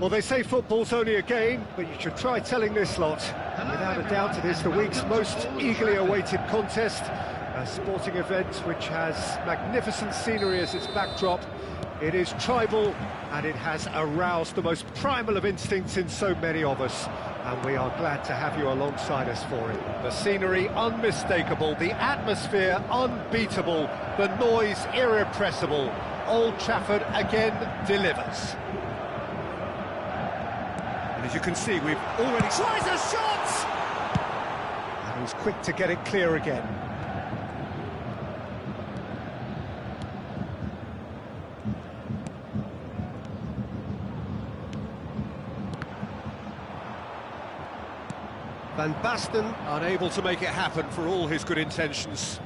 Well, they say football's only a game, but you should try telling this lot. Without a doubt, it is the week's most eagerly awaited contest, a sporting event which has magnificent scenery as its backdrop. It is tribal, and it has aroused the most primal of instincts in so many of us, and we are glad to have you alongside us for it. The scenery unmistakable, the atmosphere unbeatable, the noise irrepressible. Old Trafford again delivers. As you can see, we've already... Tries a shot! And he's quick to get it clear again. Van Basten unable to make it happen for all his good intentions.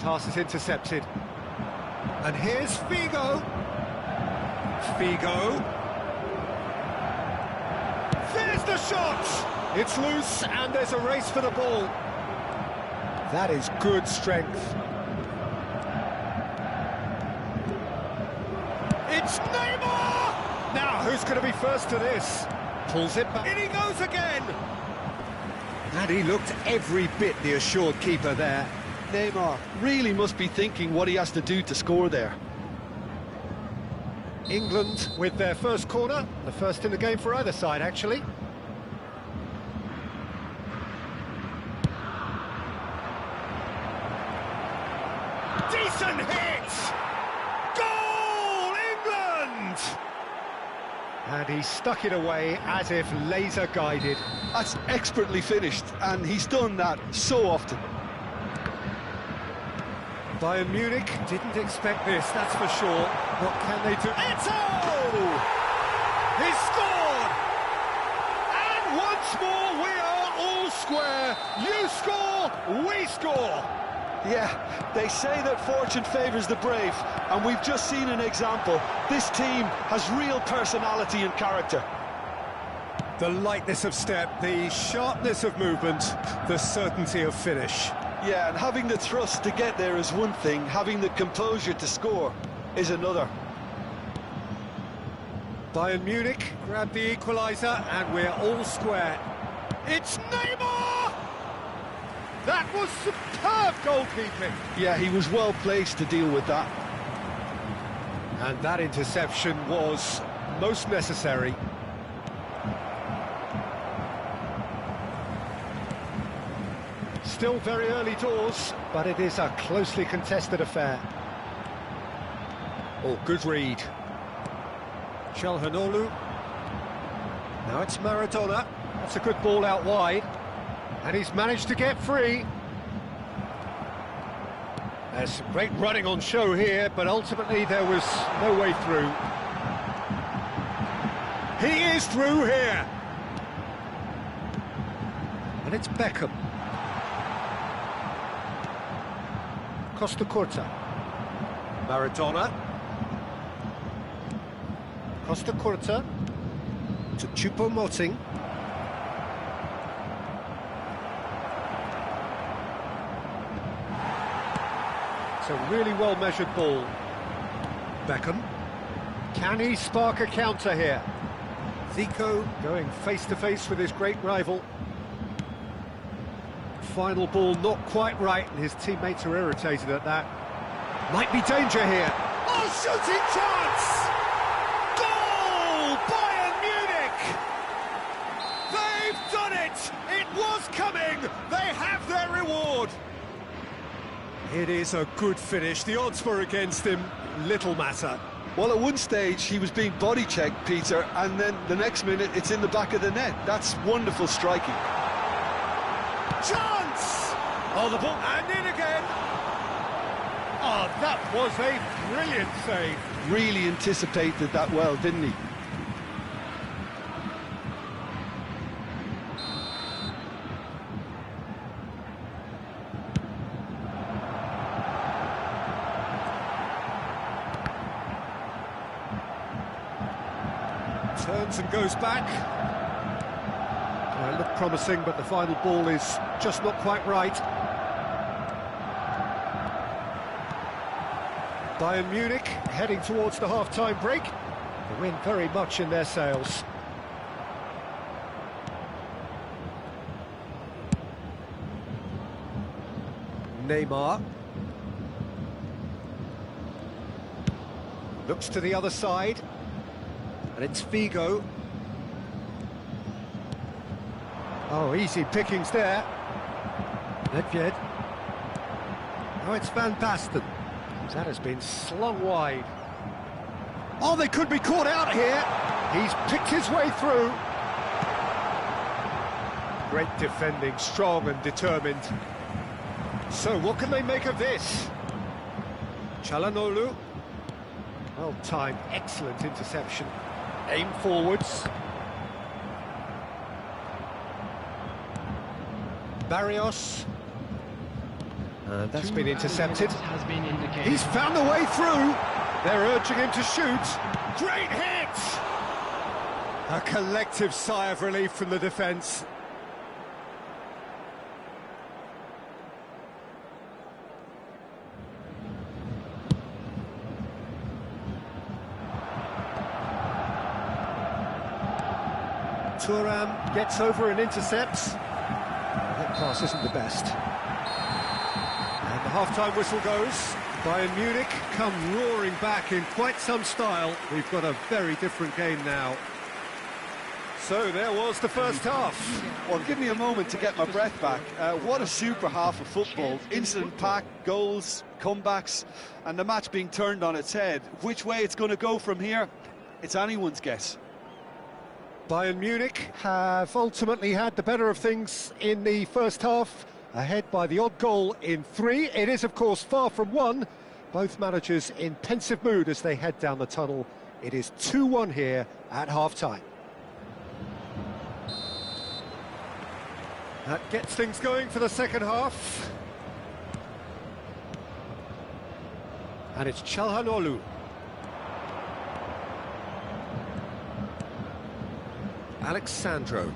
Pass is intercepted. And here's Figo. Figo. There's the shot! It's loose and there's a race for the ball. That is good strength. It's Neymar! Now, who's going to be first to this? Pulls it back. In he goes again! And he looked every bit the assured keeper there. Neymar really must be thinking what he has to do to score there. England with their first corner, the first in the game for either side, actually. Decent hit! Goal, England! And he stuck it away as if laser-guided. That's expertly finished, and he's done that so often. Bayern Munich didn't expect this, that's for sure. What can they do? Eto'o! He scored! And once more we are all square. You score, we score! Yeah, they say that fortune favours the brave, and we've just seen an example. This team has real personality and character. The lightness of step, the sharpness of movement, the certainty of finish. Yeah, and having the thrust to get there is one thing, having the composure to score is another. Bayern Munich grab the equaliser, and we're all square. It's Neymar! That was superb goalkeeping. Yeah, he was well placed to deal with that. And that interception was most necessary. still very early doors, but it is a closely contested affair. Oh, good read. Çalhanoğlu. Now it's Maradona. That's a good ball out wide. And he's managed to get free. There's some great running on show here, but ultimately there was no way through. He is through here. And it's Beckham. Costa Curta. Maradona. Costa Curta to Choupo-Moting. It's a really well-measured ball. Beckham. Can he spark a counter here? Zico going face-to-face with his great rival. Final ball not quite right, and his teammates are irritated at that. Might be danger here. Oh, shooting chance! Goal! Bayern Munich! They've done it! It was coming! They have their reward! It is a good finish. The odds were against him. Little matter. Well, at one stage he was being body checked, Peter, and then the next minute it's in the back of the net. That's wonderful striking. Chance! Oh, the ball, and in again! Oh, that was a brilliant save. Really anticipated that well, didn't he? Turns and goes back. It looked promising, but the final ball is just not quite right. Bayern Munich heading towards the half-time break. The wind very much in their sails. Neymar. Looks to the other side. And it's Figo. Oh, easy pickings there. Nedved. Now it's Van Basten. That has been slung wide. Oh, they could be caught out here. He's picked his way through. Great defending, strong and determined. So, what can they make of this? Çalhanoğlu. Well timed, excellent interception. Aim forwards. Barrios. That's been intercepted. He's found a way through. They're urging him to shoot. Great hit! A collective sigh of relief from the defence. Thuram gets over and intercepts. That pass isn't the best. And the half-time whistle goes. Bayern Munich come roaring back in quite some style. We've got a very different game now. So there was the first half. Well, give me a moment to get my breath back. What a super half of football. Incident-packed, goals, comebacks, and the match being turned on its head. Which way it's going to go from here, it's anyone's guess. Bayern Munich have ultimately had the better of things in the first half, ahead by the odd goal in 3. It is, of course, far from 1. Both managers in pensive mood as they head down the tunnel. It is 2-1 here at half-time. That gets things going for the second half. And it's Çalhanoğlu. Alexandro.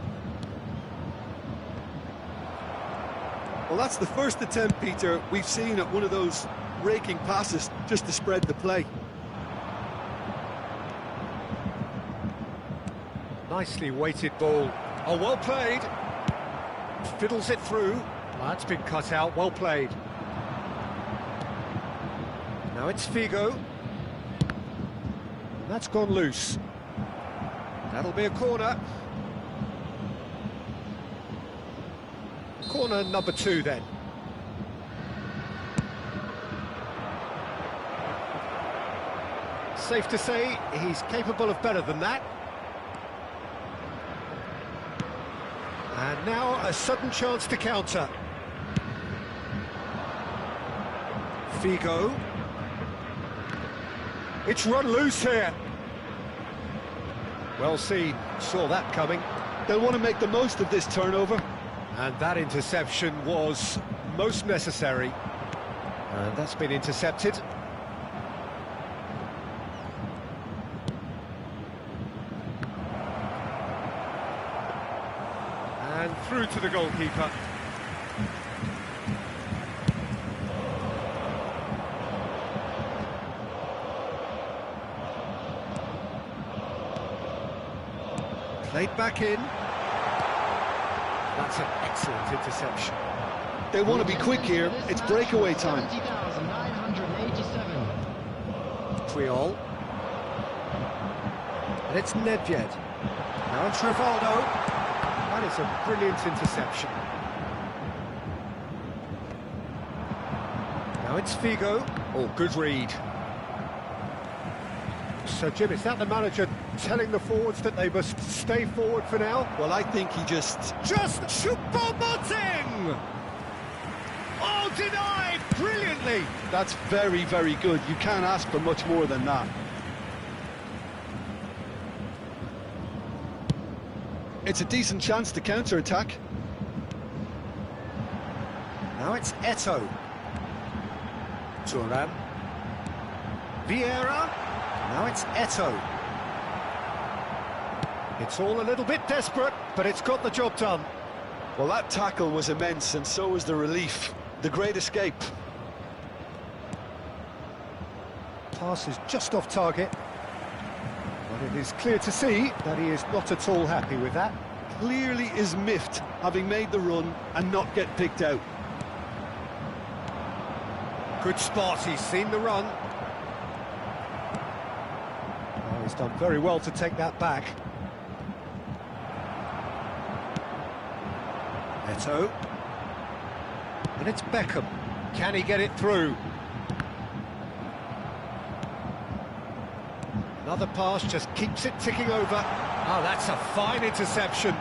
Well, that's the first attempt, Peter, we've seen at one of those raking passes just to spread the play. Nicely weighted ball. Oh, well played. Fiddles it through. Well, that's been cut out. Well played. Now it's Figo. That's gone loose. That'll be a corner. Corner number 2 then. Safe to say he's capable of better than that. And now a sudden chance to counter. Figo. It's run loose here. Well seen, saw that coming. They'll want to make the most of this turnover. And that interception was most necessary. And that's been intercepted. And through to the goalkeeper. Played back in. That's an excellent interception. They want to be quick here. It's breakaway time. Puyol. And it's Nedved. Now it's Rivaldo. That is a brilliant interception. Now it's Figo. Oh, good read. So, Jim, is that the manager telling the forwards that they must stay forward for now? Well, I think he just Choupo-Moting! Oh, denied brilliantly! That's very, very good. You can't ask for much more than that. It's a decent chance to counter-attack. Now it's Eto'o. Thuram. Vieira. Now it's Eto'o. It's all a little bit desperate, but it's got the job done. Well, that tackle was immense, and so was the relief. The great escape. Pass is just off target. But it is clear to see that he is not at all happy with that. Clearly is miffed, having made the run and not get picked out. Good spot, he's seen the run. Oh, he's done very well to take that back. Eto'o. And it's Beckham. Can he get it through? Another pass just keeps it ticking over. Oh, that's a fine interception.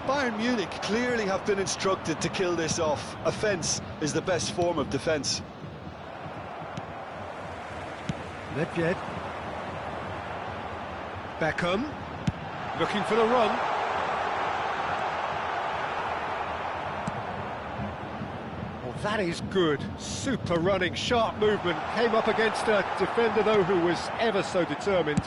Bayern Munich clearly have been instructed to kill this off. Offence is the best form of defence. Nedved. Beckham. Looking for the run. Well, that is good. Super running, sharp movement. Came up against a defender, though, who was ever so determined.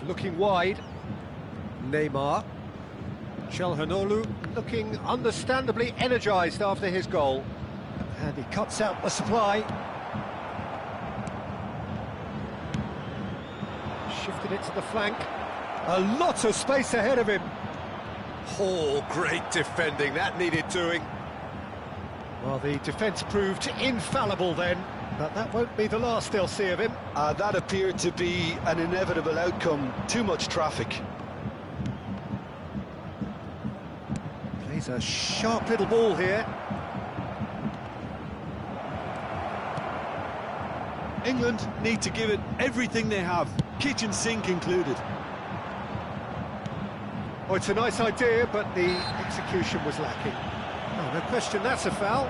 Looking wide. Neymar. Çalhanoğlu looking understandably energised after his goal. And he cuts out the supply. Shifted it to the flank. A lot of space ahead of him. Oh, great defending. That needed doing. Well, the defence proved infallible then. But that won't be the last they'll see of him. That appeared to be an inevitable outcome. Too much traffic. Plays a sharp little ball here. England need to give it everything they have, kitchen sink included. Oh, it's a nice idea, but the execution was lacking. Oh, no question, that's a foul.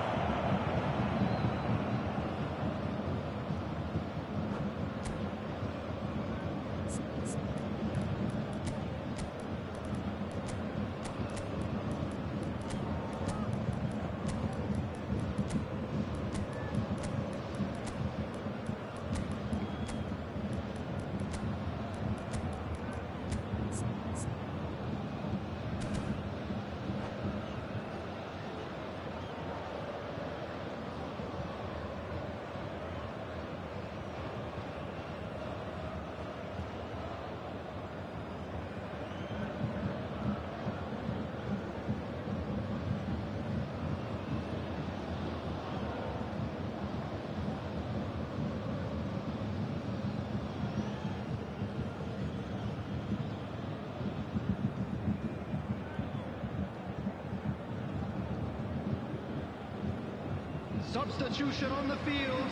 Substitution on the field.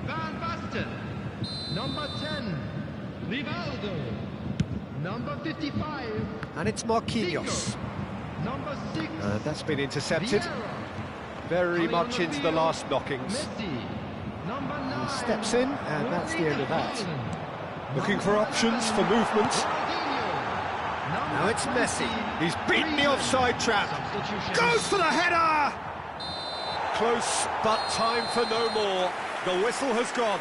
Van Basten. Number 10, Rivaldo. Number 55. And it's Marquinhos. Zico. Number 6. And that's been intercepted. Vieira. Very Coming much on the into the field, last knockings. Messi. Number 9. Steps in, and that's the end of that. Ireland. Looking for options for movement. Ronaldinho. Now it's Messi. He's beaten the offside trap. Substitution. Goes for the header! Close, but time for no more. The whistle has gone.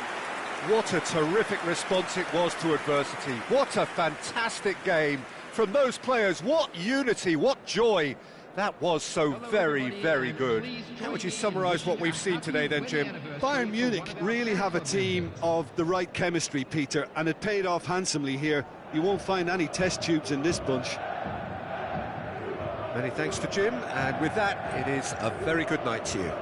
What a terrific response it was to adversity. What a fantastic game from those players. What unity, what joy. That was so very, very good. How would you summarise what we've seen today then, Jim? Bayern Munich really have a team of the right chemistry, Peter, and it paid off handsomely here. You won't find any test tubes in this bunch. Many thanks to Jim, and with that, it is a very good night to you.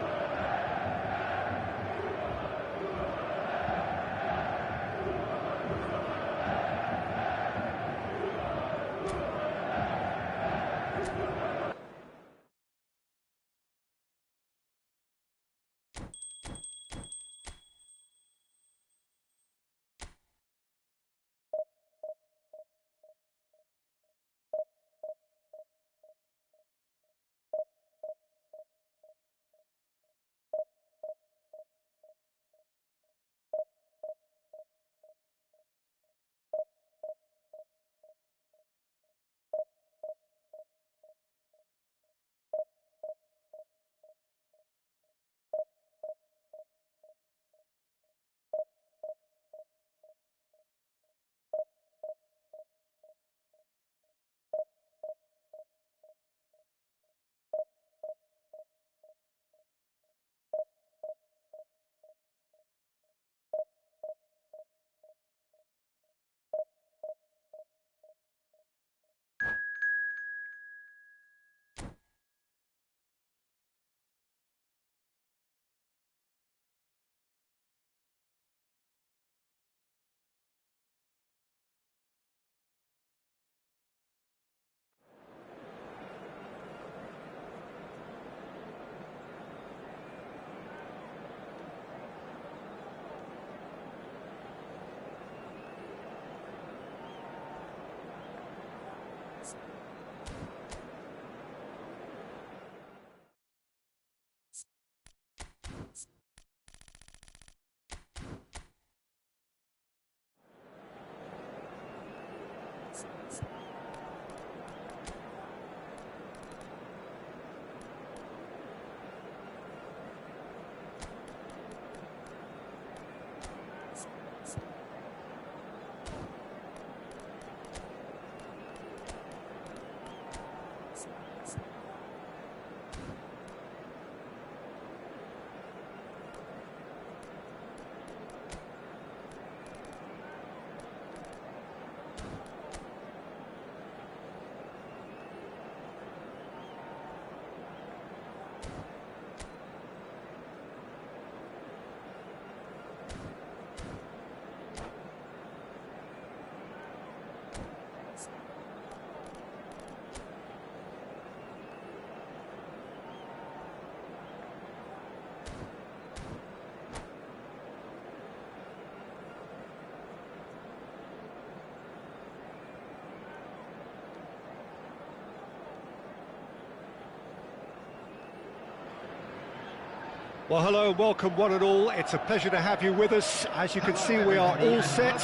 Well, hello, welcome one and all. It's a pleasure to have you with us. As you can see, we are all set.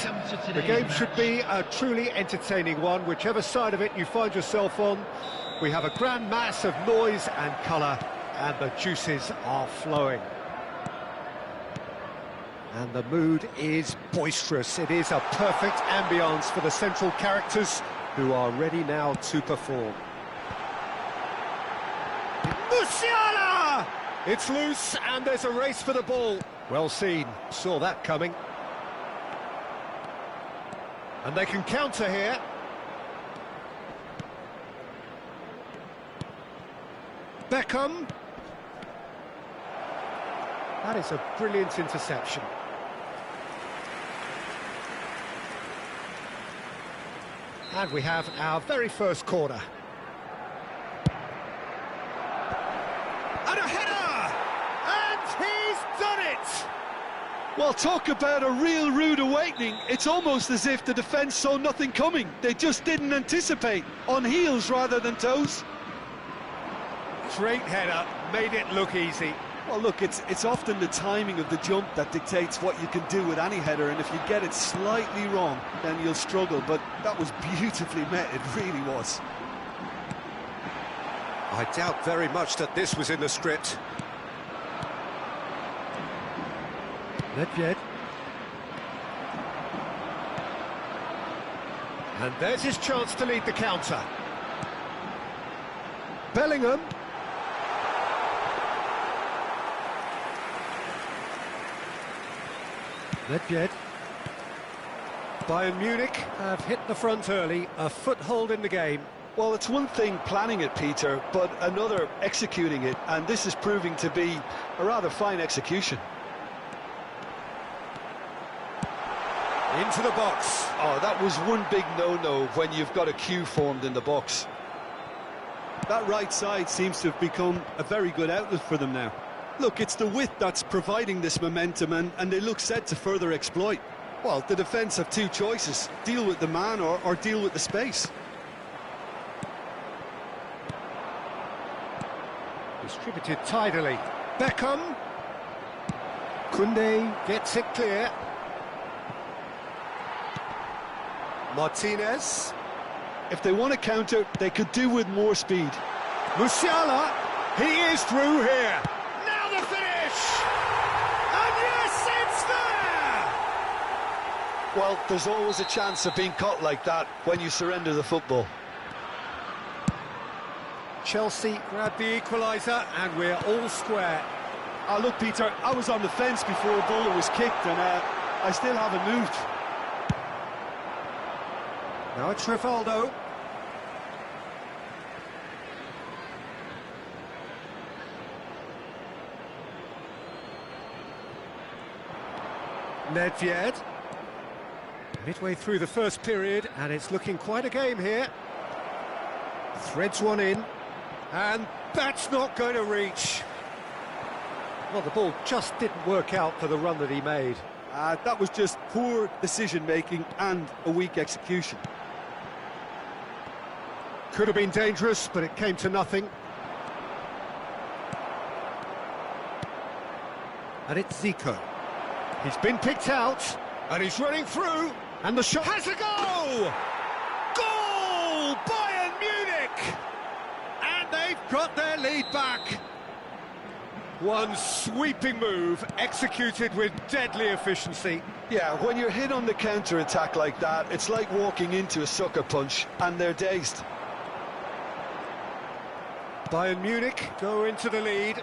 The game should be a truly entertaining one, whichever side of it you find yourself on. We have a grand mass of noise and colour, and the juices are flowing. And the mood is boisterous. It is a perfect ambience for the central characters, who are ready now to perform. Musiala! It's loose, and there's a race for the ball. Well seen, saw that coming. And they can counter here. Beckham. That is a brilliant interception. And we have our very first corner. And a header! And he's Well, talk about a real rude awakening. It's almost as if the defence saw nothing coming. They just didn't anticipate. On heels rather than toes. Great header, made it look easy. Well, look, it's often the timing of the jump that dictates what you can do with any header, and if you get it slightly wrong, then you'll struggle. But that was beautifully met, it really was. I doubt very much that this was in the script. Nedved. And there's his chance to lead the counter. Bellingham. Nedved. Bayern Munich have hit the front early, a foothold in the game. Well, it's one thing planning it, Peter, but another executing it, and this is proving to be a rather fine execution. Into the box. Oh, that was one big no-no when you've got a queue formed in the box. That right side seems to have become a very good outlet for them now. Look, it's the width that's providing this momentum, and they look set to further exploit. Well, the defence have two choices: deal with the man or deal with the space. Distributed tidily. Beckham. Koundé gets it clear. Martinez. If they want to counter, they could do with more speed. Musiala. He is through here. Now the finish! And yes, it's there! Well, there's always a chance of being caught like that when you surrender the football. Chelsea grab the equaliser and we're all square. Oh, look, Peter, I was on the fence before a ball was kicked, and I still haven't moved. Now it's Rivaldo. Nedved. Midway through the first period, and it's looking quite a game here. Threads one in, and that's not going to reach. Well, the ball just didn't work out for the run that he made. That was just poor decision-making and a weak execution. Could have been dangerous, but it came to nothing. And it's Zico. He's been picked out, and he's running through, and the shot has a go! Goal! Bayern Munich! And they've got their lead back. One sweeping move, executed with deadly efficiency. Yeah, when you're hit on the counter-attack like that, it's like walking into a sucker punch, and they're dazed. Bayern Munich go into the lead.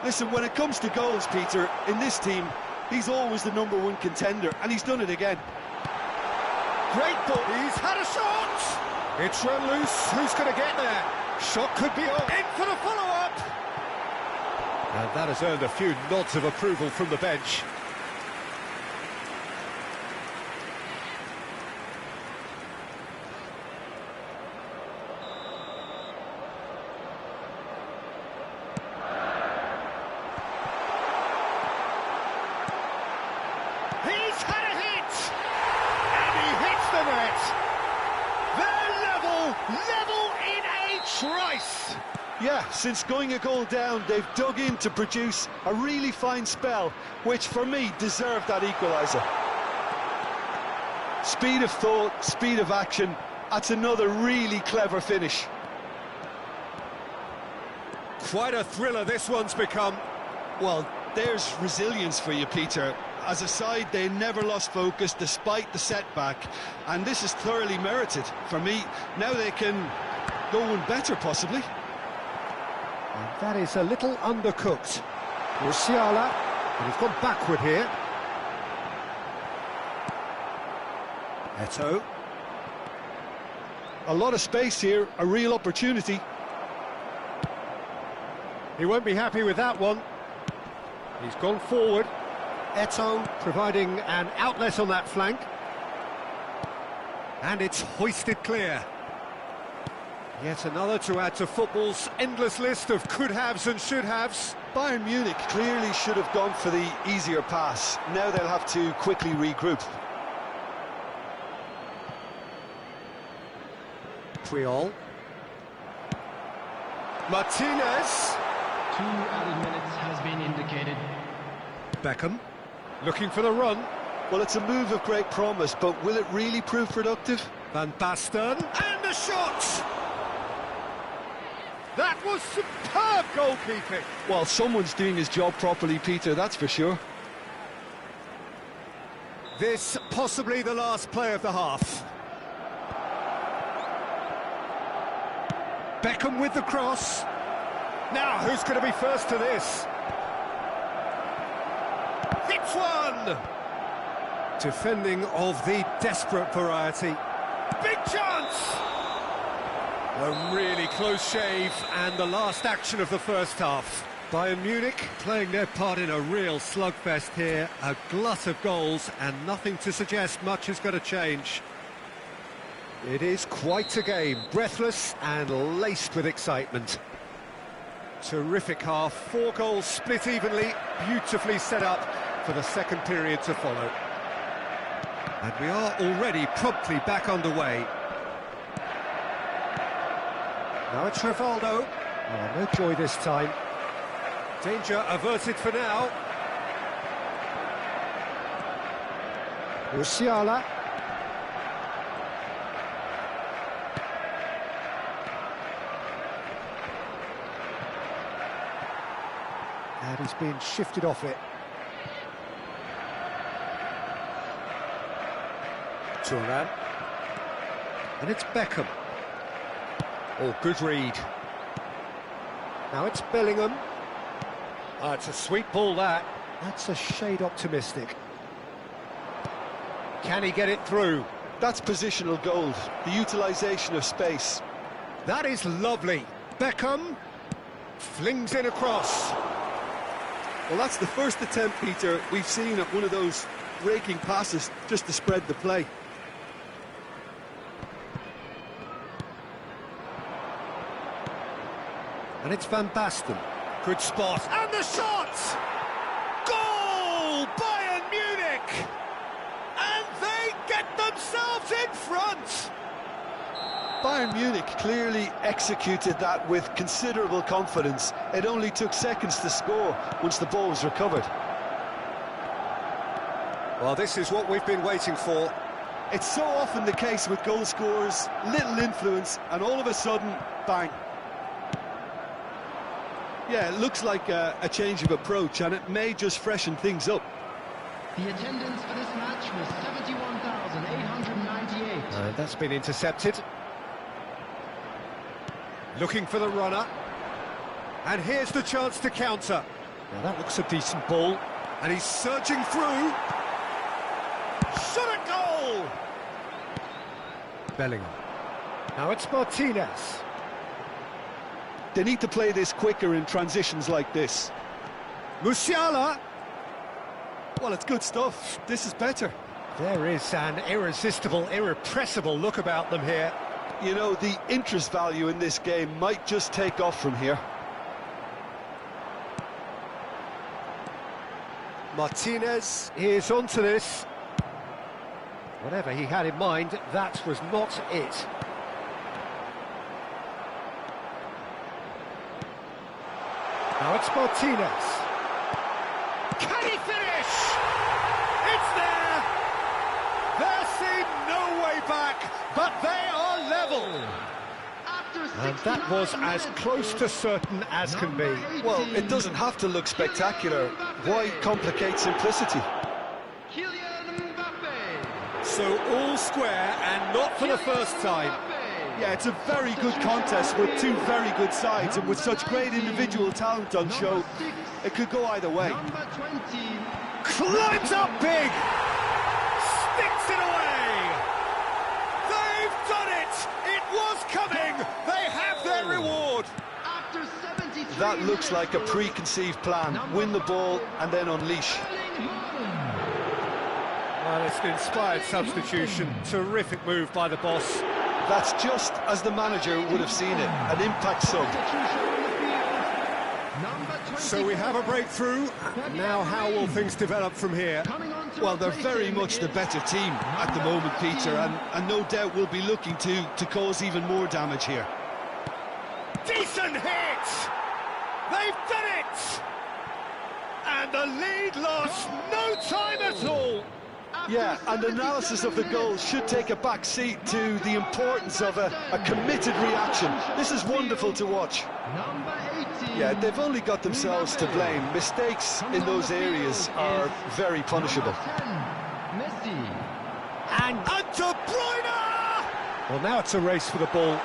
Listen, when it comes to goals, Peter, in this team, he's always the #1 contender, and he's done it again. Great ball, he's had a shot! It's run loose, who's going to get there? Shot could be on, in for the follow-up! And that has earned a few nods of approval from the bench. He's had a hit! And he hits the net! They're level in a trice! Yeah, since going a goal down, they've dug in to produce a really fine spell, which for me deserved that equaliser. Speed of thought, speed of action, that's another really clever finish. Quite a thriller this one's become. Well, there's resilience for you, Peter. As a side, they never lost focus despite the setback, and this is thoroughly merited. For me, now they can go one better, possibly. And that is a little undercooked. Musiala, and he's gone backward here. Eto'o. A lot of space here, a real opportunity. He won't be happy with that one. He's gone forward. Eto'o providing an outlet on that flank. And it's hoisted clear. Yet another to add to football's endless list of could-haves and should-haves. Bayern Munich clearly should have gone for the easier pass. Now they'll have to quickly regroup. Puyol. Martinez. 2 added minutes has been indicated. Beckham. Looking for the run. Well, it's a move of great promise, but will it really prove productive? Van Basten. And the shot! That was superb goalkeeping. Well, someone's doing his job properly, Peter, that's for sure. This possibly the last play of the half. Beckham with the cross. Now, who's going to be first to this? Hits one! Defending of the desperate variety. Big chance! A really close shave, and the last action of the first half. Bayern Munich playing their part in a real slugfest here. A glut of goals, and nothing to suggest much is going to change. It is quite a game, breathless and laced with excitement. Terrific half, 4 goals split evenly, beautifully set up for the second period to follow. And we are already promptly back underway. Now it's Rivaldo. Oh, no joy this time. Danger averted for now. Musiala. And he's been shifted off it. Thuram. And it's Beckham. Oh, good read. Now it's Bellingham. Oh, it's a sweet ball, that. That's a shade optimistic. Can he get it through? That's positional gold, the utilisation of space. That is lovely. Beckham flings in across. Well, that's the first attempt, Peter, we've seen at one of those raking passes just to spread the play. And it's Van Basten. Good spot. And the shot! Goal! Bayern Munich! And they get themselves in front! Bayern Munich clearly executed that with considerable confidence. It only took seconds to score once the ball was recovered. Well, this is what we've been waiting for. It's so often the case with goal scorers, little influence, and all of a sudden, bang. Yeah, it looks like a change of approach, and it may just freshen things up. The attendance for this match was 71,898. That's been intercepted. Looking for the runner. And here's the chance to counter. Now that looks a decent ball. And he's surging through. Shot a goal! Bellingham. Now it's Martinez. They need to play this quicker in transitions like this. Musiala. Well, it's good stuff. This is better. There is an irresistible, irrepressible look about them here. You know, the interest value in this game might just take off from here. Martinez is onto this. Whatever he had in mind, that was not it. Now it's Martinez. Can he finish? It's there! There seemed no way back, but they are level. And that was as close to certain as can be. Well, it doesn't have to look spectacular. Why complicate simplicity? So all square, and not for the first time. Yeah, it's a very good contest with two very good sides, and with such great individual talent on show, it could go either way. Climbs up big! Sticks it away! They've done it! It was coming! They have their reward! That looks like a preconceived plan. Win the ball and then unleash. Well, it's an inspired substitution. Terrific move by the boss. That's just as the manager would have seen it. An impact sub. So we have a breakthrough. Now how will things develop from here? Well, they're very much the better team at the moment, Peter, and no doubt will be looking to cause even more damage here. Decent hit! They've done it! And the lead lost no time at all. Yeah, and analysis of the goal should take a back seat to the importance of a committed reaction. This is wonderful to watch. Yeah, they've only got themselves to blame. Mistakes in those areas are very punishable. And De Bruyne! Well, now it's a race for the ball.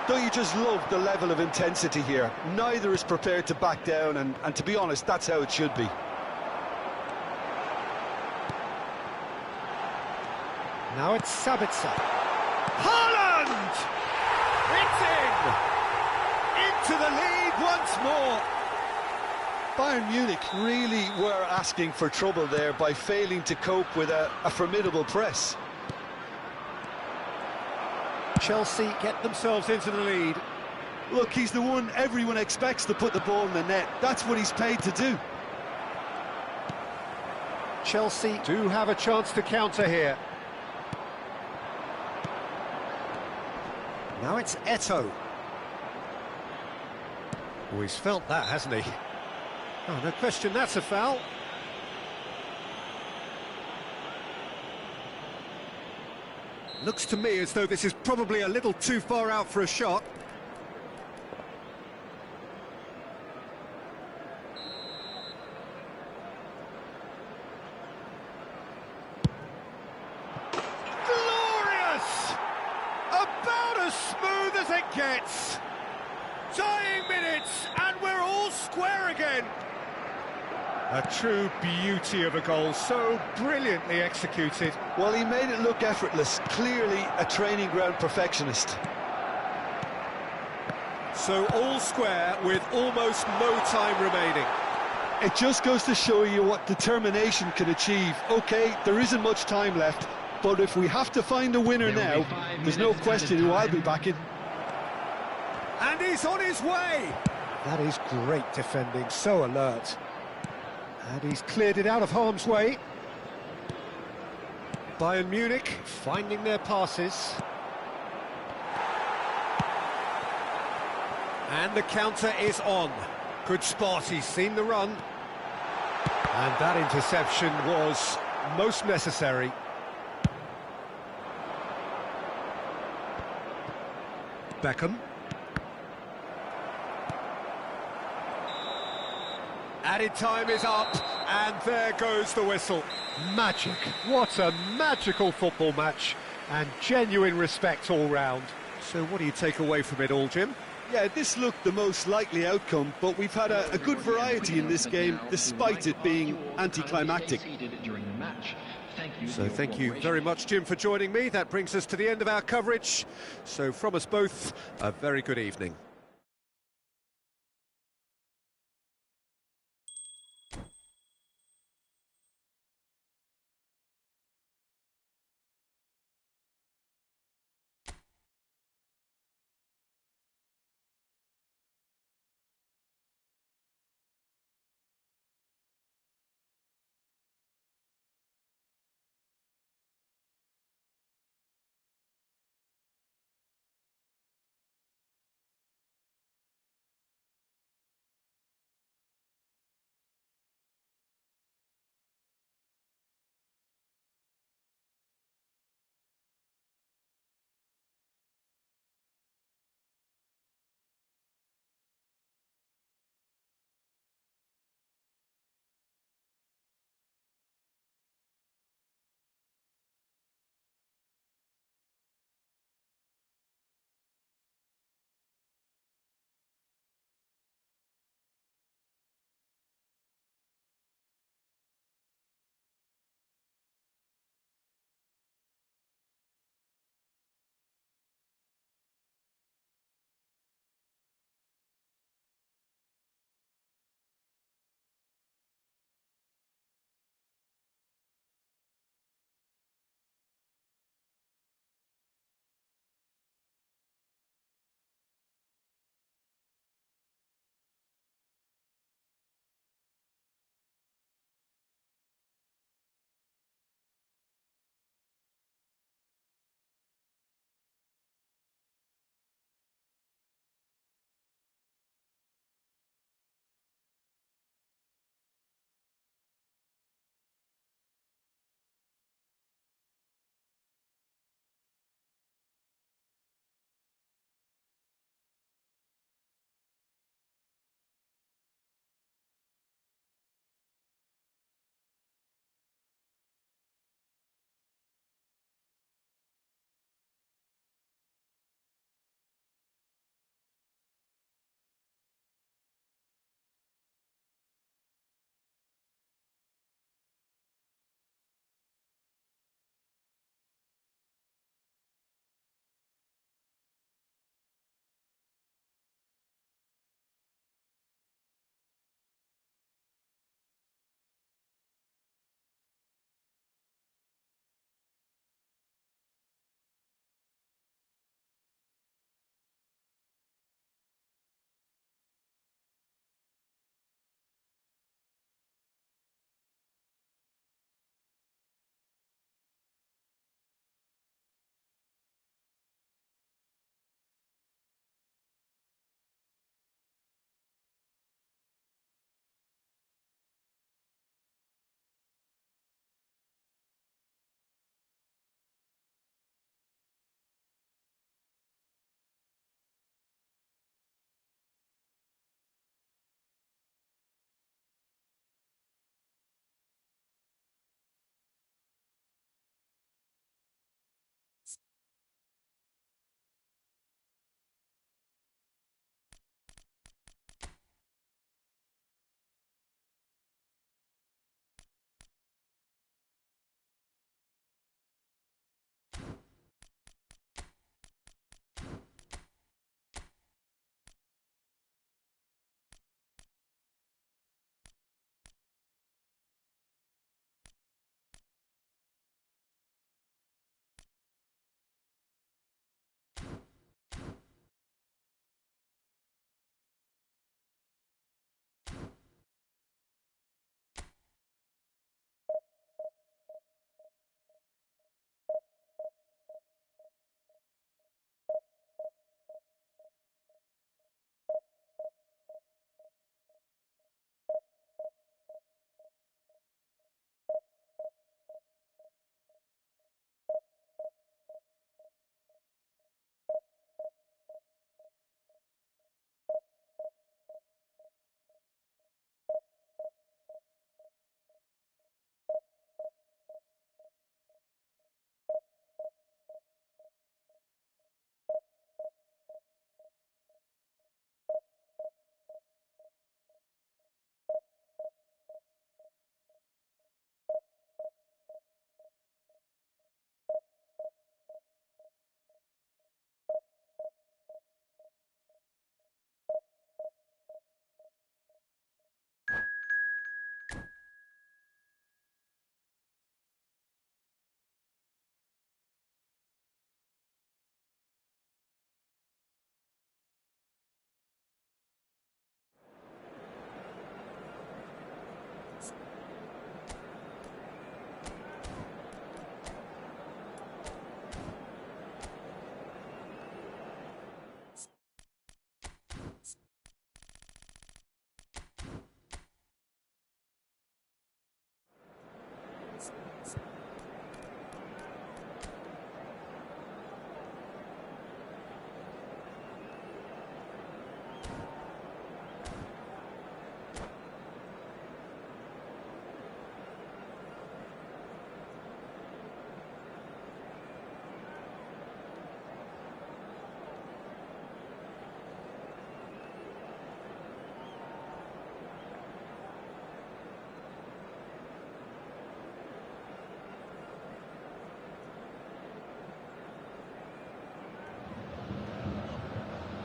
Don't you just love the level of intensity here? Neither is prepared to back down, and to be honest, that's how it should be. Now it's Sabitzer. Haaland! It's in! Into the lead once more. Bayern Munich really were asking for trouble there by failing to cope with a formidable press. Chelsea get themselves into the lead. Look, he's the one everyone expects to put the ball in the net. That's what he's paid to do. Chelsea do have a chance to counter here. Now it's Eto'o. Oh, he's felt that, hasn't he? Oh, no question, that's a foul. Looks to me as though this is probably a little too far out for a shot. Glorious! About as smooth as it gets. Dying minutes, and we're all square again. A true beauty of a goal, so brilliantly executed. Well, he made it look effortless, clearly a training ground perfectionist. So all square with almost no time remaining. It just goes to show you what determination can achieve. OK, there isn't much time left, but if we have to find a winner now, there's no question who I'll be backing. And he's on his way! That is great defending, so alert. And he's cleared it out of harm's way. Bayern Munich finding their passes. And the counter is on. Good spot, he's seen the run. And that interception was most necessary. Beckham. Added time is up, and there goes the whistle. Magic. What a magical football match, and genuine respect all round. So what do you take away from it all, Jim? Yeah, this looked the most likely outcome, but we've had a good variety in this game, despite it being anticlimactic. So thank you very much, Jim, for joining me. That brings us to the end of our coverage. So from us both, a very good evening.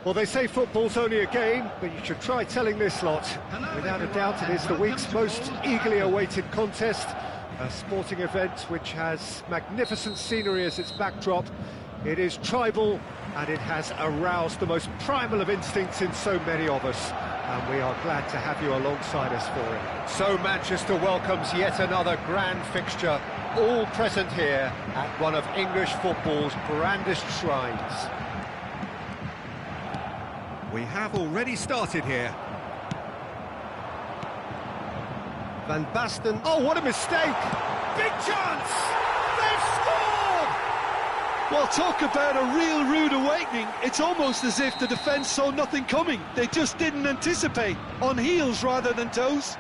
Well, they say football's only a game, but you should try telling this lot. Without a doubt, it is the week's most eagerly awaited contest. A sporting event which has magnificent scenery as its backdrop. It is tribal, and it has aroused the most primal of instincts in so many of us. And we are glad to have you alongside us for it. So Manchester welcomes yet another grand fixture, all present here at one of English football's grandest shrines. We have already started here. Van Basten. Oh, what a mistake! Big chance! They've scored! Well, talk about a real rude awakening. It's almost as if the defence saw nothing coming. They just didn't anticipate. On heels rather than toes.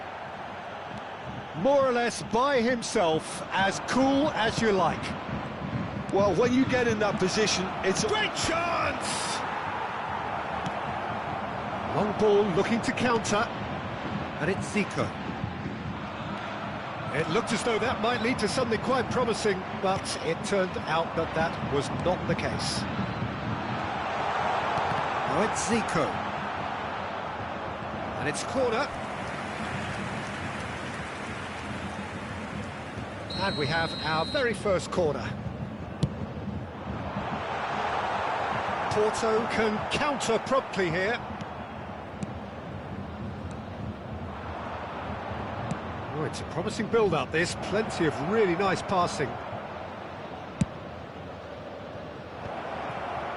More or less by himself, as cool as you like. Well, when you get in that position, it's a great chance! Long ball looking to counter, and it's Zico. It looked as though that might lead to something quite promising, but it turned out that that was not the case. Now it's Zico. And it's corner. And we have our very first corner. Porto can counter promptly here. Oh, it's a promising build-up, this. Plenty of really nice passing.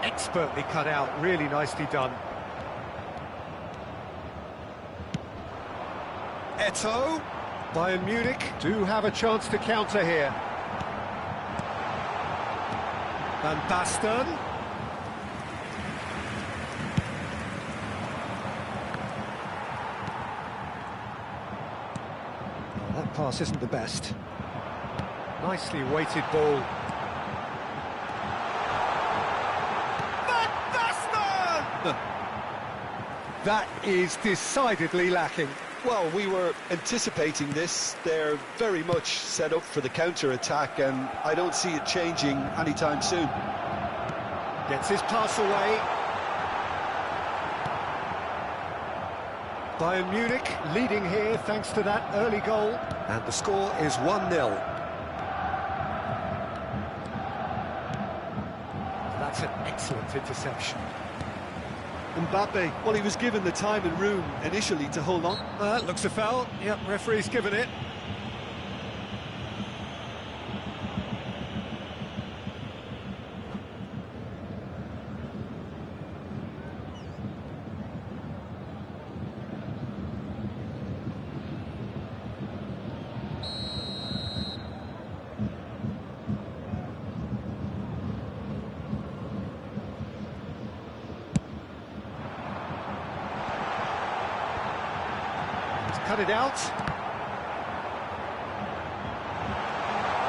Expertly cut out, really nicely done. Eto'o. Bayern Munich do have a chance to counter here. Van Basten. That pass isn't the best. Nicely weighted ball. Van Basten! That is decidedly lacking. Well, we were anticipating this. They're very much set up for the counter-attack, and I don't see it changing anytime soon. Gets his pass away. Bayern Munich leading here thanks to that early goal. And the score is 1-0. That's an excellent interception. Mbappe, well, he was given the time and room initially to hold on. Looks a foul. Yep, referee's given it. Cut it out.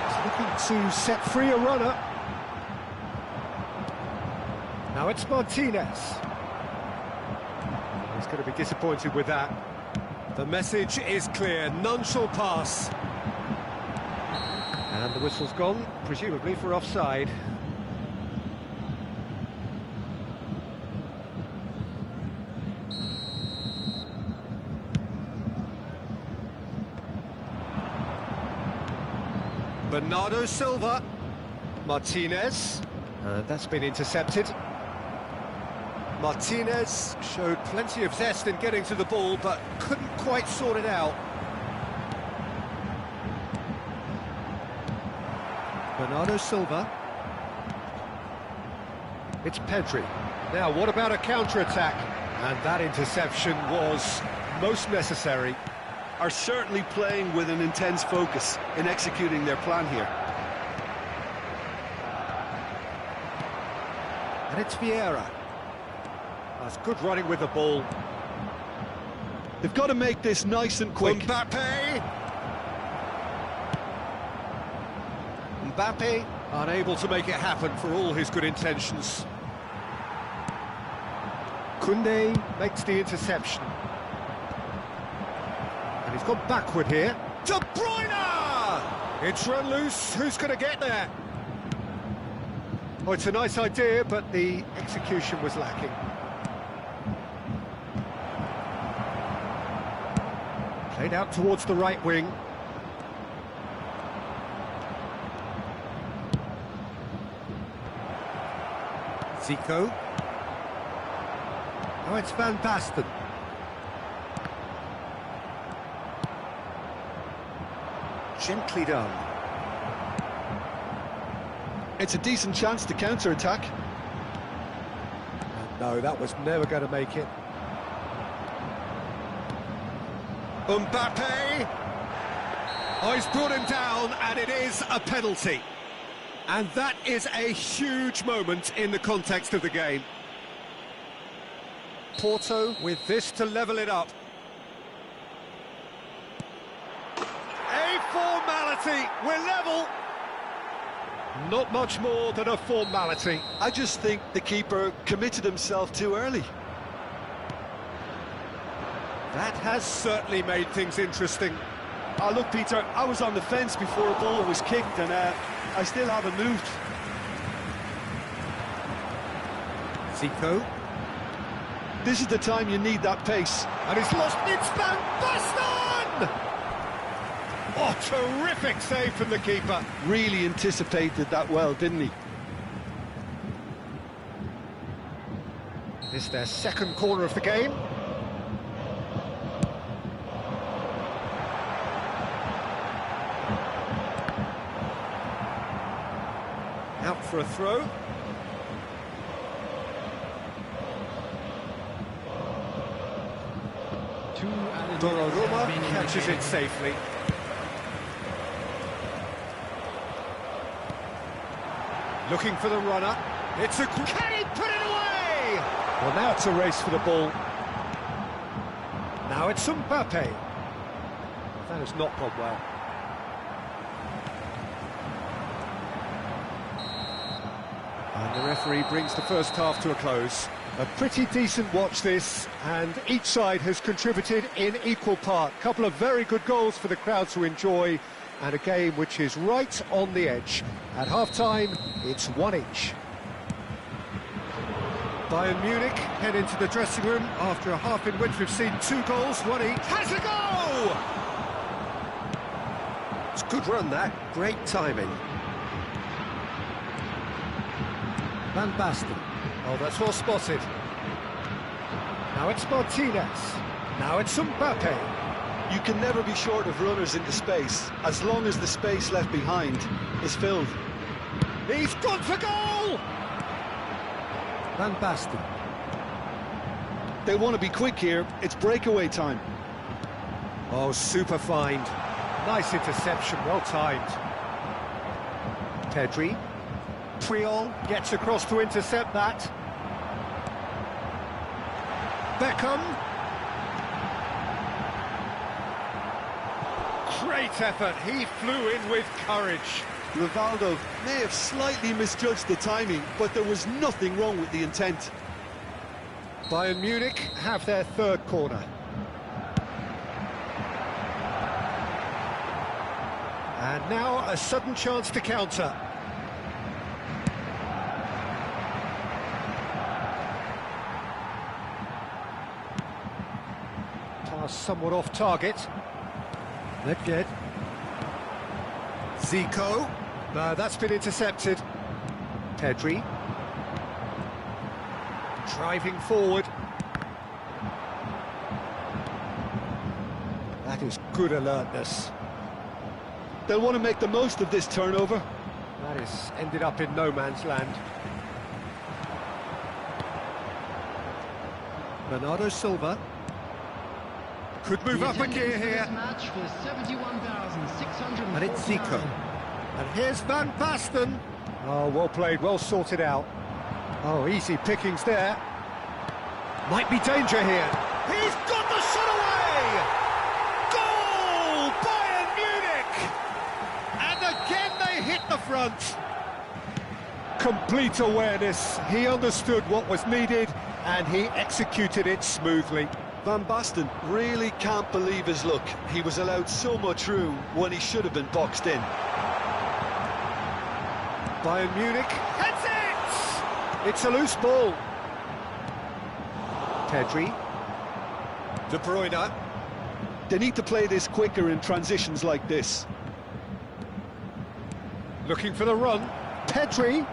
He's looking to set free a runner. Now it's Martinez. He's going to be disappointed with that. The message is clear, none shall pass. And the whistle's gone, presumably for offside. Bernardo Silva. Martinez. That's been intercepted. Martinez showed plenty of zest in getting to the ball, but couldn't quite sort it out. Bernardo Silva. It's Pedri. Now, what about a counter-attack? And that interception was most necessary. Are certainly playing with an intense focus in executing their plan here. And it's Vieira. That's good running with the ball. They've got to make this nice and quick. Mbappe! Mbappe unable to make it happen for all his good intentions. Koundé makes the interception. And he's gone backward here. De Bruyne! It's run loose. Who's going to get there? Oh, it's a nice idea, but the execution was lacking. Played out towards the right wing. Zico. Now it's Van Basten. Gently done. It's a decent chance to counter-attack. No, that was never going to make it. Mbappe! Oh, he's brought him down, and it is a penalty. And that is a huge moment in the context of the game. Porto with this to level it up. A formality, we're level. Not much more than a formality. I just think the keeper committed himself too early. That has certainly made things interesting. Oh, look, Peter, I was on the fence before a ball was kicked, and I still haven't moved. Zico. This is the time you need that pace. And he's lost, it's Van Basten! Oh, terrific save from the keeper. Really anticipated that well, didn't he? This is their second corner of the game. Out for a throw. Donnarumma catches it safely. Looking for the runner. It's a... Can he put it away? Well, now it's a race for the ball. Now it's Mbappe. That has not gone well. And the referee brings the first half to a close. A pretty decent watch this, and each side has contributed in equal part. A couple of very good goals for the crowd to enjoy, and a game which is right on the edge. At half-time, it's one each. Bayern Munich head into the dressing room after a half in which we've seen 2 goals, one each. Has a go! It's a good run, that. Great timing. Van Basten. Oh, that's well spotted. Now it's Martinez. Now it's Mbappe. You can never be short of runners into space, as long as the space left behind is filled. He's gone for goal! Van Basten. They want to be quick here, it's breakaway time. Oh, super find. Nice interception, well timed. Pedri. Puyol gets across to intercept that. Beckham. Great effort, he flew in with courage. Rivaldo may have slightly misjudged the timing, but there was nothing wrong with the intent. Bayern Munich have their third corner. And now a sudden chance to counter. Pass somewhat off target. Nedved. Zico. No, that's been intercepted. Pedri. Driving forward. That is good alertness. They'll want to make the most of this turnover. That is ended up in no man's land. Bernardo Silva. Could move up a gear here. And it's Zico. And here's Van Basten. Oh, well played, well sorted out. Oh, easy pickings there. Might be danger here. He's got the shot away! Goal! Bayern Munich! And again they hit the front. Complete awareness. He understood what was needed and he executed it smoothly. Van Basten really can't believe his luck. He was allowed so much room when he should have been boxed in. Bayern Munich heads it! It's a loose ball. Pedri. De Bruyne. They need to play this quicker in transitions like this. Looking for the run. Pedri.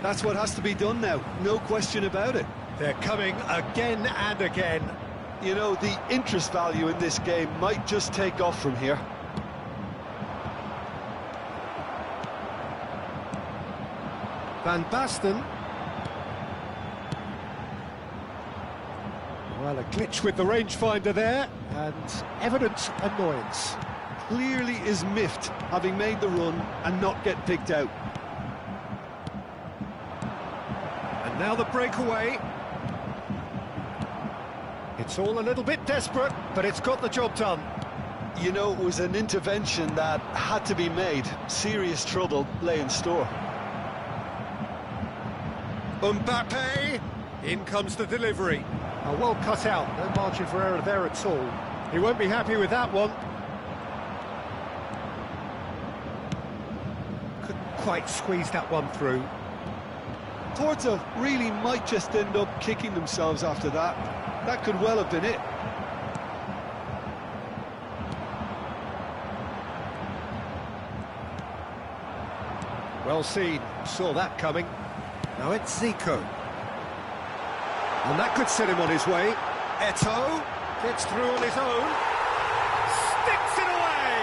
That's what has to be done now, no question about it. They're coming again and again. You know, the interest value in this game might just take off from here. Van Basten. Well, a glitch with the rangefinder there, and evident annoyance. Clearly is miffed, having made the run and not get picked out. And now the breakaway. It's all a little bit desperate, but it's got the job done. You know, it was an intervention that had to be made. Serious trouble lay in store. Mbappe, in comes the delivery. Oh, well cut out, no margin for error there at all. He won't be happy with that one. Couldn't quite squeeze that one through. Porto really might just end up kicking themselves after that. That could well have been it. Well seen, saw that coming. Now it's Zico. And that could set him on his way. Eto'o gets through on his own. Sticks it away!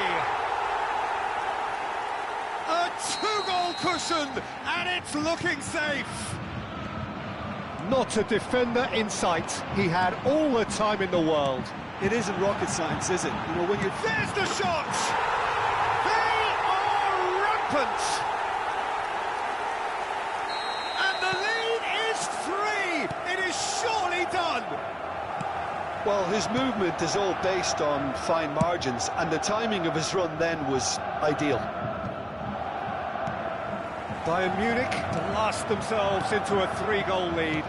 A two-goal cushion, and it's looking safe. Not a defender in sight. He had all the time in the world. It isn't rocket science, is it? You know, when you... There's the shot! They are rampant! Surely done! Well, his movement is all based on fine margins, and the timing of his run then was ideal. Bayern Munich to last themselves into a 3-goal lead.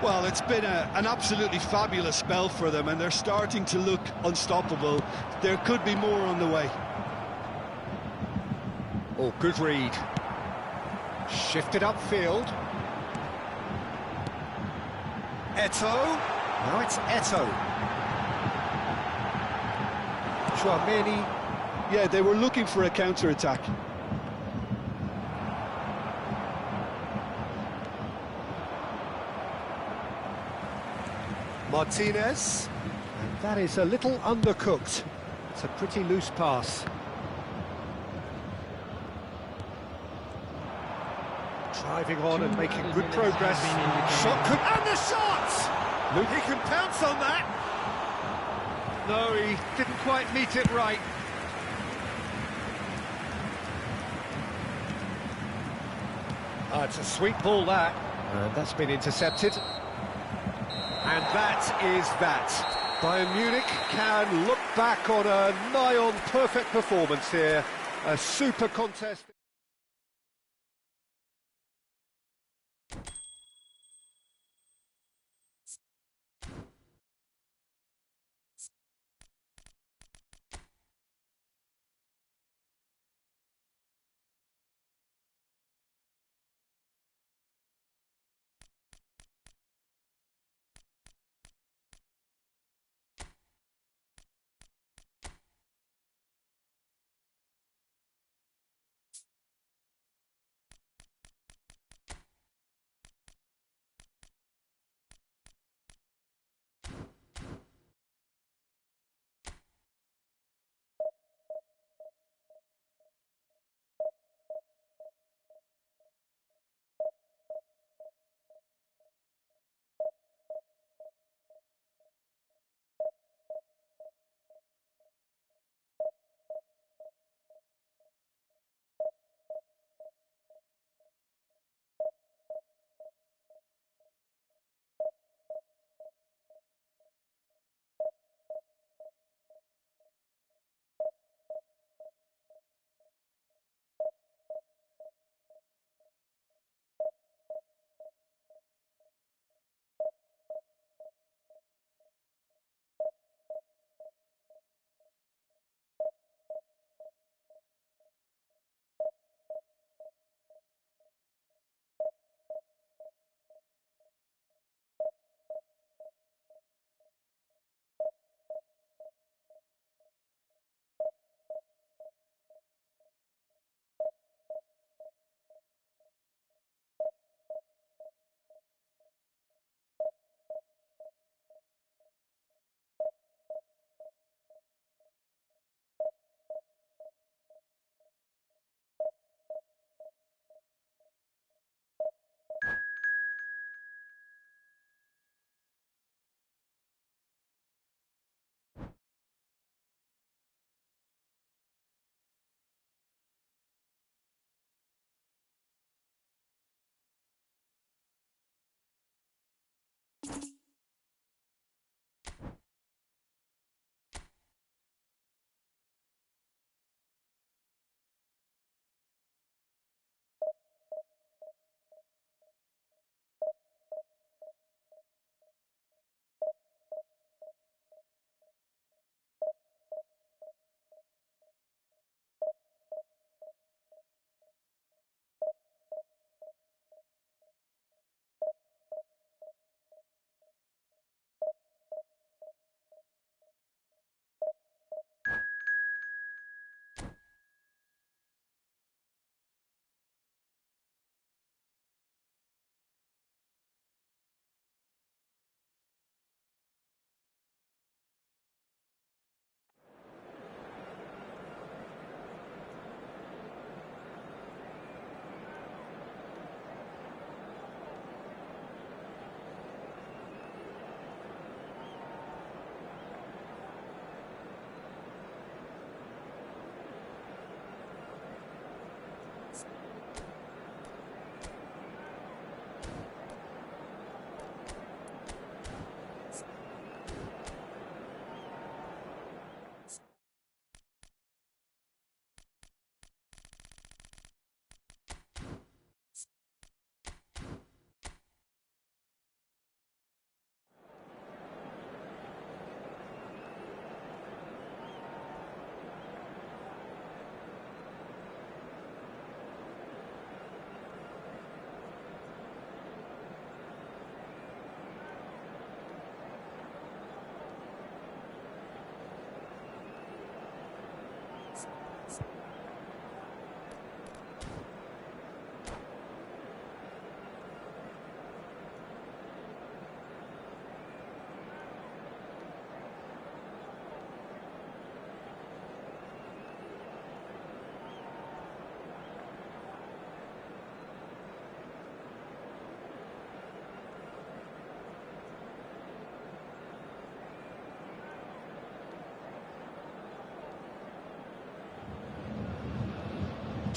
Well, it's been an absolutely fabulous spell for them, and they're starting to look unstoppable. There could be more on the way. Oh, good read. Shifted upfield. Eto'o. Now it's Eto'o. Tchouameni. Yeah, they were looking for a counter-attack. Martinez. And that is a little undercooked. It's a pretty loose pass. Driving on and making good progress. Shot could... And the shot! He can pounce on that. No, he didn't quite meet it right. It's a sweet ball, that. And that's been intercepted. And that is that. Bayern Munich can look back on a nigh-on perfect performance here. A super contest.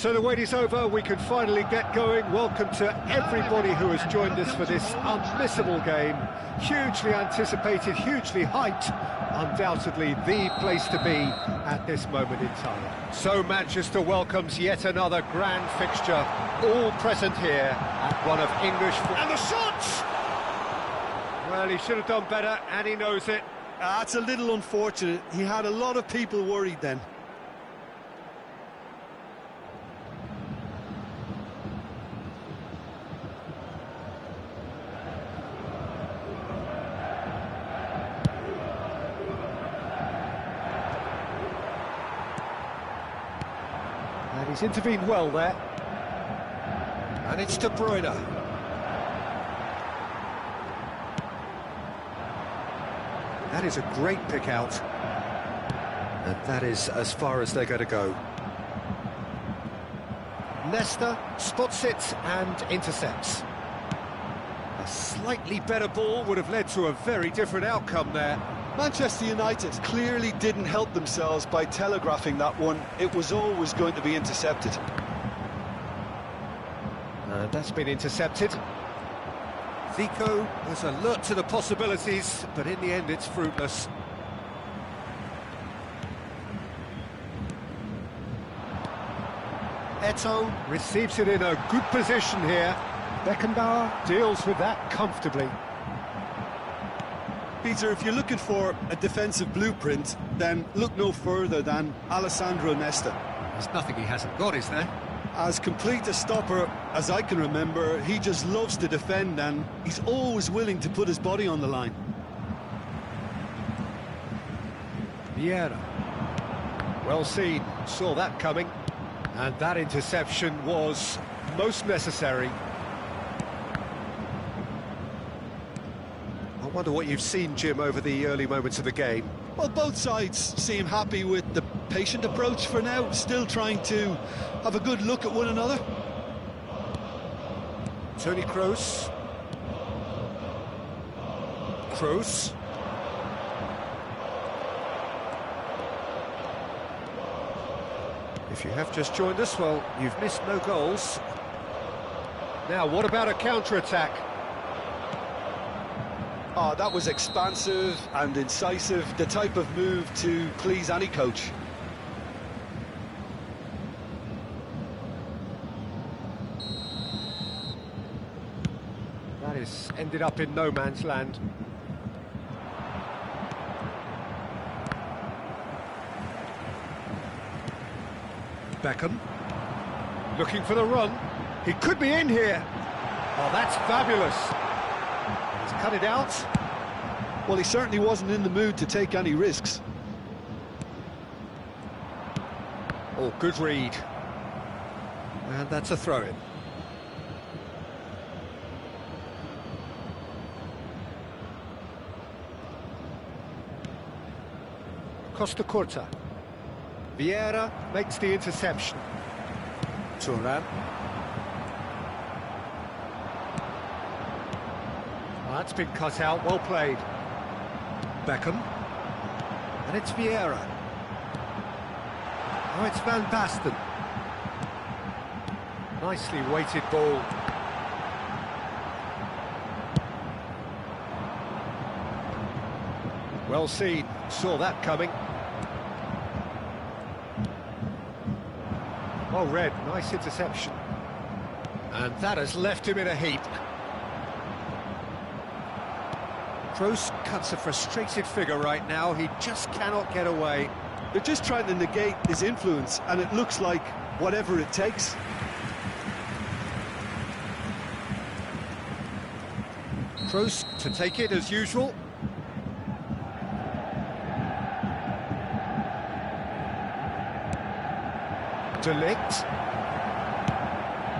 So the wait is over, we can finally get going. Welcome to everybody who has joined us for this unmissable game. Hugely anticipated, hugely hyped, undoubtedly the place to be at this moment in time. So Manchester welcomes yet another grand fixture, all present here at one of English football. And the shots! Well, he should have done better, and he knows it. That's a little unfortunate. He had a lot of people worried then. And he's intervened well there. And it's De Bruyne. That is a great pick out. And that is as far as they're going to go. Nesta spots it and intercepts. A slightly better ball would have led to a very different outcome there. Manchester United clearly didn't help themselves by telegraphing that one. It was always going to be intercepted. And that's been intercepted. Zico was alert to the possibilities, but in the end it's fruitless. Eto'o receives it in a good position here. Beckenbauer deals with that comfortably. Peter, if you're looking for a defensive blueprint, then look no further than Alessandro Nesta. There's nothing he hasn't got, is there? As complete a stopper as I can remember, he just loves to defend and he's always willing to put his body on the line. Vieira. Well seen, saw that coming. And that interception was most necessary. I wonder what you've seen, Jim, over the early moments of the game. Well, both sides seem happy with the patient approach for now, still trying to have a good look at one another. Toni Kroos. Kroos. If you have just joined us, well, you've missed no goals. Now, what about a counter-attack? Oh, that was expansive and incisive, the type of move to please any coach. That is ended up in no man's land. Beckham, looking for the run. He could be in here. Oh, that's fabulous. He's cut it out. Well, he certainly wasn't in the mood to take any risks. Oh, good read. And that's a throw-in. Costa Curta. Vieira makes the interception. Thuram. That's been cut out, well played. Beckham. And it's Vieira. Oh, it's Van Basten. Nicely weighted ball. Well seen, saw that coming. Well read, nice interception. And that has left him in a heap. Kroos cuts a frustrated figure right now, he just cannot get away. They're just trying to negate his influence, and it looks like whatever it takes. Kroos to take it as usual. De Ligt.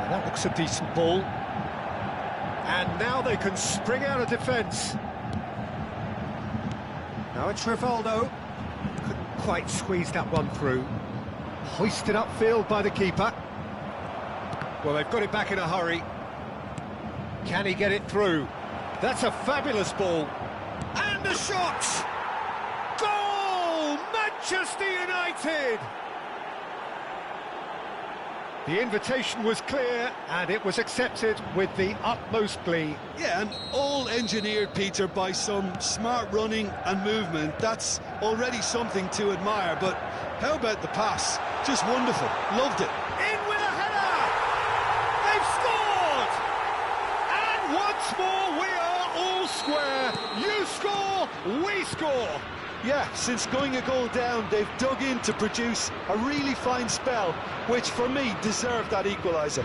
That looks a decent ball. And now they can spring out of defence. Now it's Rivaldo. Couldn't quite squeeze that one through. Hoisted upfield by the keeper. Well, they've got it back in a hurry. Can he get it through? That's a fabulous ball. And the shot! Goal! Manchester United! The invitation was clear, and it was accepted with the utmost glee. Yeah, and all engineered, Peter, by some smart running and movement. That's already something to admire, but how about the pass? Just wonderful. Loved it. In with a header! They've scored! And once more, we are all square. You score, we score. Yeah, since going a goal down, they've dug in to produce a really fine spell, which for me deserved that equaliser.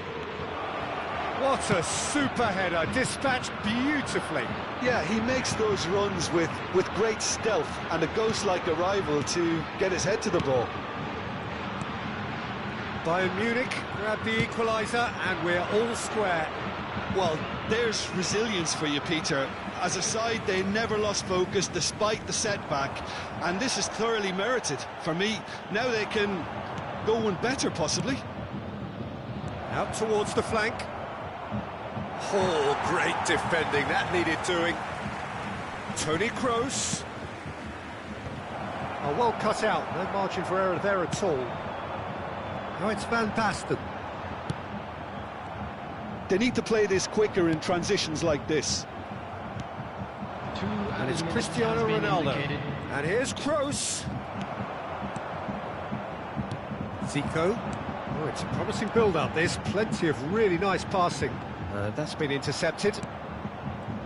What a super header, dispatched beautifully. Yeah, he makes those runs with great stealth and a ghost-like arrival to get his head to the ball. Bayern Munich grab the equaliser, and we're all square. Well, there's resilience for you, Peter. As a side, they never lost focus despite the setback, and this is thoroughly merited. For me, now they can go one better, possibly. Out towards the flank. Oh, great defending, that needed doing. Toni Kroos. Oh, well cut out, no margin for error there at all. Now it's Van Basten. They need to play this quicker in transitions like this. And it's Cristiano Ronaldo. And here's Kroos. Zico. Oh, it's a promising build-up, this. Plenty of really nice passing. That's been intercepted.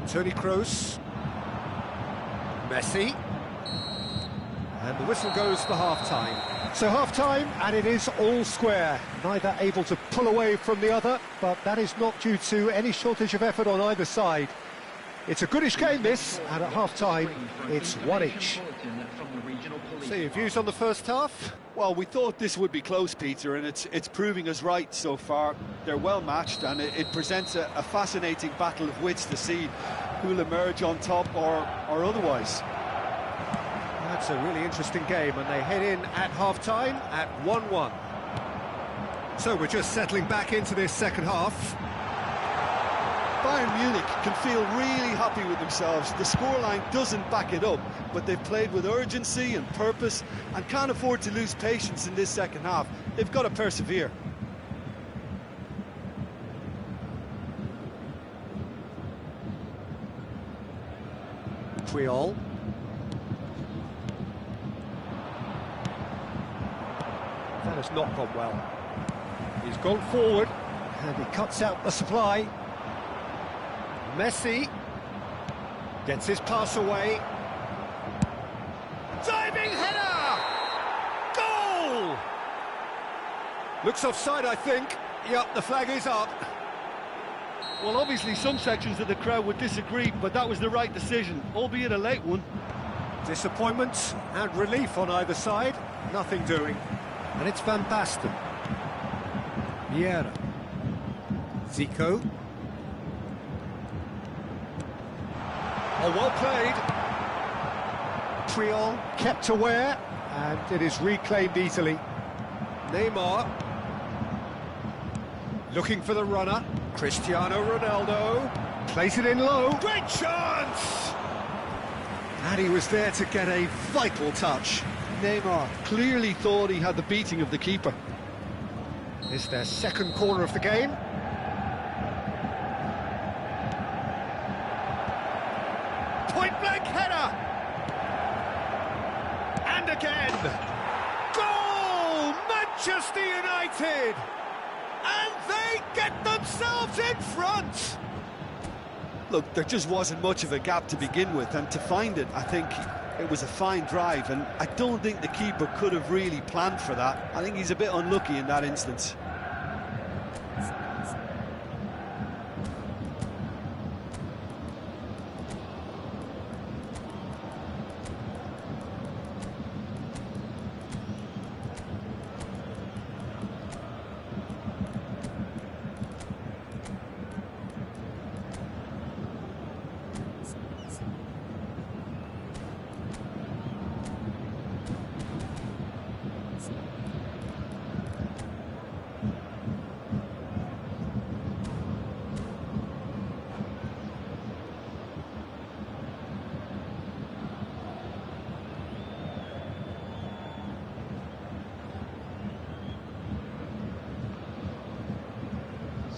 Toni Kroos. Messi. And the whistle goes for half-time. So half-time, and it is all square. Neither able to pull away from the other, but that is not due to any shortage of effort on either side. It's a goodish game, this, and at half-time, it's one each. So your views on the first half? Well, we thought this would be close, Peter, and it's proving us right so far. They're well matched, and it presents a fascinating battle of wits to see who'll emerge on top or otherwise. That's a really interesting game, and they head in at half-time at 1-1. So we're just settling back into this second half. Bayern Munich can feel really happy with themselves. The scoreline doesn't back it up, but they've played with urgency and purpose and can't afford to lose patience in this second half. They've got to persevere. Puyol. That has not gone well. He's gone forward, and he cuts out the supply. Messi gets his pass away. Diving header! Goal! Looks offside, I think. Yep, the flag is up. Well, obviously some sections of the crowd would disagree, but that was the right decision, albeit a late one. Disappointment and relief on either side. Nothing doing. And it's Van Basten. Vieira. Zico. Oh, well played. Puyol kept aware, and it is reclaimed easily. Neymar. Looking for the runner. Cristiano Ronaldo. Plays it in low. Great chance! And he was there to get a vital touch. Neymar clearly thought he had the beating of the keeper. It's their second corner of the game. Point-blank header! And again! Goal! Manchester United! And they get themselves in front! Look, there just wasn't much of a gap to begin with, and to find it, I think it was a fine drive, and I don't think the keeper could have really planned for that. I think he's a bit unlucky in that instance.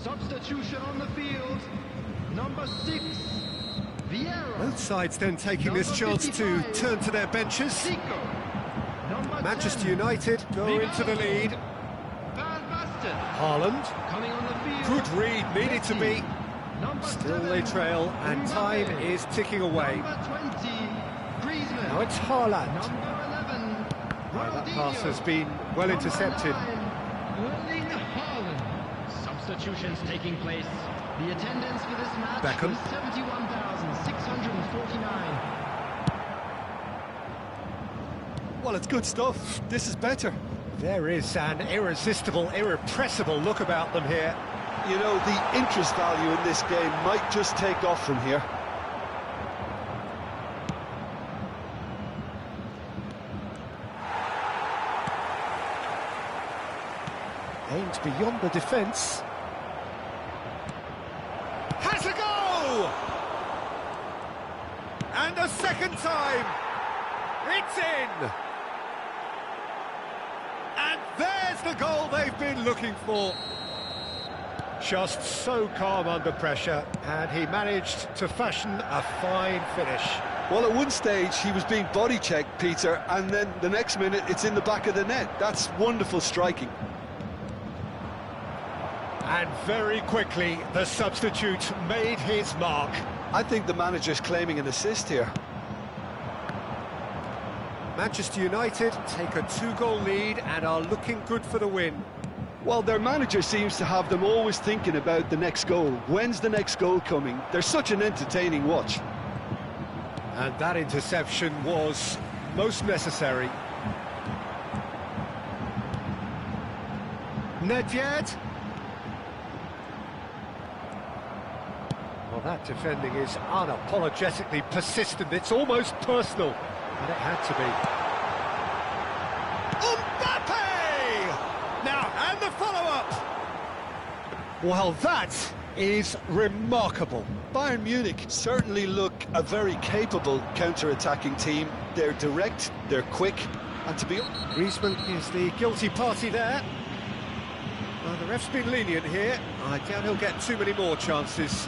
Substitution on the field. Number 6, Vieira. Both sides then taking this chance to turn to their benches. Zico. Number Manchester 10, United go into the lead. Van Basten. Haaland. Coming on the field. Good read, needed to be. Number Still 7, they trail, and time Mbappe. is ticking away. Number 20, Griezmann. Now it's Haaland. Number 11, That Ronaldinho. pass has been well intercepted. Number 9, Erling Haaland. Substitutions taking place. The attendance for this match Beckham. was 71,649. Well, it's good stuff. This is better. There is an irresistible, irrepressible look about them here. You know, the interest value in this game might just take off from here. Aimed beyond the defence. Has a go! And a second time! It's in! And there's the goal they've been looking for. Just so calm under pressure, and he managed to fashion a fine finish. Well, at one stage, he was being body-checked, Peter, and then the next minute, it's in the back of the net. That's wonderful striking. And very quickly, the substitute made his mark. I think the manager's claiming an assist here. Manchester United take a 2-goal lead and are looking good for the win. Well, their manager seems to have them always thinking about the next goal. When's the next goal coming? They're such an entertaining watch. And that interception was most necessary. Nedved. Well, that defending is unapologetically persistent. It's almost personal. And it had to be. Mbappe! Now, and the follow-up! Well, that is remarkable. Bayern Munich certainly look a very capable counter-attacking team. They're direct, they're quick, and to be... Griezmann is the guilty party there. Well, the ref's been lenient here. I doubt he'll get too many more chances.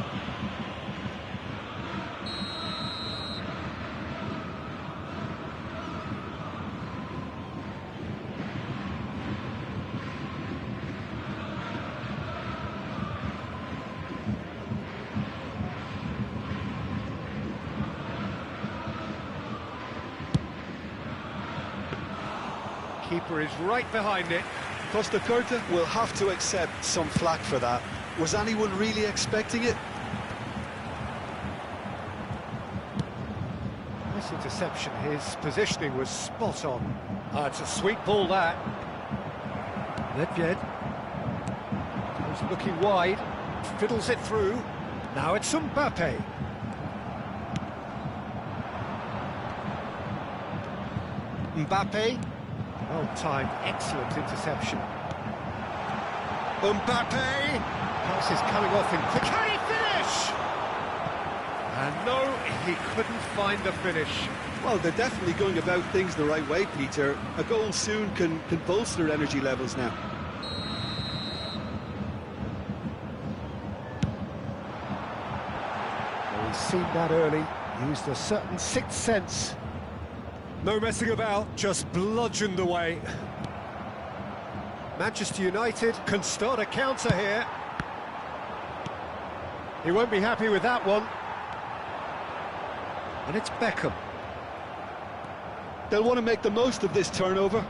Keeper is right behind it. Costa Curta will have to accept some flack for that. Was anyone really expecting it? Nice interception. His positioning was spot on. It's a sweet ball, that. Nedved goes looking wide, fiddles it through. Now it's Mbappe. Mbappe. Well-timed, excellent interception. Mbappe. Pass is coming off in quick. Can he finish? And no, he couldn't find the finish. Well, they're definitely going about things the right way, Peter. A goal soon can bolster energy levels now. Well, he's seen that early, used a certain sixth sense. No messing about, just bludgeoned away. Manchester United can start a counter here. He won't be happy with that one. And it's Beckham. They'll want to make the most of this turnover.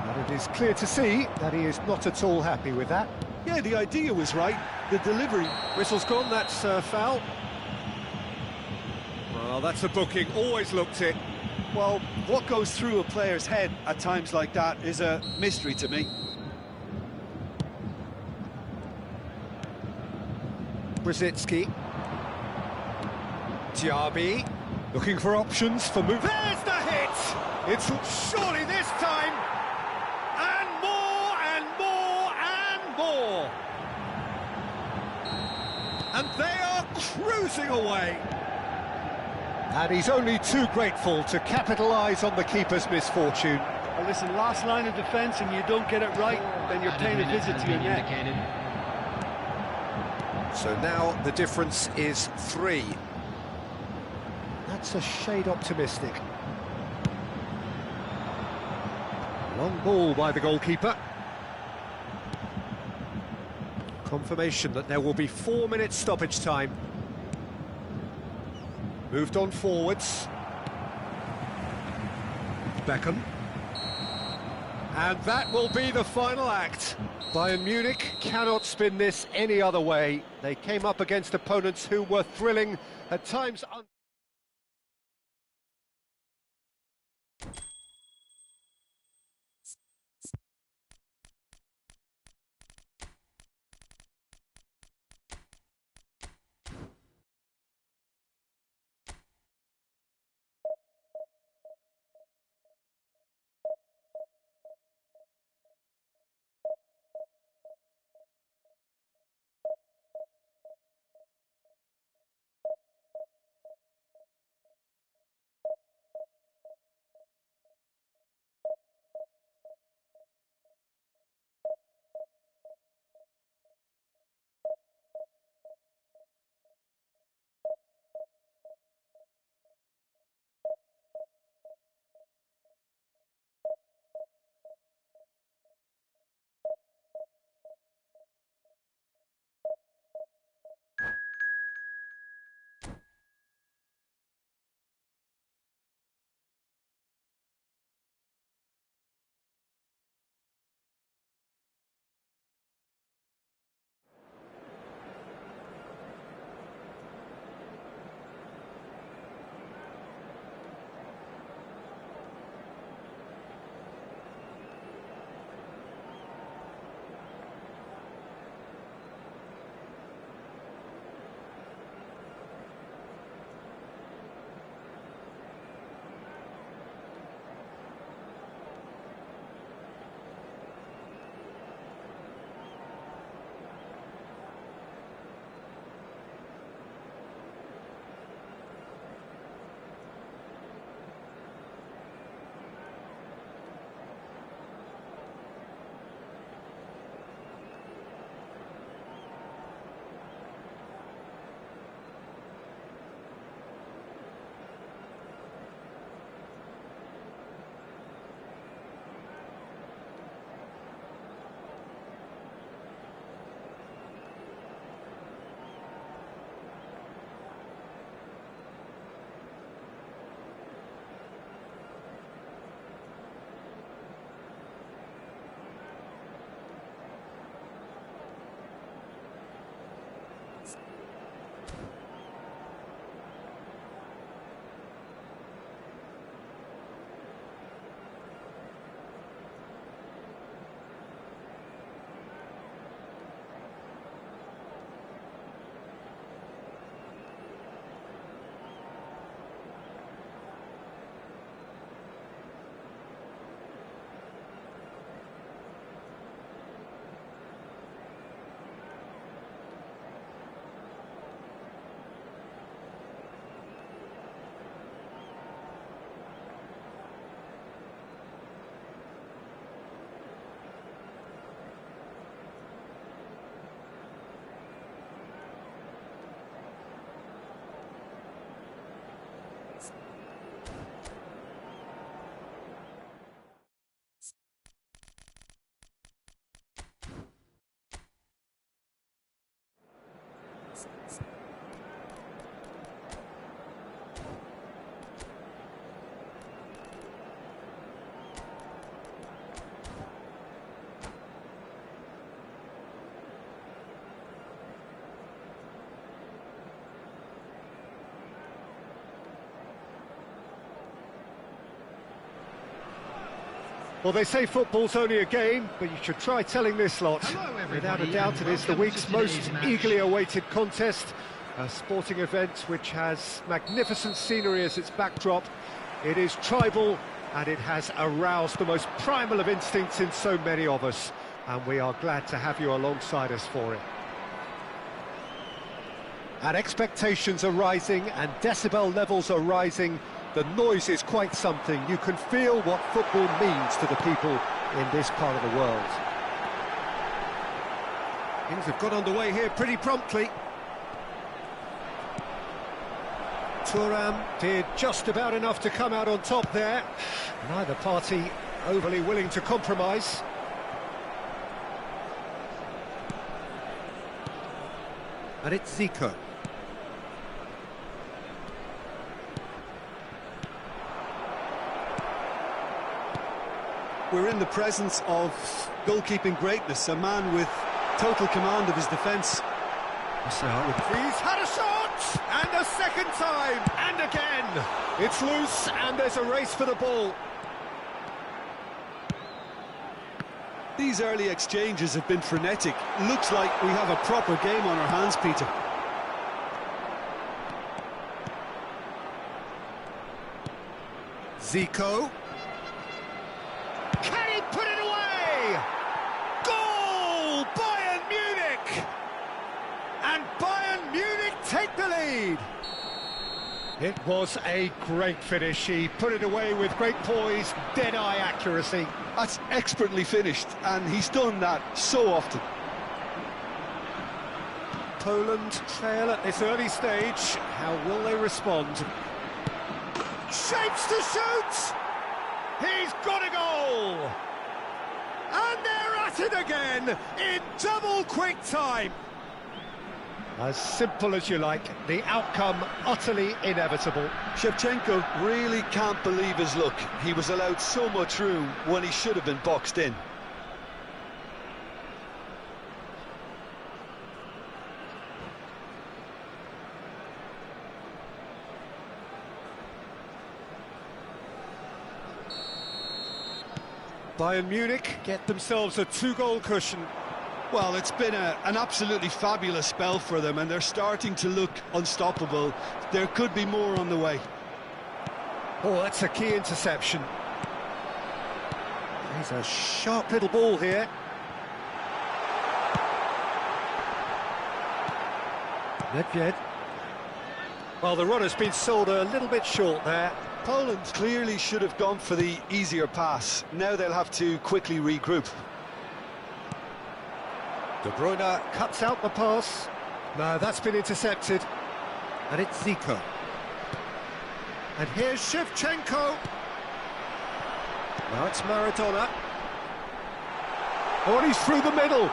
And it is clear to see that he is not at all happy with that. Yeah, the idea was right. The delivery... Whistle's gone, that's foul. Well, that's a booking, always looked it. Well, what goes through a player's head at times like that is a mystery to me. Brzezinski. Diaby, looking for options for move. There's the hit! It's surely this time! And more, and more, and more! And they are cruising away! And he's only too grateful to capitalise on the keeper's misfortune. Well, listen, last line of defence and you don't get it right, then you're paying a visit to your net. So now the difference is 3. That's a shade optimistic. Long ball by the goalkeeper. Confirmation that there will be 4 minutes stoppage time. Moved on forwards. Beckham. And that will be the final act. Bayern Munich cannot spin this any other way. They came up against opponents who were thrilling, at times... Well, they say football's only a game, but you should try telling this lot. Hello, everybody, Without a doubt, and it is the welcome week's to most today's match. eagerly awaited contest. A sporting event which has magnificent scenery as its backdrop. It is tribal, and it has aroused the most primal of instincts in so many of us. And we are glad to have you alongside us for it. And expectations are rising, and decibel levels are rising. The noise is quite something. You can feel what football means to the people in this part of the world. Things have got underway here pretty promptly. Thuram did just about enough to come out on top there. Neither party overly willing to compromise. And it's Zico. We're in the presence of goalkeeping greatness, a man with total command of his defence. He's had a shot! And a second time! And again! It's loose, and there's a race for the ball. These early exchanges have been frenetic. Looks like we have a proper game on our hands, Peter. Zico. Can he put it away? Goal! Bayern Munich! And Bayern Munich take the lead. It was a great finish. He put it away with great poise, dead-eye accuracy. That's expertly finished, and he's done that so often. Poland trail at this early stage. How will they respond? Shapes to shoot! He's got a goal! And they're at it again in double quick time. As simple as you like, the outcome utterly inevitable. Shevchenko really can't believe his luck. He was allowed so much room when he should have been boxed in. Bayern Munich get themselves a two-goal cushion. Well, it's been an absolutely fabulous spell for them, and they're starting to look unstoppable. There could be more on the way. Oh, that's a key interception. He's a sharp little ball here. Nedved. Well, the runner's been sold a little bit short there. Poland clearly should have gone for the easier pass. Now they'll have to quickly regroup. De Bruyne cuts out the pass. No, that's been intercepted. And it's Zico. And here's Shevchenko. Now it's Maradona. Oh, and he's through the middle.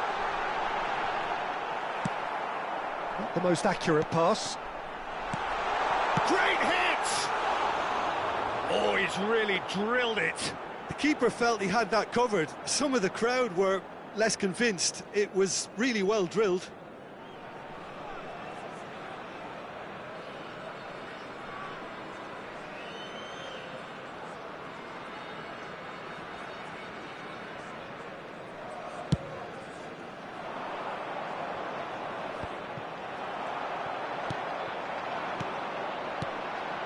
Not the most accurate pass. Great hit! Oh, he's really drilled it. The keeper felt he had that covered. Some of the crowd were less convinced. It was really well drilled.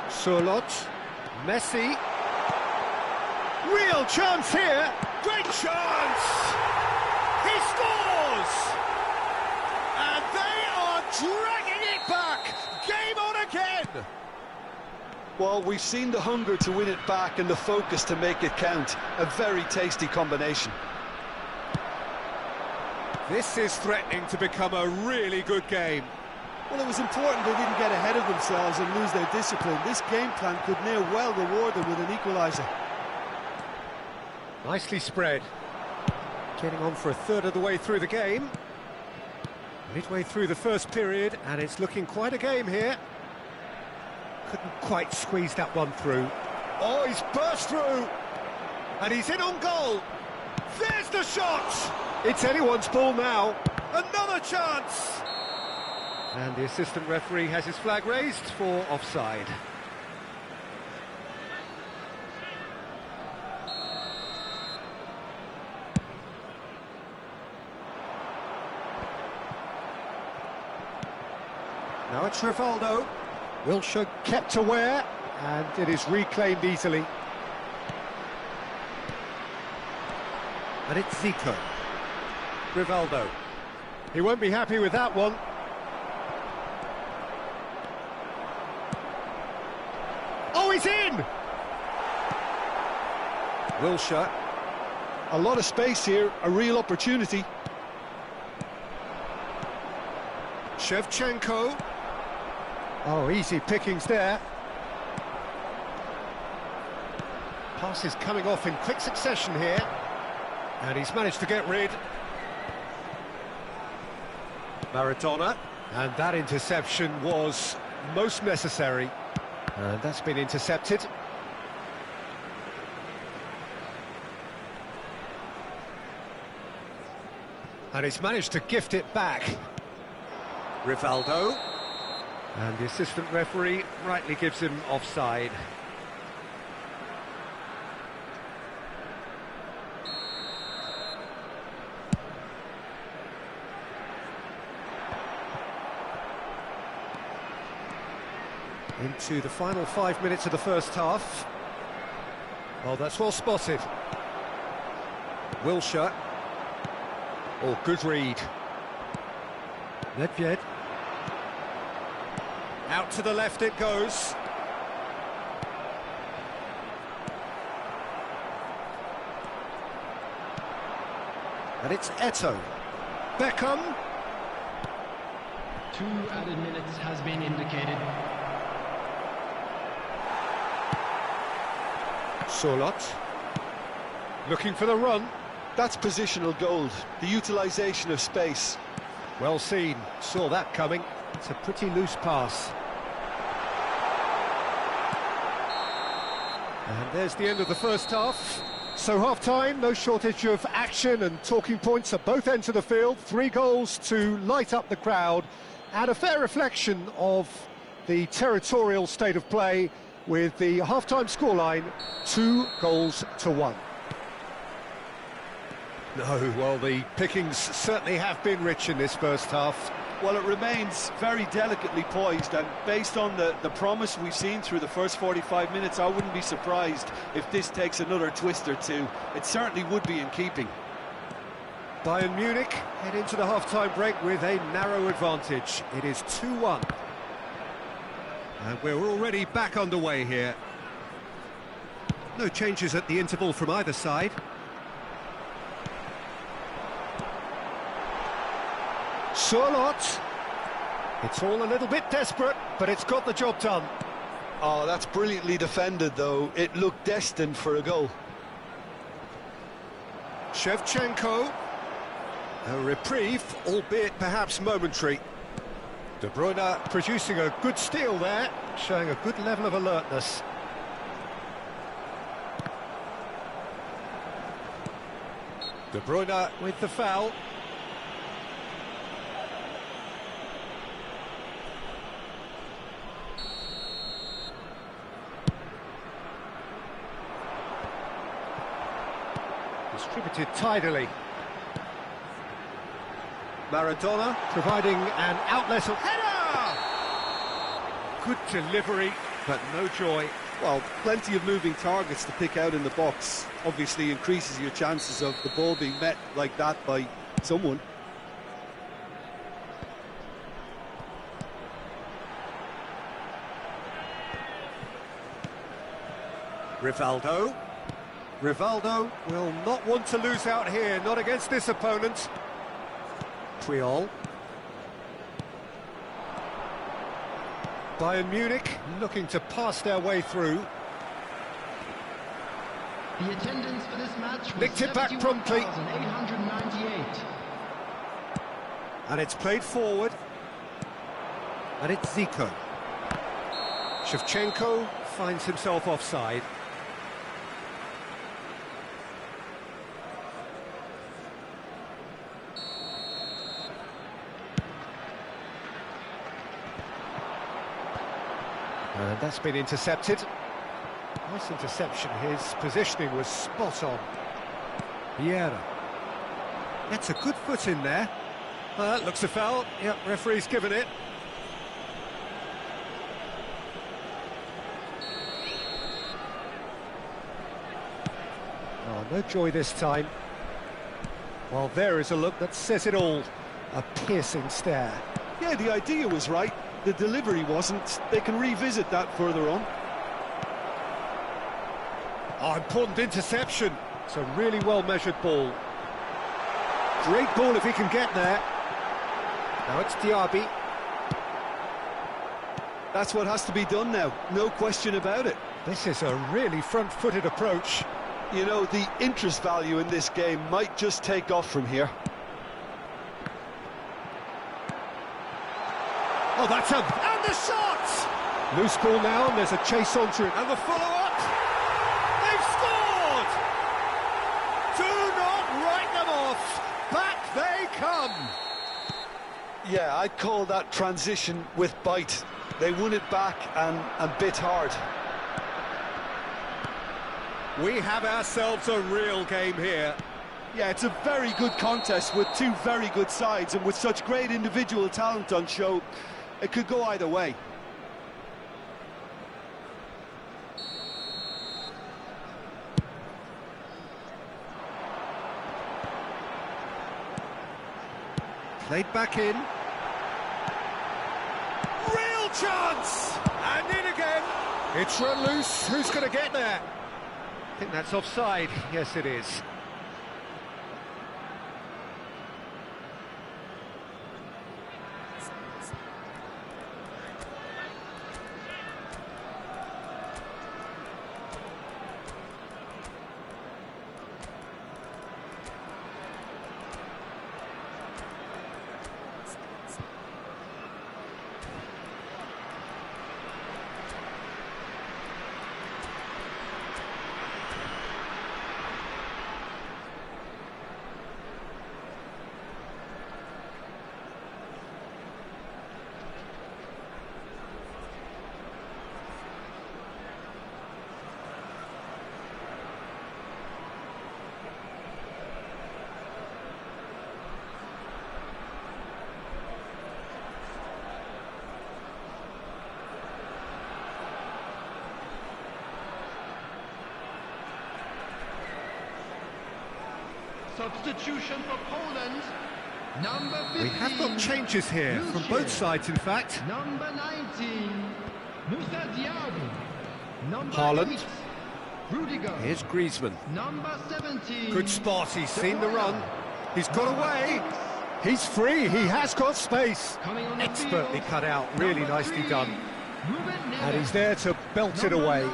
Surlot, Messi. Real chance here. Great chance! He scores! And they are dragging it back! Game on again! Well, we've seen the hunger to win it back and the focus to make it count. A very tasty combination. This is threatening to become a really good game. Well, it was important they didn't get ahead of themselves and lose their discipline. This game plan could now well reward them with an equaliser. Nicely spread. Getting on for a third of the way through the game. Midway through the first period, and it's looking quite a game here. Couldn't quite squeeze that one through. Oh, he's burst through! And he's in on goal! There's the shot! It's anyone's ball now. Another chance! And the assistant referee has his flag raised for offside. Now it's Rivaldo. Wilshere kept aware, and it is reclaimed easily. And it's Zico. Rivaldo. He won't be happy with that one. Oh, he's in! Wilshere. A lot of space here, a real opportunity. Shevchenko. Oh, easy pickings there. Passes coming off in quick succession here. And he's managed to get rid. Maradona. And that interception was most necessary. And that's been intercepted. And he's managed to gift it back. Rivaldo. And the assistant referee rightly gives him offside. Into the final 5 minutes of the first half. Oh, that's well spotted. Wilshere. Oh, good read. Nedved. Out to the left it goes. And it's Eto'o. Beckham. 2 added minutes has been indicated. Sorloth. Looking for the run. That's positional gold, the utilisation of space. Well seen, saw that coming. It's a pretty loose pass. And there's the end of the first half. So half-time, no shortage of action and talking points at both ends of the field. 3 goals to light up the crowd, and a fair reflection of the territorial state of play, with the half-time scoreline 2-1. No, well, the pickings certainly have been rich in this first half. Well, it remains very delicately poised, and based on the promise we've seen through the first 45 minutes, I wouldn't be surprised if this takes another twist or two. It certainly would be in keeping. Bayern Munich head into the half-time break with a narrow advantage. It is 2-1. And we're already back underway here. No changes at the interval from either side. Sorloth. It's all a little bit desperate, but it's got the job done. Oh, that's brilliantly defended, though. It looked destined for a goal. Shevchenko. A reprieve, albeit perhaps momentary. De Bruyne producing a good steal there, showing a good level of alertness. De Bruyne with the foul. Distributed tidily. Maradona providing an outlet of header! Good delivery, but no joy. Well, plenty of moving targets to pick out in the box. Obviously increases your chances of the ball being met like that by someone. Rivaldo. Rivaldo will not want to lose out here, not against this opponent. Puyol. Bayern Munich looking to pass their way through. The attendance for this match was Nicked it back promptly. 71,898. And it's played forward. And it's Zico. Shevchenko finds himself offside. And that's been intercepted. Nice interception. His positioning was spot on. Vieira. That's a good foot in there. That looks a foul. Yep, referee's given it. Oh, no joy this time. Well, there is a look that says it all. A piercing stare. Yeah, the idea was right. The delivery wasn't. They can revisit that further on. Oh, important interception. It's a really well-measured ball. Great ball if he can get there. Now it's Diaby. That's what has to be done now, no question about it. This is a really front-footed approach. You know, the interest value in this game might just take off from here. Oh, that's a... And the shot! Loose ball now, and there's a chase onto it. And the follow-up! They've scored! Do not write them off! Back they come! Yeah, I'd call that transition with bite. They won it back and bit hard. We have ourselves a real game here. Yeah, it's a very good contest with two very good sides, and with such great individual talent on show, it could go either way. Played back in. Real chance! And in again. It's run loose. Who's going to get there? I think that's offside. Yes, it is. Substitution for Poland, number 15. We have got changes here from both sides, in fact. Number 19, Moussa Diaby. Number Haaland. 8, Rudiger. Here's Griezmann. Number 17. Good spot, he's seen the run. He's got away. He's free, he has got space. Coming on the Expertly field. cut out, really Number nicely 3, done. Ruben And he's Neves. there to belt it Number away. 9,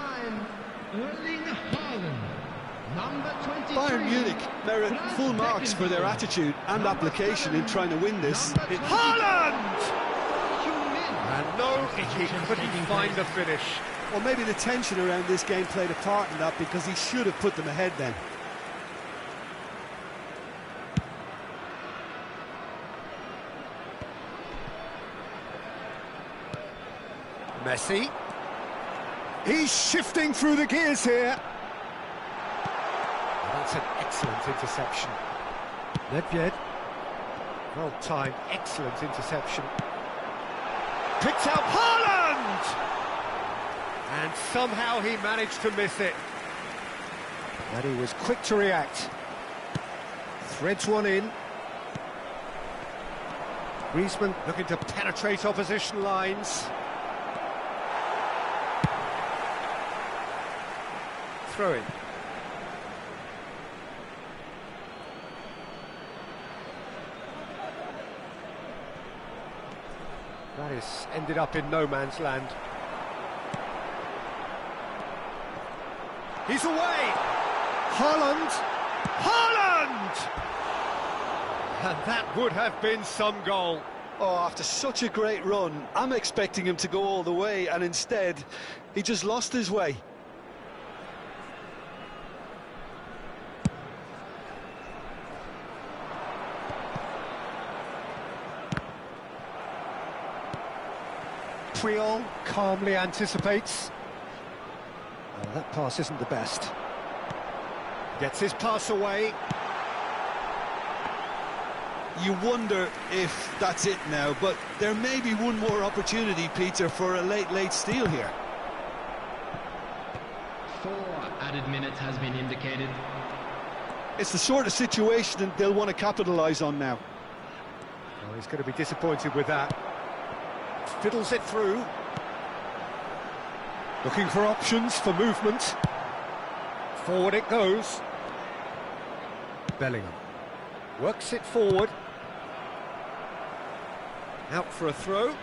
Erling Haaland. Number 23. Bayern Munich merit full marks for their attitude and application in trying to win this. Haaland! Heung-min. And no, he couldn't find the finish. Well, maybe the tension around this game played a part in that, because he should have put them ahead then. Messi. He's shifting through the gears here. That's an excellent interception. Nedved. Well timed, excellent interception. Picks out Haaland! And somehow he managed to miss it. And he was quick to react. Threads one in. Griezmann looking to penetrate opposition lines. Throw in. That is ended up in no man's land. He's away! Haaland! Haaland! And that would have been some goal. Oh, after such a great run, I'm expecting him to go all the way, and instead, he just lost his way. Puyol calmly anticipates. That pass isn't the best. Gets his pass away. You wonder if that's it now, but there may be one more opportunity, Peter, for a late steal here. 4 added minutes has been indicated. It's the sort of situation they'll want to capitalise on now. Oh, he's going to be disappointed with that. Fiddles it through. Looking for options for movement. Forward it goes. Bellingham works it forward. Out for a throw.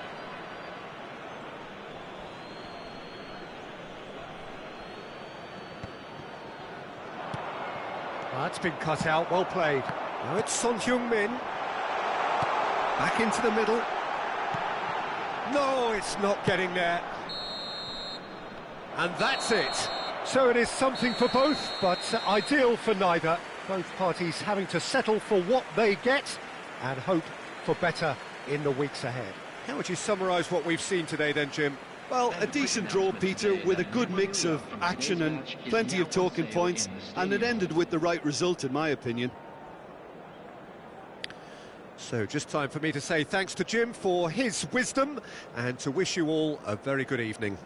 That's been cut out, well played. Now it's Son Heung-min. Back into the middle. No, it's not getting there. And that's it. So it is something for both, but ideal for neither. Both parties having to settle for what they get and hope for better in the weeks ahead. How would you summarise what we've seen today then, Jim? Well, a decent draw, Peter, with a good mix of action and plenty of talking points, and it ended with the right result, in my opinion. So just time for me to say thanks to Jim for his wisdom and to wish you all a very good evening.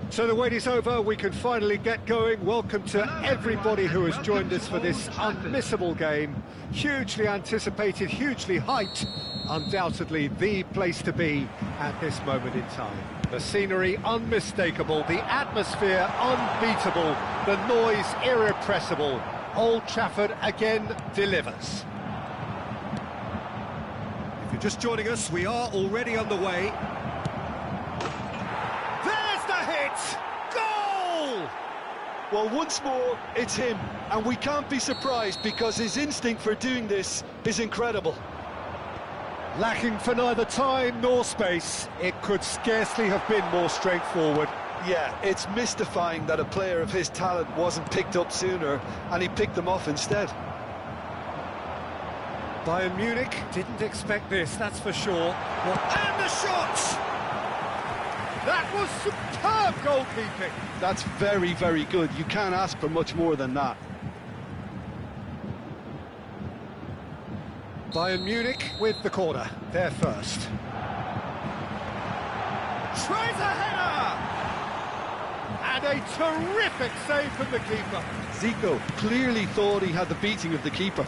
So the wait is over, we can finally get going. Welcome to everybody who has joined us for this unmissable game. Hugely anticipated, hugely hyped, undoubtedly the place to be at this moment in time. The scenery unmistakable, the atmosphere unbeatable, the noise irrepressible. Old Trafford again delivers. If you're just joining us, we are already underway. There's the hit! Goal! Well, once more, it's him, and we can't be surprised because his instinct for doing this is incredible. Lacking for neither time nor space, it could scarcely have been more straightforward. Yeah, it's mystifying that a player of his talent wasn't picked up sooner, and he picked them off instead. Bayern Munich didn't expect this, that's for sure. And the shot! That was superb goalkeeping. That's very, very good. You can't ask for much more than that. Bayern Munich with the corner, they're first. Tries a header! And a terrific save from the keeper. Zico clearly thought he had the beating of the keeper.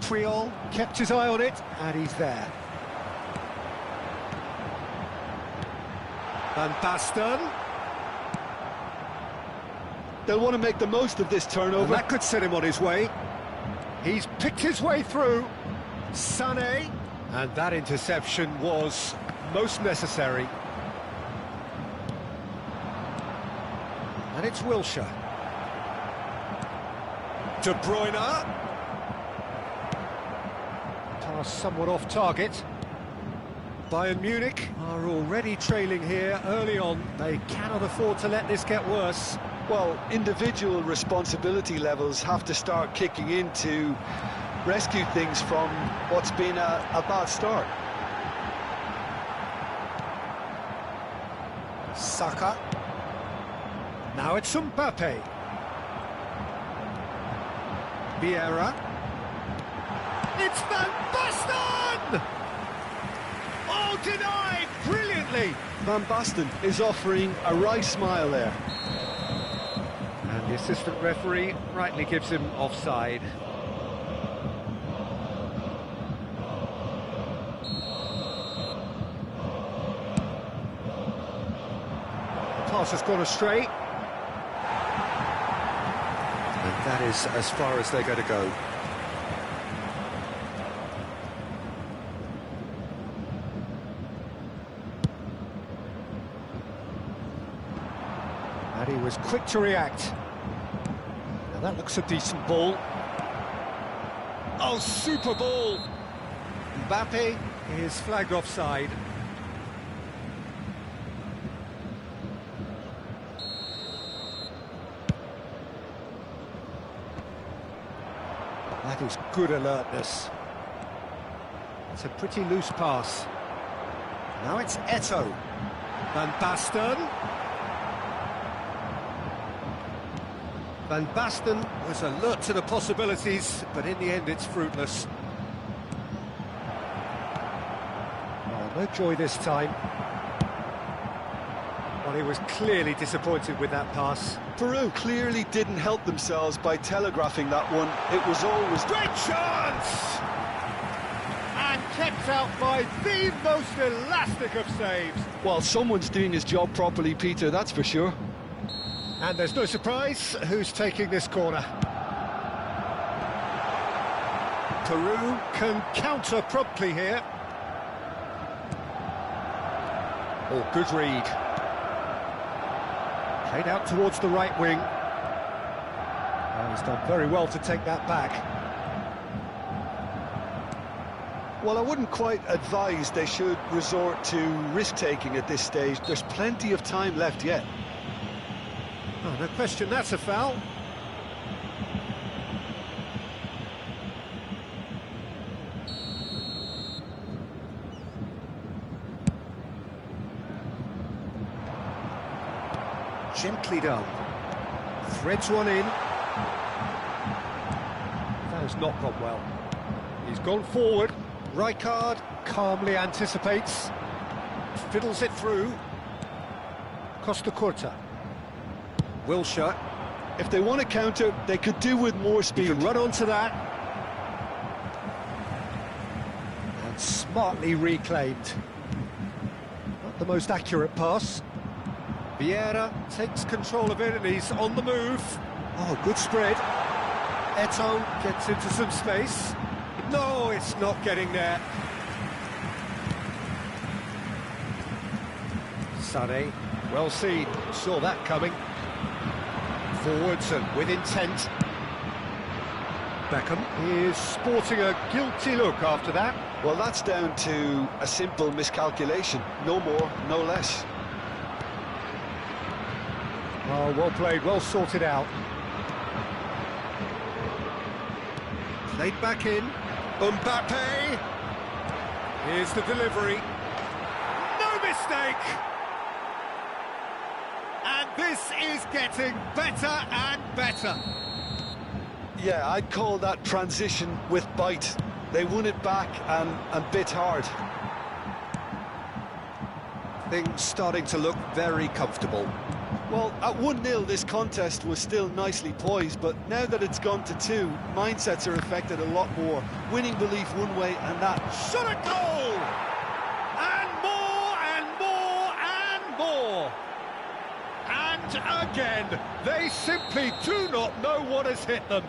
Puyol kept his eye on it, and he's there. Van Basten. They'll want to make the most of this turnover. And that could set him on his way. He's picked his way through. Sané. And that interception was most necessary. And it's Wilshere. De Bruyne. Pass somewhat off target. Bayern Munich are already trailing here early on. They cannot afford to let this get worse. Well, individual responsibility levels have to start kicking in to rescue things from what's been a bad start. Saka. Now it's Mbappe. Vieira. It's Van Basten! Oh, denied brilliantly! Van Basten is offering a wry smile there. And the assistant referee rightly gives him offside. The pass has gone astray. And that is as far as they're going to go. And he was quick to react. Now that looks a decent ball. Oh, super ball! Mbappe is flagged offside. That is good alertness. It's a pretty loose pass. Now it's Eto'o. Van Basten. Van Basten was alert to the possibilities, but in the end it's fruitless. Oh, no joy this time. Well, he was clearly disappointed with that pass. Peru clearly didn't help themselves by telegraphing that one. It was always... Great chance! And kept out by the most elastic of saves. Well, someone's doing his job properly, Peter, that's for sure. And there's no surprise who's taking this corner. Peru can counter promptly here. Oh, good read. Played out towards the right wing. Oh, he's done very well to take that back. Well, I wouldn't quite advise they should resort to risk-taking at this stage. There's plenty of time left yet. Oh, no question, that's a foul. Gently done. Threads one in. That has not gone well. He's gone forward. Rijkaard calmly anticipates. Fiddles it through. Costa Curta. Wilshere. If they want to counter, they could do with more speed. He can run onto that. And smartly reclaimed. Not the most accurate pass. Vieira takes control of it and he's on the move. Oh, good spread. Eto'o gets into some space. No, it's not getting there. Sané, well seen, saw that coming. Forwards and with intent. Beckham is sporting a guilty look after that. Well, that's down to a simple miscalculation. No more, no less. Oh, well played, well sorted out. Played back in. Mbappe. Here's the delivery. No mistake! And this is getting better and better. Yeah, I'd call that transition with bite. They won it back and bit hard. Things starting to look very comfortable. Well, at 1-0 this contest was still nicely poised, but now that it's gone to 2, mindsets are affected a lot more. Winning belief one way and that. Shot at goal! And more and more and more! And again, they simply do not know what has hit them.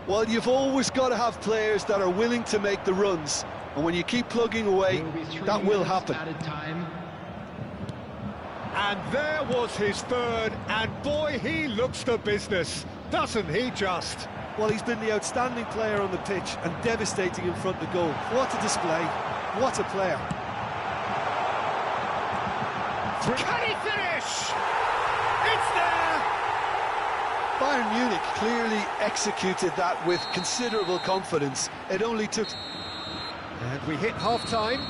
Well, you've always got to have players that are willing to make the runs, and when you keep plugging away, that will happen. Added time. And there was his third, and boy, he looks the business, doesn't he just? Well, he's been the outstanding player on the pitch and devastating in front of goal. What a display, what a player. Can he finish? It's there! Bayern Munich clearly executed that with considerable confidence. It only took... And we hit half-time.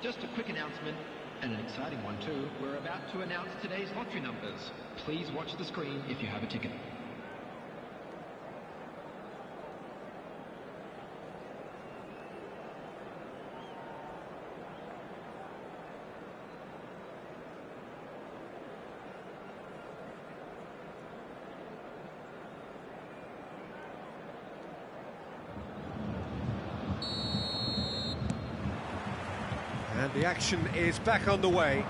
Just a quick announcement, and an exciting one too. We're about to announce today's lottery numbers. Please watch the screen if you have a ticket. And the action is back on the way.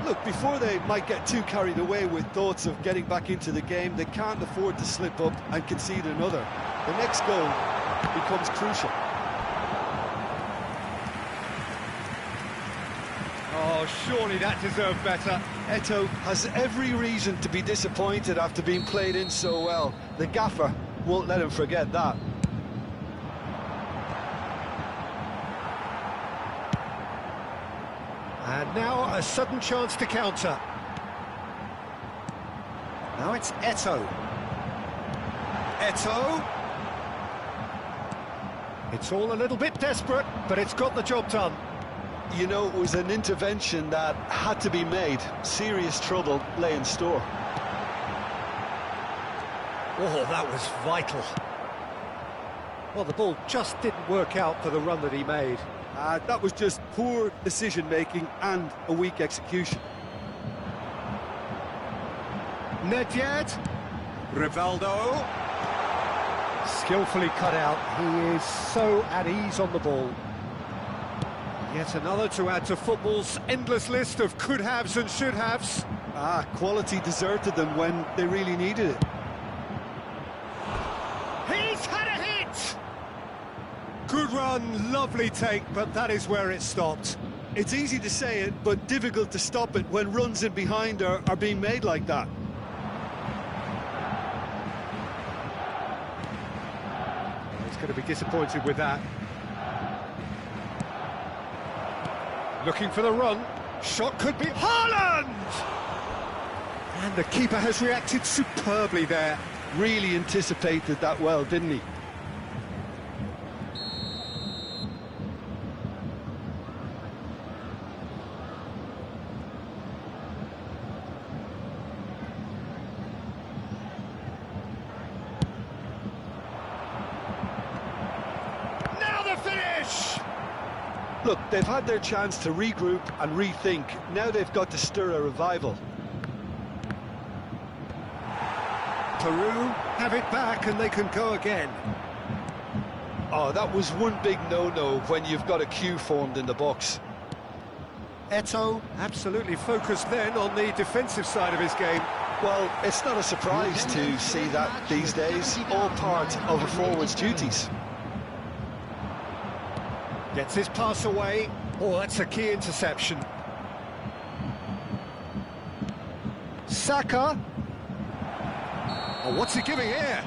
Look, before they might get too carried away with thoughts of getting back into the game, they can't afford to slip up and concede another. The next goal becomes crucial. Oh, surely that deserved better. Eto'o has every reason to be disappointed after being played in so well. The gaffer won't let him forget that. And now a sudden chance to counter. Now it's Eto'o. Eto'o. It's all a little bit desperate, but it's got the job done. You know, it was an intervention that had to be made. Serious trouble lay in store. Oh, that was vital. Well, the ball just didn't work out for the run that he made. That was just poor decision-making and a weak execution. Nedved. Rivaldo. Skillfully cut out. He is so at ease on the ball. Yet another to add to football's endless list of could-haves and should-haves. Quality deserted them when they really needed it. He's had a hit! Good run, lovely take, but that is where it stopped. It's easy to say it, but difficult to stop it when runs in behind are being made like that. He's going to be disappointed with that. Looking for the run. Shot could be Haaland! And the keeper has reacted superbly there. Really anticipated that well, didn't he? Now the finish! Look, they've had their chance to regroup and rethink. Now they've got to stir a revival. Peru have it back and they can go again. Oh, that was one big no-no when you've got a queue formed in the box. Eto'o absolutely focused then on the defensive side of his game. Well, it's not a surprise to see that these days, all part of a forward's duties. Gets his pass away. Oh, that's a key interception. Saka. Oh, what's he giving here?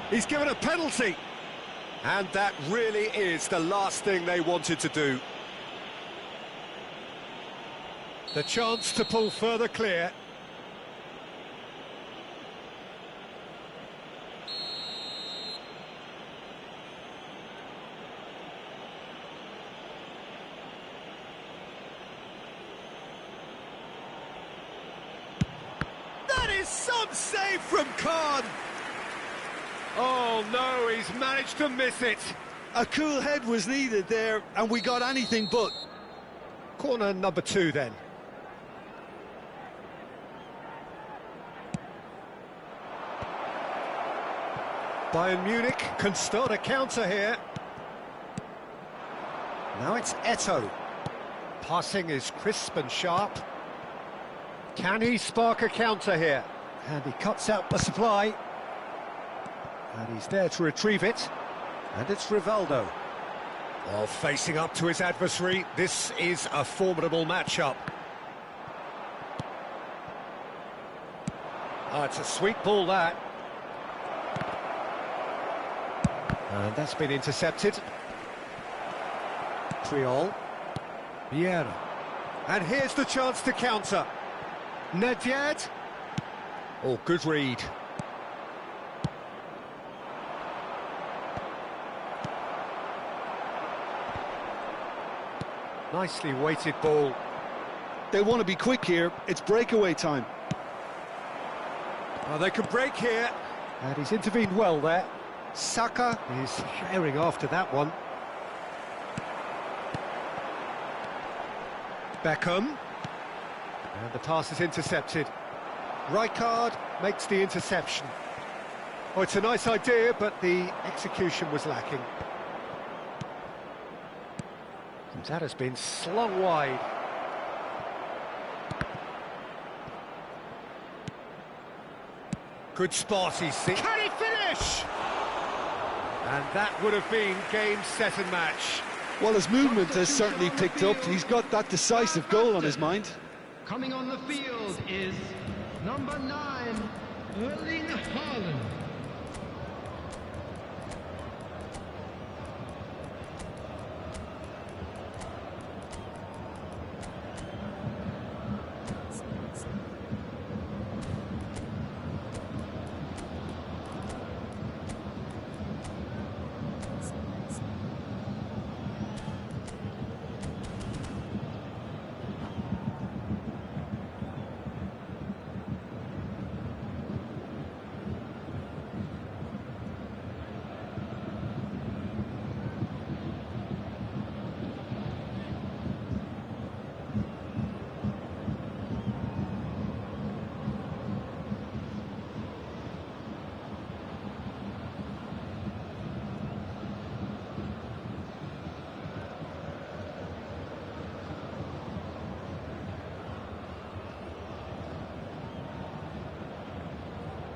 He's given a penalty. And that really is the last thing they wanted to do. The chance to pull further clear. That is some save from Khan. Oh no, he's managed to miss it. A cool head was needed there, and we got anything but. Corner number 2 then. Bayern Munich can start a counter here. Now it's Eto'o. Passing is crisp and sharp. Can he spark a counter here? And he cuts out the supply. And he's there to retrieve it. And it's Rivaldo. Well, facing up to his adversary, this is a formidable matchup. Oh, it's a sweet ball, that. And that's been intercepted. Triol. Vieira. And here's the chance to counter. Nedved. Oh, good read. Nicely weighted ball. They want to be quick here. It's breakaway time. Oh, they can break here. And he's intervened well there. Saka is sharing after that one. Beckham. And the pass is intercepted. Rijkaard makes the interception. Oh, it's a nice idea, but the execution was lacking. And that has been slung wide. Good spot, he's seen. Can he finish? And that would have been game, set and match. Well, his movement has certainly picked up. He's got that decisive goal on his mind. Coming on the field is number 9, Erling Haaland.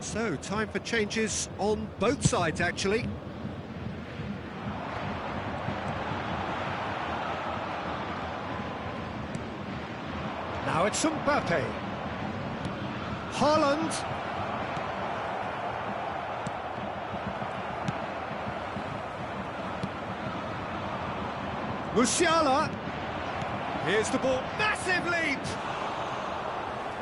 So, time for changes on both sides, actually. Now it's Mbappe. Haaland. Musiala. Here's the ball. Massive leap!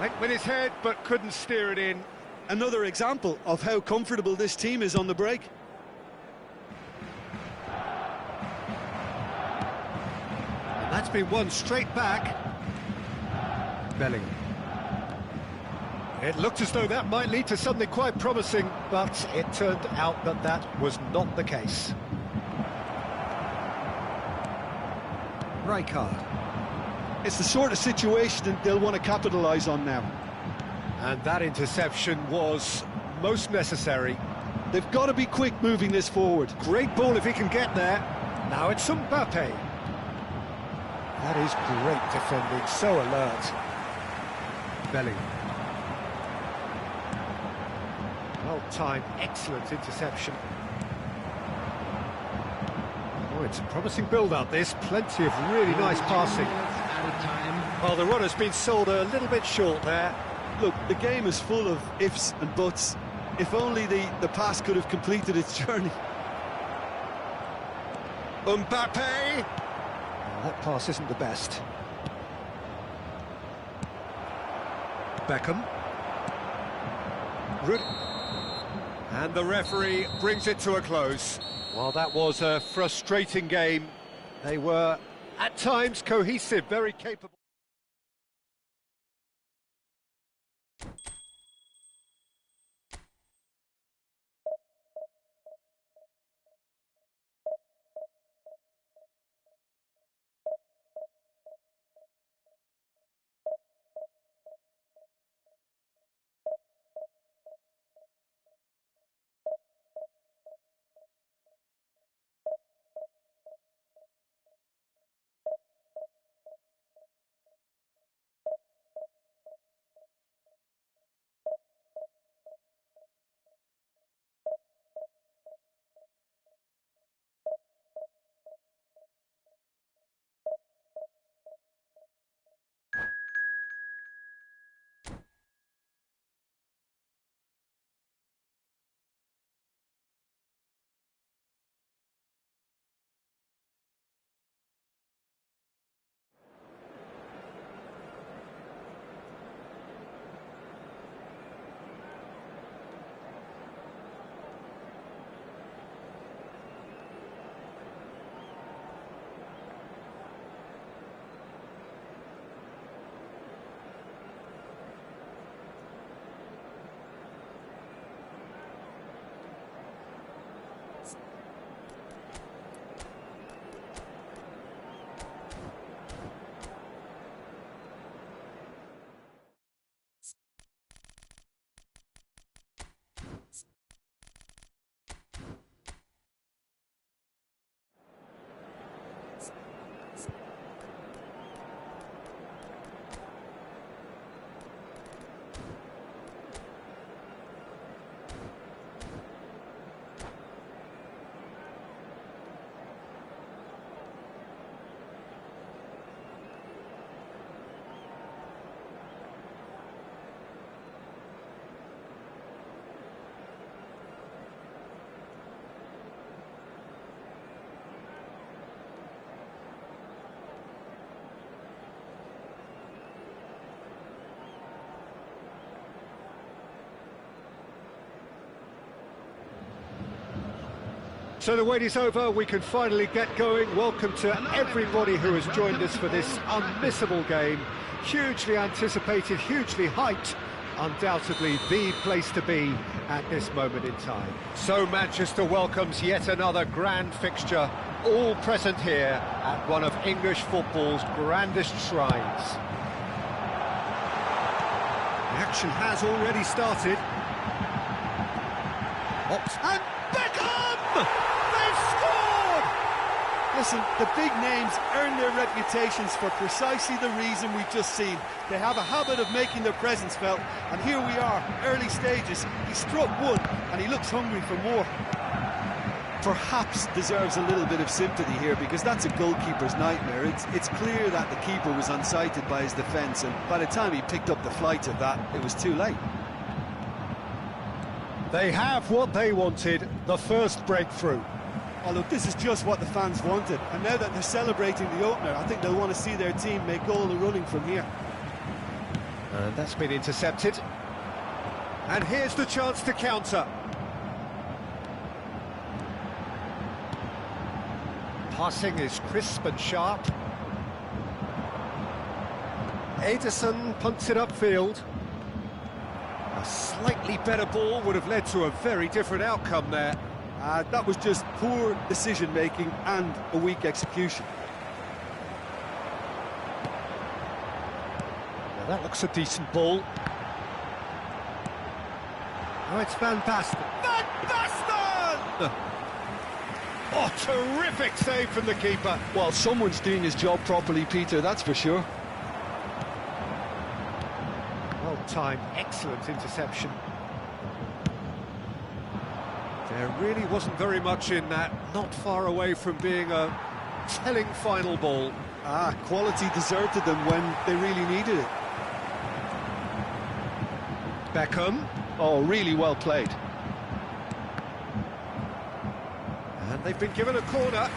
Went with his head, but couldn't steer it in. Another example of how comfortable this team is on the break. And that's been won straight back. Bellingham. It looked as though that might lead to something quite promising, but it turned out that that was not the case. Rijkaard. It's the sort of situation that they'll want to capitalise on now. And that interception was most necessary. They've got to be quick moving this forward. Great ball if he can get there. Now it's Mbappe. That is great defending, so alert. Bellingham. Well-timed, excellent interception. Oh, it's a promising build-up, this. Plenty of really nice passing. Added time. Well, the runner's been sold a little bit short there. Look, the game is full of ifs and buts. If only the pass could have completed its journey. Mbappe! Well, that pass isn't the best. Beckham. And the referee brings it to a close. Well, that was a frustrating game. They were, at times, cohesive, very capable. So the wait is over, we can finally get going. Welcome to everybody who has joined us for this unmissable game. Hugely anticipated, hugely hyped. Undoubtedly the place to be at this moment in time. So Manchester welcomes yet another grand fixture, all present here at one of English football's grandest shrines. The action has already started. And Beckham! They've scored! Listen, the big names earn their reputations for precisely the reason we've just seen. They have a habit of making their presence felt, and here we are, early stages. He struck one, and he looks hungry for more. Perhaps deserves a little bit of sympathy here, because that's a goalkeeper's nightmare. It's clear that the keeper was unsighted by his defence, and by the time he picked up the flight of that, it was too late. They have what they wanted, the first breakthrough. Oh, look, this is just what the fans wanted, and now that they're celebrating the opener, I think they'll want to see their team make all the running from here. And that's been intercepted. And here's the chance to counter. Passing is crisp and sharp. Ederson punts it upfield. A slightly better ball would have led to a very different outcome there. That was just poor decision-making and a weak execution. Now that looks a decent ball. Oh, it's Van Basten. Van Basten! Oh, terrific save from the keeper. Well, someone's doing his job properly, Peter, that's for sure. Well timed, excellent interception. There really wasn't very much in that, not far away from being a telling final ball. Quality deserted them when they really needed it. Beckham. Oh, really well played. And they've been given a corner.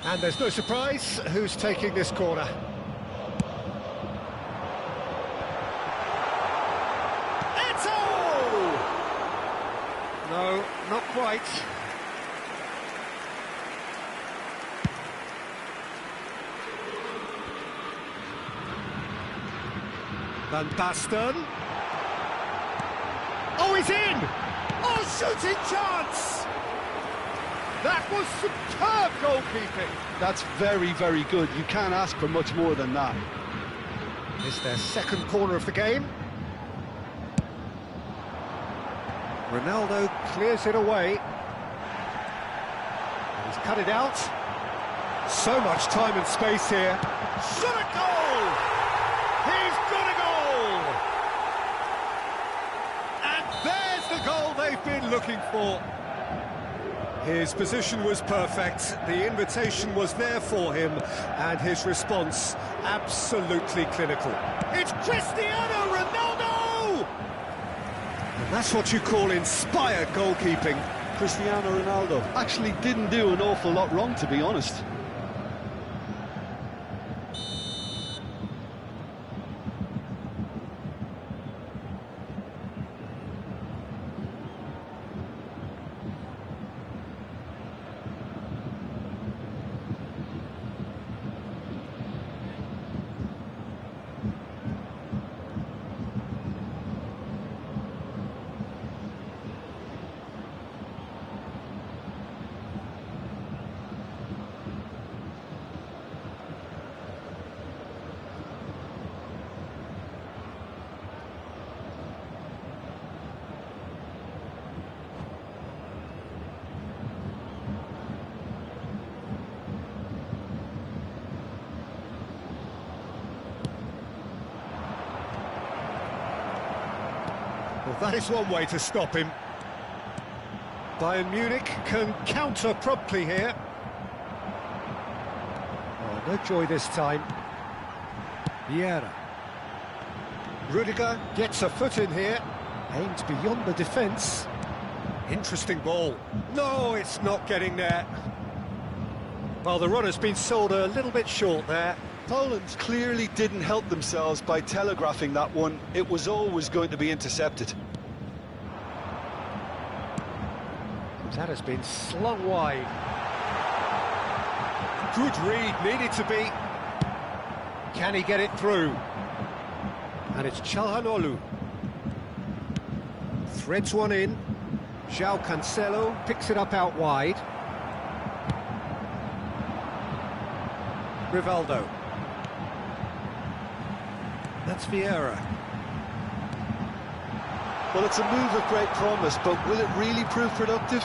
And there's no surprise who's taking this corner. Eto'o! No, not quite. Van Basten. Oh, he's in! Oh, shooting chance! That was superb goalkeeping. That's very, very good. You can't ask for much more than that. It's their second corner of the game. Ronaldo clears it away. And he's cut it out. So much time and space here. Shot a goal! He's got a goal! And there's the goal they've been looking for. His position was perfect, the invitation was there for him, and his response absolutely clinical. It's Cristiano Ronaldo! And that's what you call inspired goalkeeping. Cristiano Ronaldo actually didn't do an awful lot wrong, to be honest. Well, that is one way to stop him. Bayern Munich can counter promptly here. Oh, no joy this time. Vieira. Rudiger gets a foot in here. Aimed beyond the defence. Interesting ball. No, it's not getting there. Well, the runner's been sold a little bit short there. Poland clearly didn't help themselves by telegraphing that one. It was always going to be intercepted. That has been slung wide. Good read, needed to be. Can he get it through? And it's Çalhanoğlu. Threads one in. João Cancelo picks it up out wide. Rivaldo. That's Vieira. Well, it's a move of great promise, but will it really prove productive?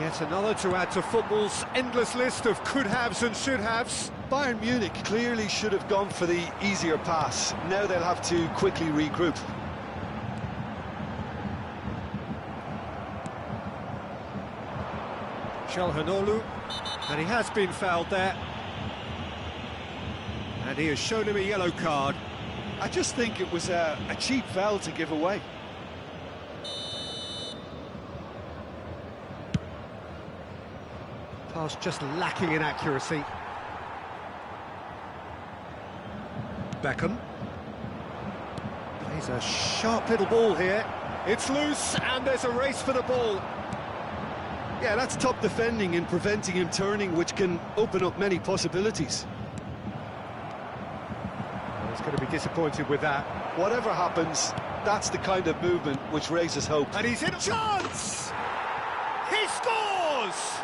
Yet another to add to football's endless list of could-haves and should-haves. Bayern Munich clearly should have gone for the easier pass. Now they'll have to quickly regroup. Çalhanoğlu, and he has been fouled there. And he has shown him a yellow card. I just think it was a cheap foul to give away. Pass just lacking in accuracy. Beckham. Plays a sharp little ball here. It's loose, and there's a race for the ball. Yeah, that's top defending and preventing him turning, which can open up many possibilities. Well, he's going to be disappointed with that. Whatever happens, that's the kind of movement which raises hope. And he's in a chance! He scores!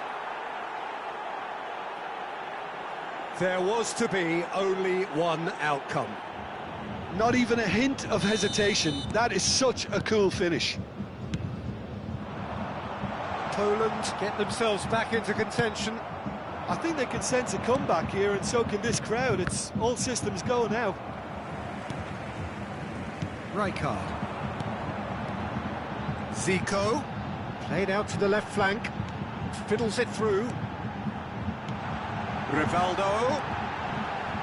There was to be only one outcome. Not even a hint of hesitation. That is such a cool finish. Poland get themselves back into contention. I think they can sense a comeback here, and so can this crowd. It's all systems go now. Rijkaard. Zico. Played out to the left flank. Fiddles it through. Rivaldo.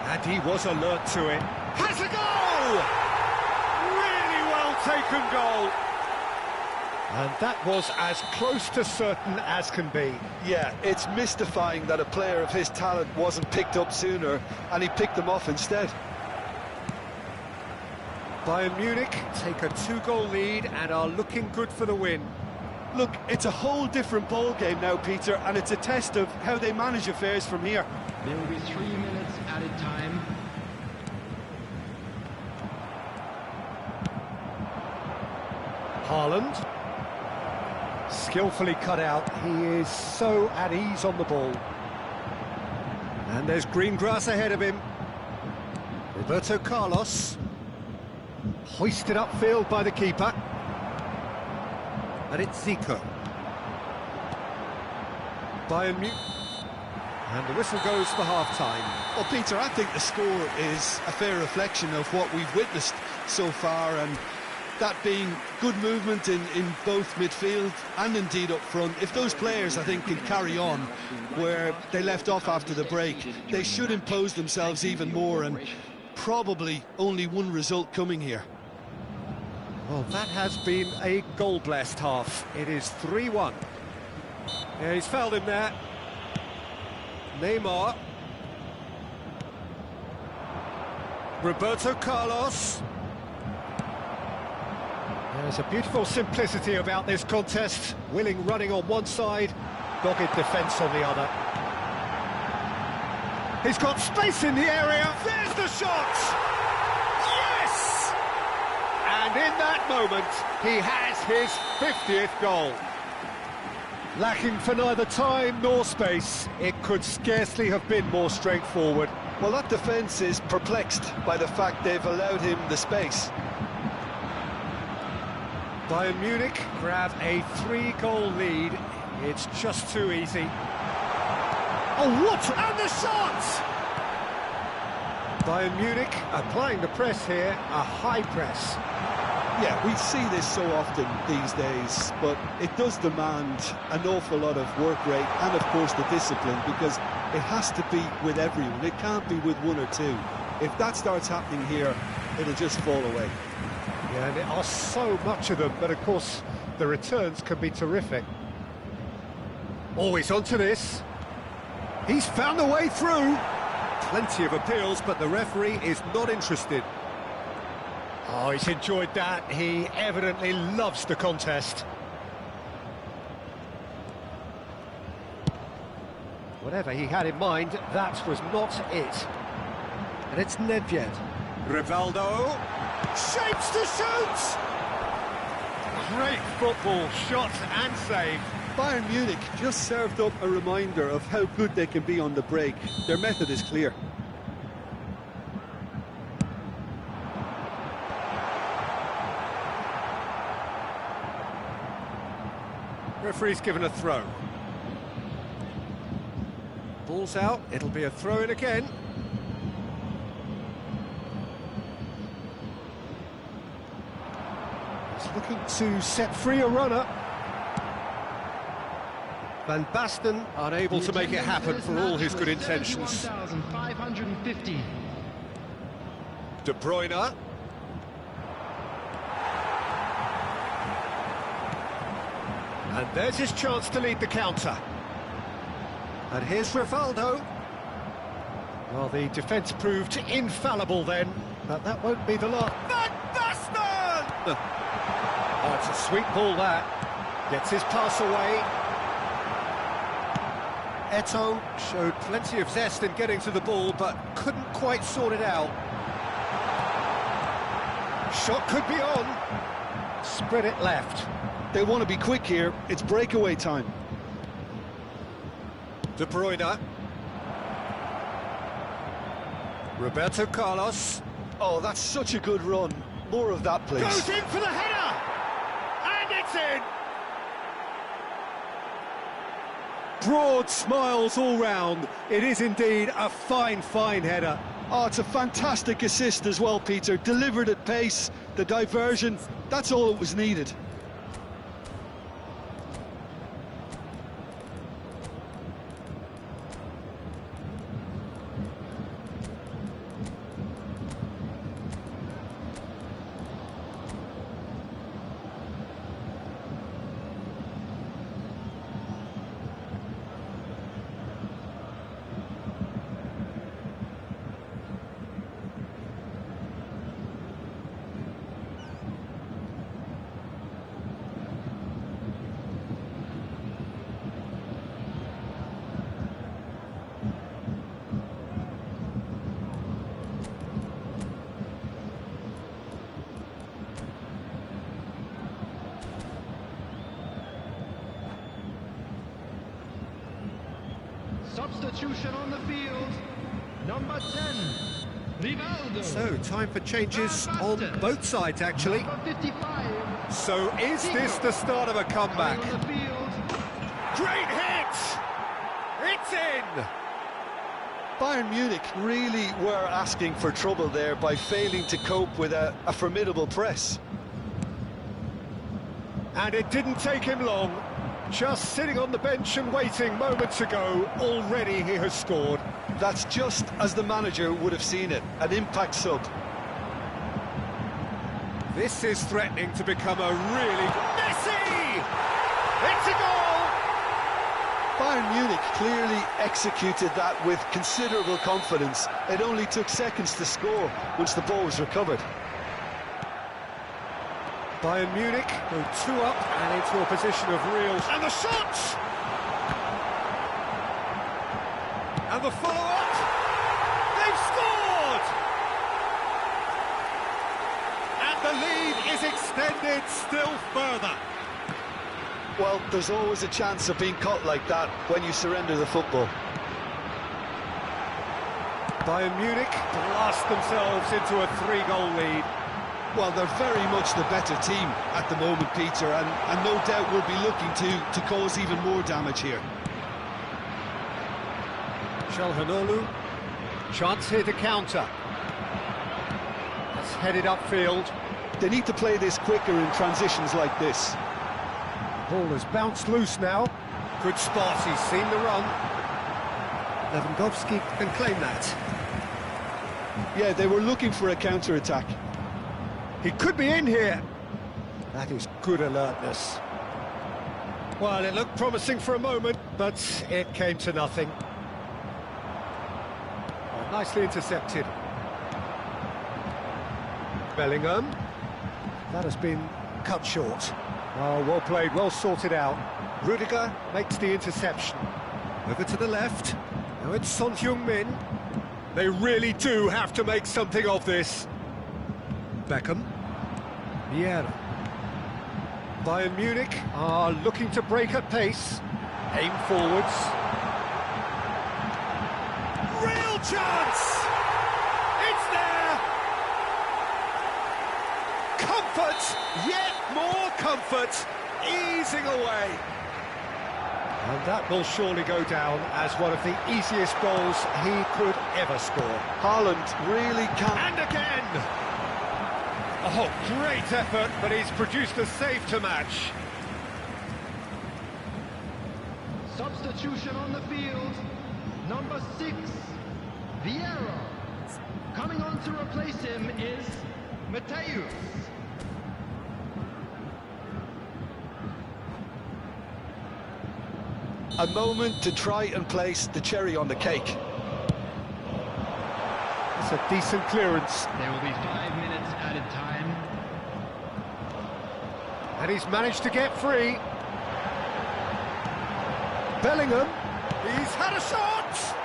And he was alert to it. Has a goal! Really well taken goal. And that was as close to certain as can be. Yeah, it's mystifying that a player of his talent wasn't picked up sooner, and he picked them off instead. Bayern Munich take a 2-goal lead and are looking good for the win. Look, it's a whole different ball game now, Peter, and it's a test of how they manage affairs from here. There will be 3 minutes added time. Haaland. Skillfully cut out. He is so at ease on the ball. And there's green grass ahead of him. Roberto Carlos. Hoisted upfield by the keeper. And it's Zico. Bayern Munich. And the whistle goes for half-time. Well, Peter, I think the score is a fair reflection of what we've witnessed so far, and that being good movement in both midfield and indeed up front. If those players, I think, can carry on where they left off after the break, they should impose themselves even more, and probably only one result coming here. Well, that has been a goal-blessed half. It is 3-1. Yeah, he's fouled him there. Neymar. Roberto Carlos. There's a beautiful simplicity about this contest. Willing running on one side, dogged defence on the other. He's got space in the area. There's the shot! Yes! And in that moment, he has his 50th goal. Lacking for neither time nor space, it could scarcely have been more straightforward. Well, that defence is perplexed by the fact they've allowed him the space. Bayern Munich grab a 3-goal lead. It's just too easy. Oh, what? And the shot! Bayern Munich applying the press here, a high press. Yeah, we see this so often these days, but it does demand an awful lot of work rate and, of course, the discipline, because it has to be with everyone. It can't be with one or two. If that starts happening here, it'll just fall away. Yeah, and there are so much of them, but of course the returns can be terrific. Always onto this. He's found a way through. Plenty of appeals, but the referee is not interested. Oh, he's enjoyed that. He evidently loves the contest. Whatever he had in mind, that was not it. And it's Nedved. Rivaldo. Shapes to shoot! Great football, shot and save. Bayern Munich just served up a reminder of how good they can be on the break. Their method is clear. Referee's given a throw. Ball's out, it'll be a throw-in again. Looking to set free a runner. Van Basten unable to make it happen for all his good intentions. 1,550. De Bruyne. And there's his chance to lead the counter. And here's Rivaldo. Well, the defence proved infallible then, but that won't be the last. Van Basten! Oh, it's a sweet ball, that. Gets his pass away. Eto'o showed plenty of zest in getting to the ball, but couldn't quite sort it out. Shot could be on. Spread it left. They want to be quick here. It's breakaway time. De Bruyne. Roberto Carlos. Oh, that's such a good run. More of that, please. Goes in for the header! And it's in! Broad smiles all round. It is indeed a fine, fine header. Oh, it's a fantastic assist as well, Peter. Delivered at pace, the diversion, that's all that was needed. Substitution on the field, number 10, Rivaldo. So, time for changes on both sides, actually. Number 55. So, is this the start of a comeback? On the field. Great hit! It's in! Bayern Munich really were asking for trouble there by failing to cope with a formidable press. And it didn't take him long. Just sitting on the bench and waiting moments ago, already he has scored. That's just as the manager would have seen it, an impact sub. This is threatening to become a really... Messi! It's a goal! Bayern Munich clearly executed that with considerable confidence. It only took seconds to score once the ball was recovered. Bayern Munich go 2 up and into a position of real... And the shot! And the follow-up! They've scored! And the lead is extended still further. Well, there's always a chance of being caught like that when you surrender the football. Bayern Munich blast themselves into a 3-goal lead. Well, they're very much the better team at the moment, Peter, and no doubt will be looking to cause even more damage here. Çalhanoğlu, chance here to counter. That's headed upfield. They need to play this quicker in transitions like this. Ball has bounced loose now. Good spot, he's seen the run. Lewandowski can claim that. Yeah, they were looking for a counter-attack. He could be in here. That is good alertness. Well, it looked promising for a moment, but it came to nothing. Oh, nicely intercepted. Bellingham. That has been cut short. Oh, well played, well sorted out. Rudiger makes the interception. Over to the left. Now it's Son Heung-min. They really do have to make something of this. Beckham. Vieira. Bayern Munich are looking to break at pace. Aim forwards. Real chance! It's there! Comfort! Yet more comfort! Easing away. And that will surely go down as one of the easiest goals he could ever score. Haaland really can't... And again! Oh, great effort, but he's produced a save to match. Substitution on the field, number 6, Vieira. Coming on to replace him is Mateus. A moment to try and place the cherry on the cake. It's a decent clearance. There will be 5 minutes added time. And he's managed to get free. Bellingham, he's had a shot!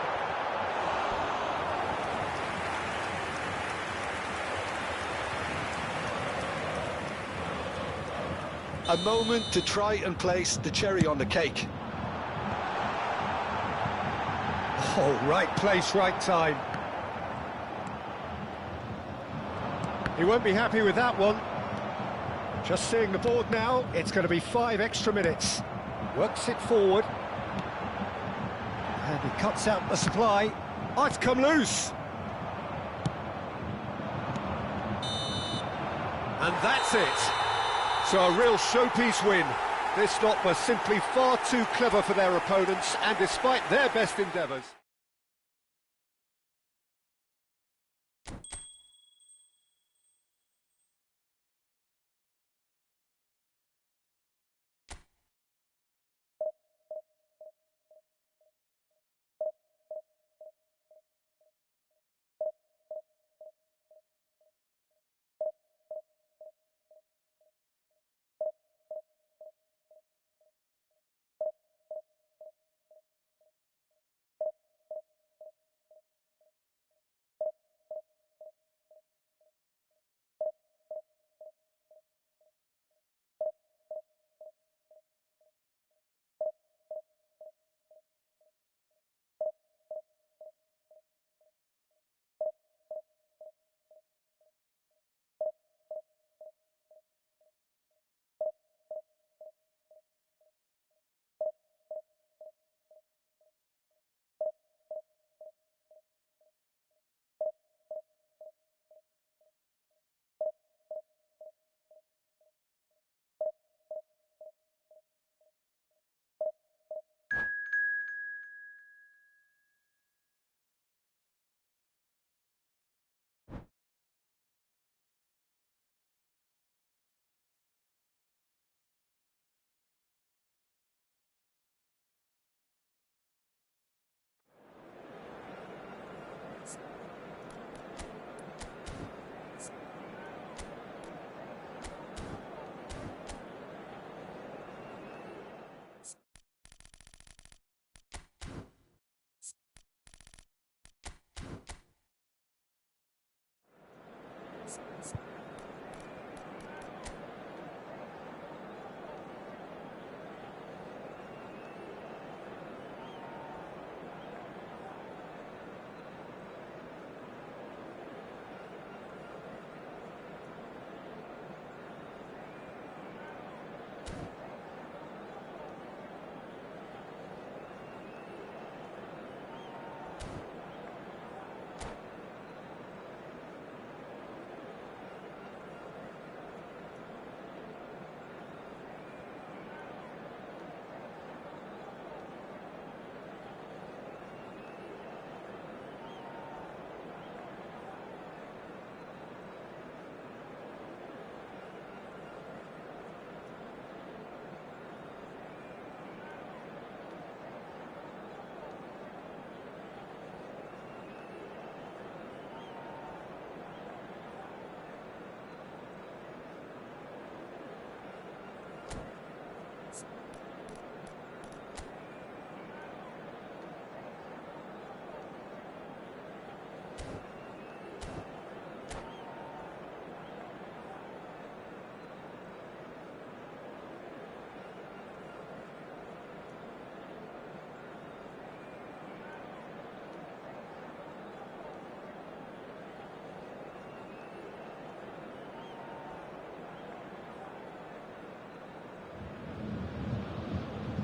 A moment to try and place the cherry on the cake. Oh, right place, right time. He won't be happy with that one. Just seeing the board now, it's going to be 5 extra minutes. Works it forward. And he cuts out the supply. Oh, it's come loose. And that's it. So a real showpiece win. This lot was simply far too clever for their opponents, and despite their best endeavours.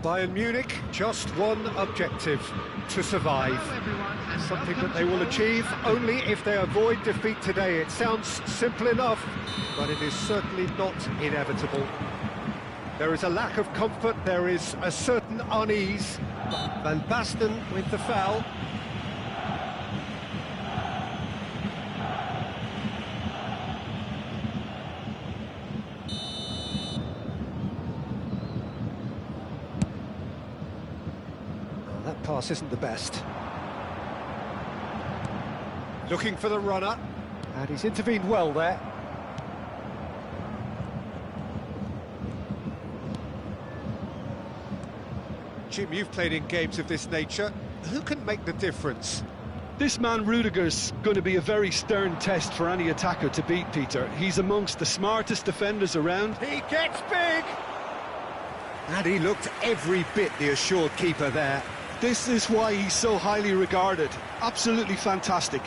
Bayern Munich, just one objective, to survive. Something that they will achieve only if they avoid defeat today. It sounds simple enough, but it is certainly not inevitable. There is a lack of comfort, there is a certain unease. Van Basten with the foul. That pass isn't the best. Looking for the runner, and he's intervened well there. Jim, you've played in games of this nature. Who can make the difference? This man Rudiger's going to be a very stern test for any attacker to beat, Peter. He's amongst the smartest defenders around. He gets big! And he looked every bit the assured keeper there. This is why he's so highly regarded. Absolutely fantastic.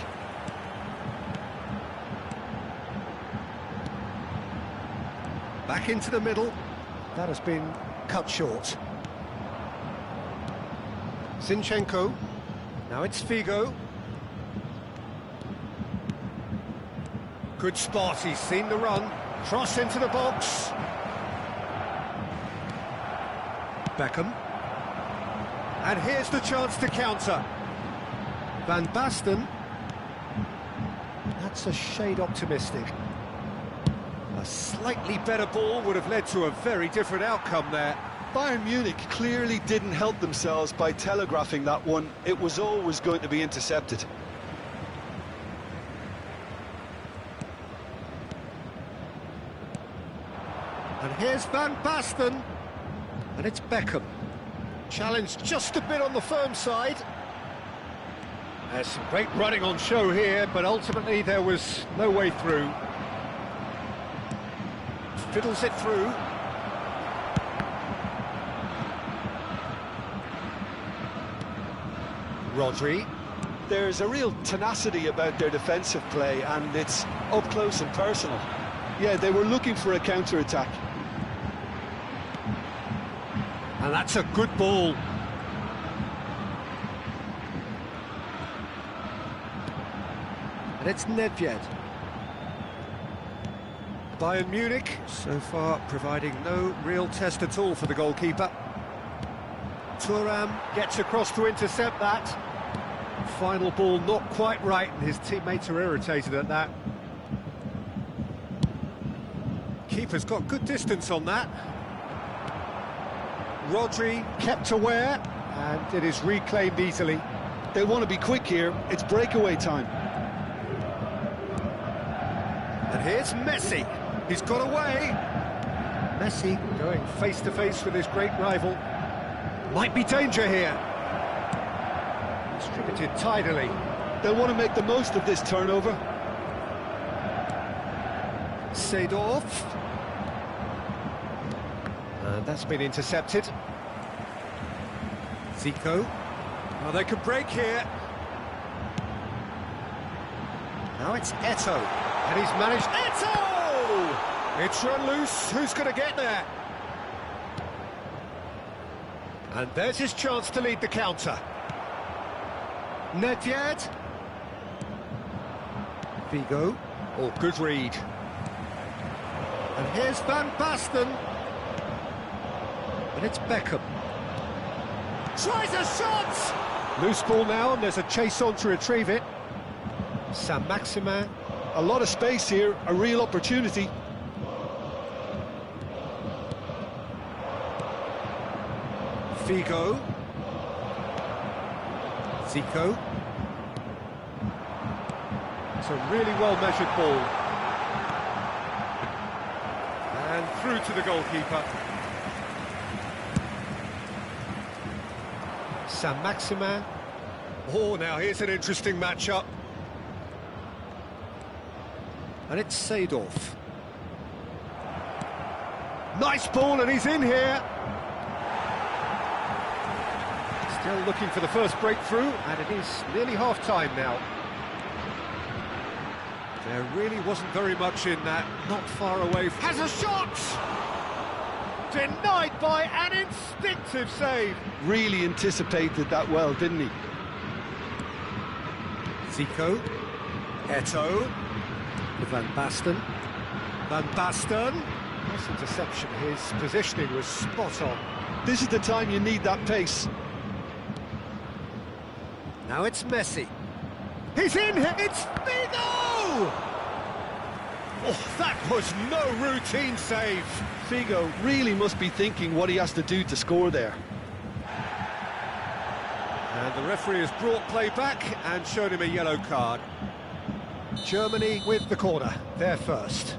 Back into the middle. That has been cut short. Zinchenko. Now it's Figo. Good spot, he's seen the run. Cross into the box. Beckham. And here's the chance to counter. Van Basten. That's a shade optimistic. A slightly better ball would have led to a very different outcome there. Bayern Munich clearly didn't help themselves by telegraphing that one. It was always going to be intercepted. And here's Van Basten. And it's Beckham. Challenged just a bit on the firm side. There's some great running on show here, but ultimately there was no way through. Fiddles it through. Rodri. There's a real tenacity about their defensive play, and it's up close and personal. Yeah, they were looking for a counter-attack. And that's a good ball. And it's Nedved. Bayern Munich, so far providing no real test at all for the goalkeeper. Thuram gets across to intercept that. Final ball not quite right, and his teammates are irritated at that. Keeper's got good distance on that. Rodri kept aware, and it is reclaimed easily. They want to be quick here. It's breakaway time. And here's Messi. He's got away. Messi going face-to-face with his great rival. Might be danger here. Distributed tidily. They'll want to make the most of this turnover. Seedorf. And that's been intercepted. Zico. Oh, they could break here. Now it's Eto'o. And he's managed... Eto'o! It's run loose. Who's going to get there? And there's his chance to lead the counter. Nedved. Figo. Oh, good read. And here's Van Basten. And it's Beckham. Tries a shot! Loose ball now, and there's a chase on to retrieve it. Saint-Maximin. A lot of space here, a real opportunity. Figo. Zico. It's a really well-measured ball. And through to the goalkeeper. Saint-Maximin. Oh, now here's an interesting matchup. And it's Seedorf. Nice ball, and he's in here. Still looking for the first breakthrough, and it is nearly half-time now. There really wasn't very much in that, not far away. Has a shot! Denied by an instinctive save. Really anticipated that well, didn't he? Zico. Eto'o. Van Basten. Van Basten. Nice interception. His positioning was spot on. This is the time you need that pace. Now it's Messi. He's in here. It's Figo! Oh, that was no routine save. Figo really must be thinking what he has to do to score there. And the referee has brought play back and shown him a yellow card. Germany with the corner, they're first.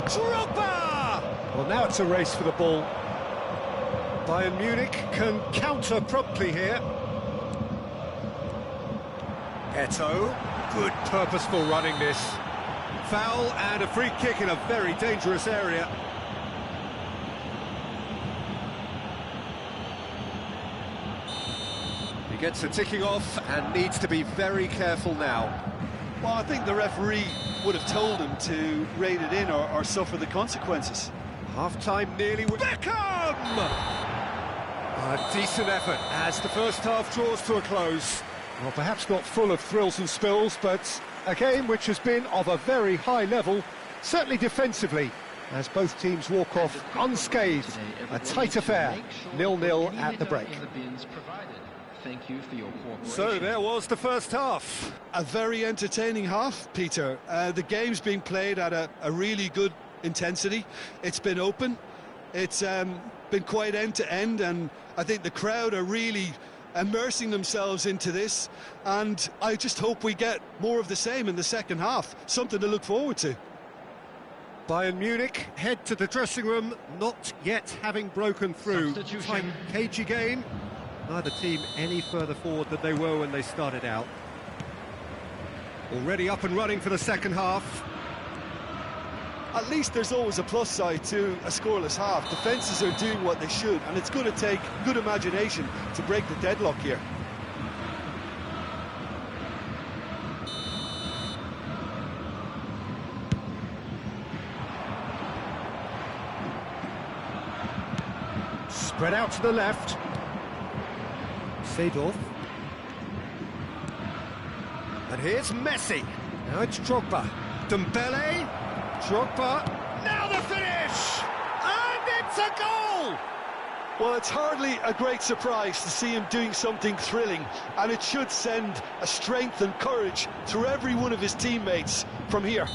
Drogba! Well, now it's a race for the ball. Bayern Munich can counter promptly here. Eto'o, good purposeful running this. Foul and a free kick in a very dangerous area. He gets a ticking off and needs to be very careful now. Well, I think the referee would have told him to rate it in or suffer the consequences. Half-time nearly with Beckham! A decent effort as the first half draws to a close. Well, perhaps not full of thrills and spills, but a game which has been of a very high level, certainly defensively, as both teams walk off unscathed. A tight affair, 0-0 at the break. Thank you for your cooperation. So there was the first half. A very entertaining half, Peter. The game's being played at a really good intensity. It's been open. It's been quite end-to-end, and I think the crowd are really immersing themselves into this, and I just hope we get more of the same in the second half. Something to look forward to. Bayern Munich head to the dressing room, not yet having broken through. Substitution. Cagey game. Neither team any further forward than they were when they started out. Already up and running for the second half. At least there's always a plus side to a scoreless half. Defences are doing what they should, and it's going to take good imagination to break the deadlock here. Spread out to the left. Seedorf. And here's Messi. Now it's Drogba. Dembele. Drogba. Now the finish! And it's a goal! Well, it's hardly a great surprise to see him doing something thrilling, and it should send a strength and courage through every one of his teammates from here.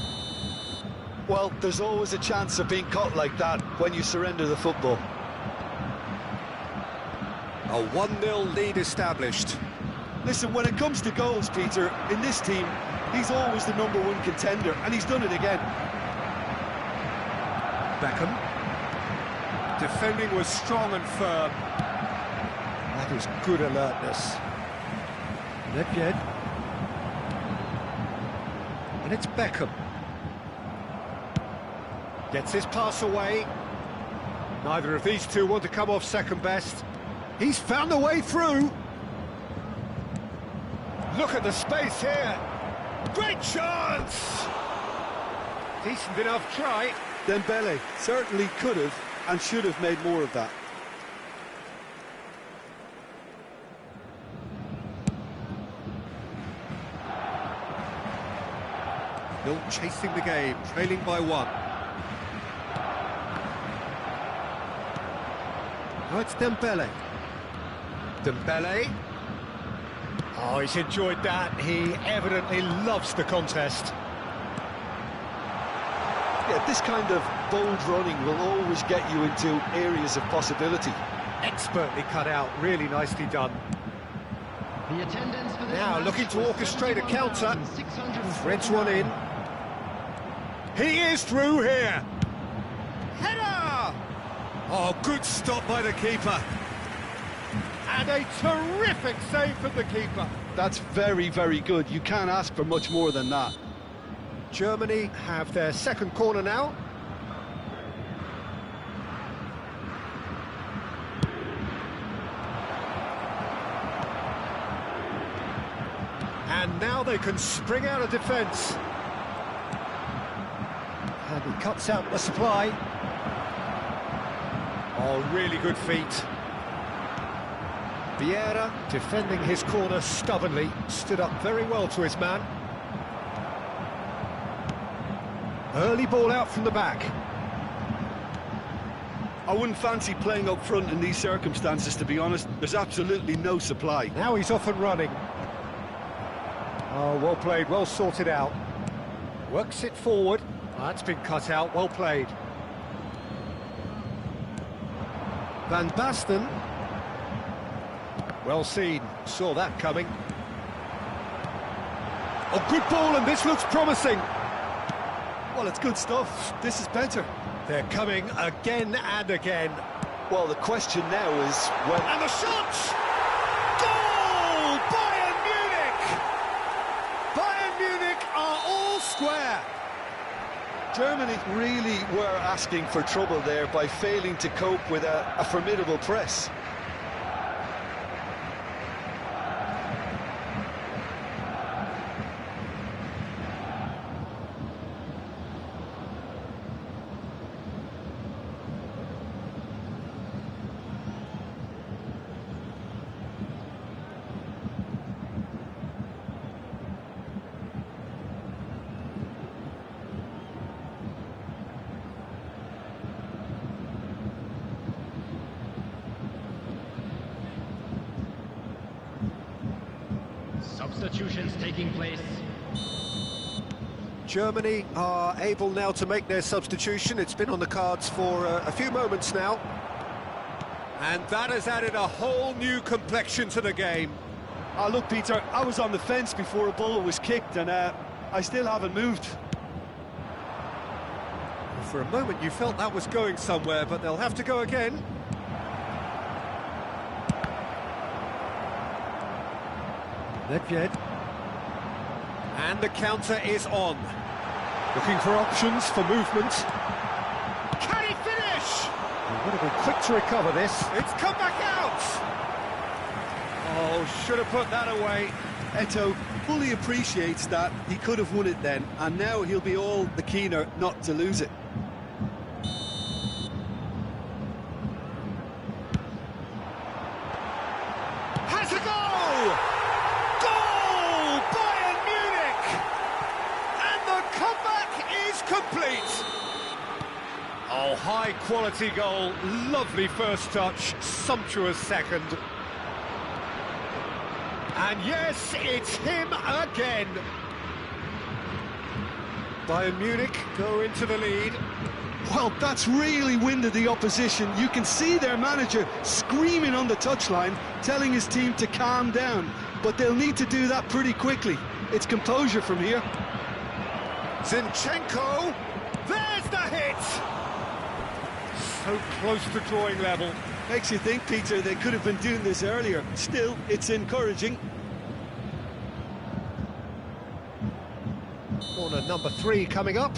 Well, there's always a chance of being caught like that when you surrender the football. A 1-0 lead established. Listen, when it comes to goals, Peter, in this team, he's always the #1 contender, and he's done it again. Beckham. Defending was strong and firm. That is good alertness. Nedved. And it's Beckham. Gets his pass away. Neither of these two want to come off second best. He's found a way through. Look at the space here. Great chance! Decent enough try. Dembele certainly could have and should have made more of that. Still chasing the game, trailing by 1. Now it's Dembele. Dembele. Oh, he's enjoyed that. He evidently loves the contest. Yeah, this kind of bold running will always get you into areas of possibility. Expertly cut out, really nicely done. The attendance for this Now match looking to was orchestrate a counter. 71,600. Threads one in. He is through here. Header! Oh, good stop by the keeper. And a terrific save from the keeper. That's very, very good. You can't ask for much more than that. Germany have their second corner now. And now they can spring out of defence. And he cuts out the supply. Oh, really good feet. Vieira, defending his corner stubbornly, stood up very well to his man. Early ball out from the back. I wouldn't fancy playing up front in these circumstances, to be honest. There's absolutely no supply. Now he's off and running. Oh, well played, well sorted out. Works it forward. That's been cut out, well played. Van Basten. Well seen, saw that coming. Oh, good ball, and this looks promising. Well, it's good stuff. This is better. They're coming again and again. Well, the question now is when... And the shot! Goal! Bayern Munich! Bayern Munich are all square. Germany really were asking for trouble there by failing to cope with a formidable press. Substitutions taking place. Germany are able now to make their substitution. It's been on the cards for a few moments now. And that has added a whole new complexion to the game. Oh, look, Peter, I was on the fence before a ball was kicked, and I still haven't moved. For a moment you felt that was going somewhere, but they'll have to go again. Nedved. And the counter is on. Looking for options for movement. Can he finish? He would have been quick to recover this. It's come back out! Oh, should have put that away. Eto'o fully appreciates that he could have won it then, and now he'll be all the keener not to lose it. Has a goal! Goal! Bayern Munich! And the comeback is complete! Oh, high-quality goal, lovely first touch, sumptuous second. And yes, it's him again! Bayern Munich go into the lead. Well, that's really winded the opposition. You can see their manager screaming on the touchline, telling his team to calm down. But they'll need to do that pretty quickly. It's composure from here. Zinchenko, there's the hit! So close to drawing level. Makes you think, Peter, they could have been doing this earlier. Still, it's encouraging. Corner number 3 coming up.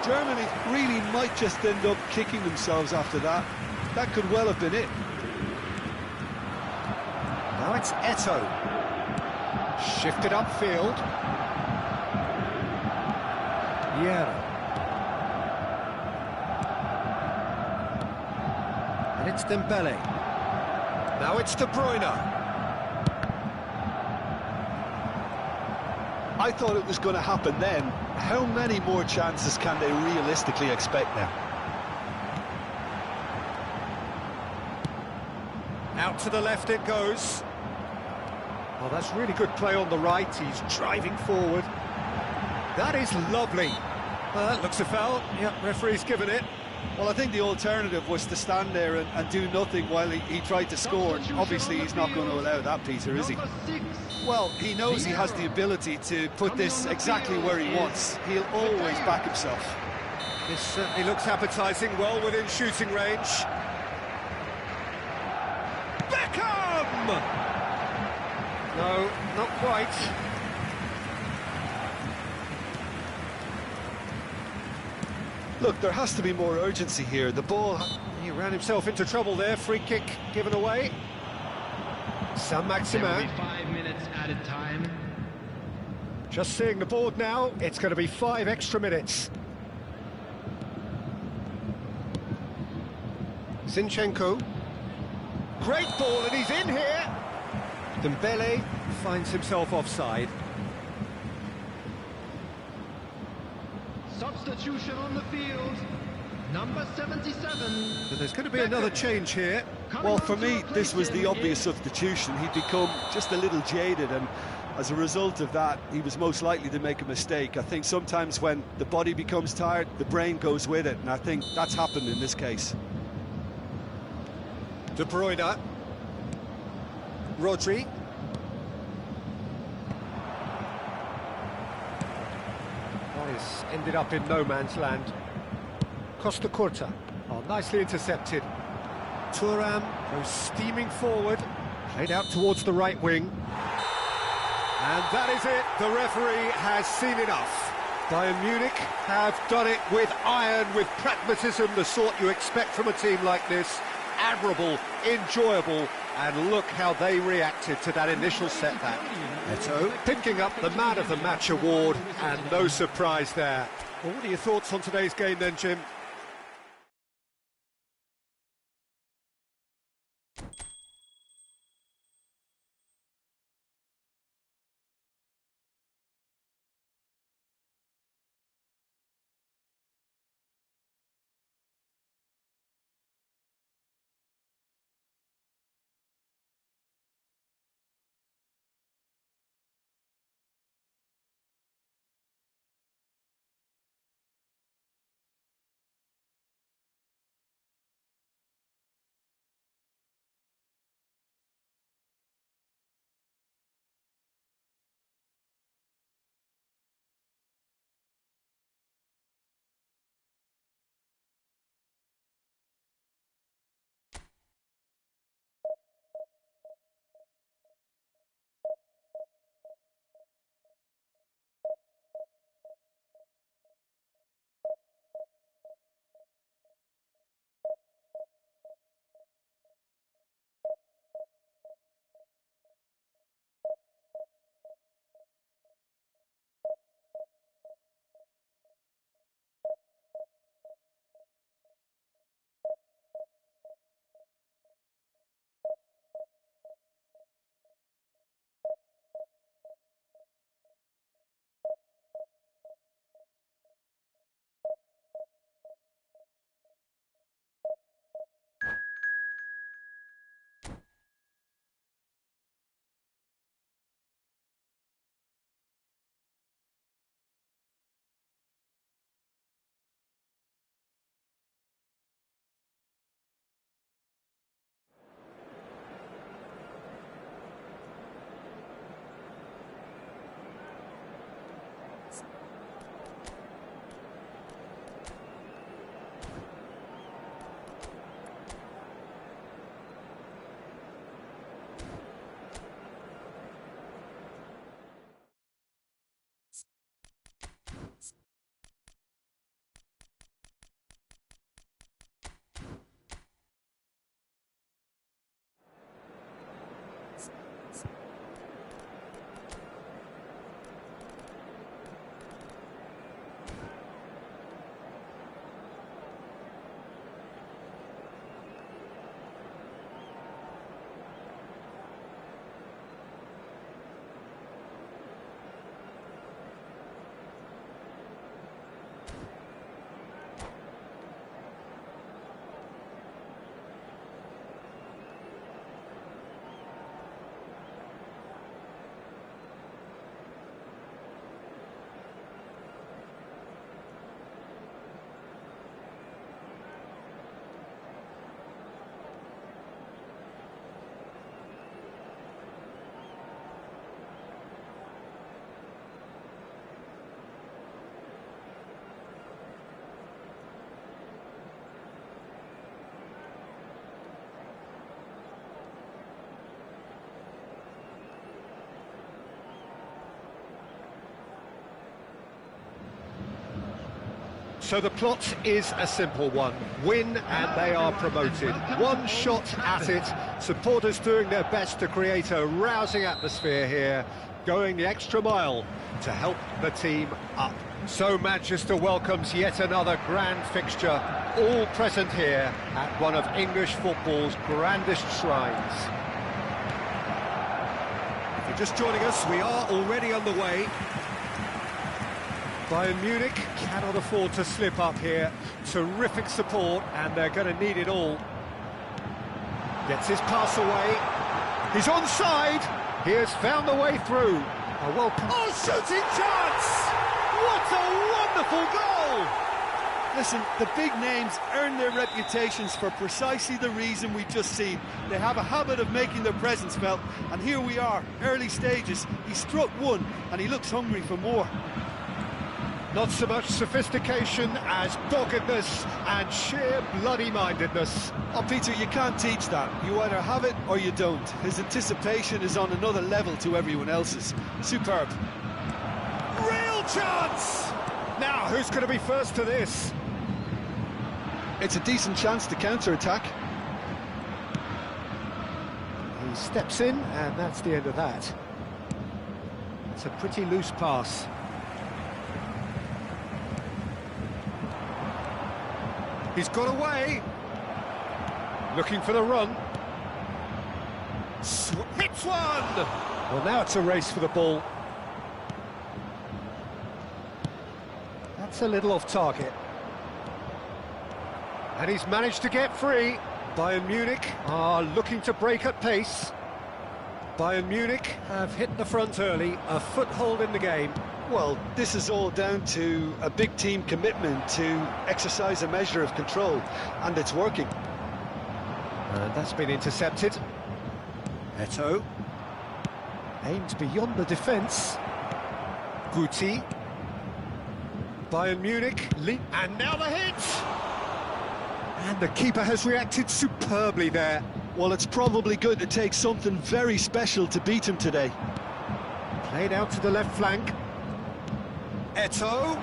Germany really might just end up kicking themselves after that. That could well have been it. Now it's Eto'o. Shifted upfield. Vieira. And it's Dembele. Now it's De Bruyne. I thought it was going to happen then. How many more chances can they realistically expect now? Out to the left it goes. Oh, that's really good play on the right. He's driving forward. That is lovely. That looks a foul. Yep, referee's given it. Well, I think the alternative was to stand there and do nothing while he tried to score. And obviously, he's not going to allow that, Peter, is he? Number 6. Well, he knows he has the ability to put this exactly where he wants. He'll always back himself. This certainly looks appetising, well within shooting range. Beckham! No, not quite. Look, there has to be more urgency here. The ball... He ran himself into trouble there. Free kick given away. There will Saint-Maximin. be 5 minutes added time. Just seeing the board now, it's going to be 5 extra minutes. Zinchenko. Great ball, and he's in here. Dembele finds himself offside. Substitution on the field. Number 77. But there's going to be another change here. Well, for me, this was the obvious substitution. He'd become just a little jaded, and as a result of that, he was most likely to make a mistake. I think sometimes when the body becomes tired, the brain goes with it, and I think that's happened in this case. De Bruyne. Rodri. That is ended up in no man's land. Costa Curta. Oh, nicely intercepted. Thuram goes steaming forward. Played out towards the right wing. And that is it. The referee has seen enough. Bayern Munich have done it with iron, with pragmatism, the sort you expect from a team like this. Admirable, enjoyable, and look how they reacted to that initial setback. Eto'o picking up the Man of the Match award, and no surprise there. Well, what are your thoughts on today's game then, Jim? So the plot is a simple one. Win and they are promoted. One shot at it. Supporters doing their best to create a rousing atmosphere here, going the extra mile to help the team up. So Manchester welcomes yet another grand fixture, all present here at one of English football's grandest shrines. If you're just joining us, we are already underway. Bayern Munich cannot afford to slip up here. Terrific support, and they're going to need it all. Gets his pass away. He's onside. He has found the way through. A welcome. Oh, shooting chance! What a wonderful goal! Listen, the big names earn their reputations for precisely the reason we've just seen. They have a habit of making their presence felt, and here we are, early stages. He struck one, and he looks hungry for more. Not so much sophistication as doggedness and sheer bloody-mindedness. Oh, Peter, you can't teach that. You either have it or you don't. His anticipation is on another level to everyone else's. Superb. Real chance! Now, who's going to be first to this? It's a decent chance to counter-attack. He steps in, and that's the end of that. It's a pretty loose pass. He's got away. Looking for the run. Hits one! Well, now it's a race for the ball. That's a little off target. And he's managed to get free. Bayern Munich are looking to break at pace. Bayern Munich have hit the front early, a foothold in the game. Well, this is all down to a big team commitment to exercise a measure of control, and it's working. And that's been intercepted. Eto'o. Aimed beyond the defence. Guti. Bayern Munich lead. And now the hit! And the keeper has reacted superbly there. Well, it's probably going to take something very special to beat him today. Played out to the left flank. Eto'o.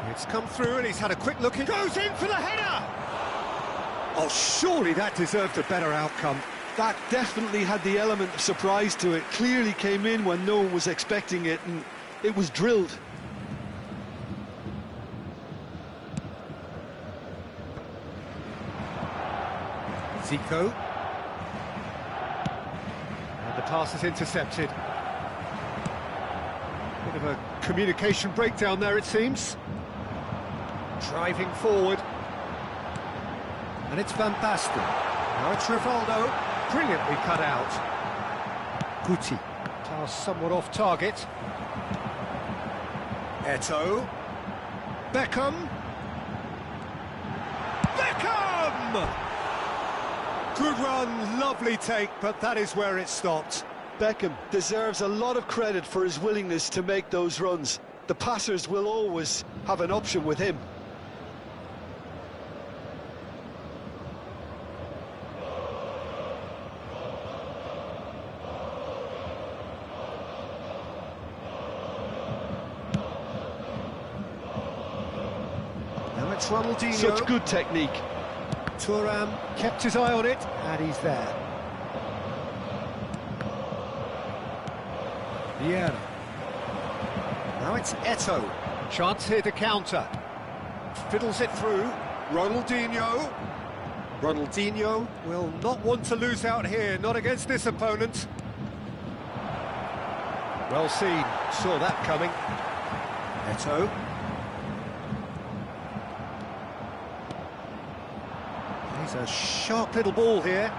It's come through and he's had a quick look. He goes in for the header! Oh, surely that deserved a better outcome. That definitely had the element of surprise to it. Clearly came in when no one was expecting it, and it was drilled. Zico. And the pass is intercepted. Bit of a communication breakdown there, it seems. Driving forward. And it's Van Basten. Now it's Rivaldo. Brilliantly cut out. Guti. Pass somewhat off target. Eto'o. Beckham. Beckham! Good run, lovely take, but that is where it stopped. Beckham deserves a lot of credit for his willingness to make those runs. The passers will always have an option with him. Now it's Ronaldinho. Such good technique. Thuram kept his eye on it, and he's there. Vieira. Now it's Eto'o. Chance here to counter. Fiddles it through. Ronaldinho. Ronaldinho will not want to lose out here, not against this opponent. Well seen, saw that coming. Eto'o. He's a sharp little ball here.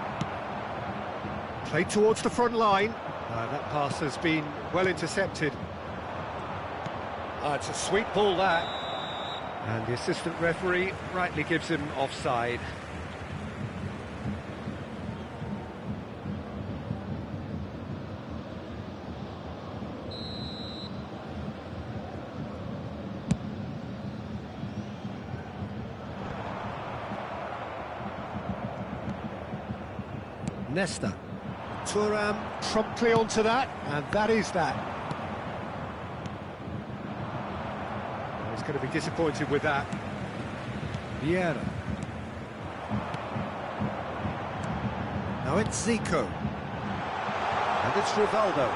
Played towards the front line. That pass has been well intercepted. It's a sweet ball, that. And the assistant referee rightly gives him offside. Nesta. Thuram promptly onto that, and that is that. He's going to be disappointed with that. Vieira. Now it's Zico. And it's Rivaldo.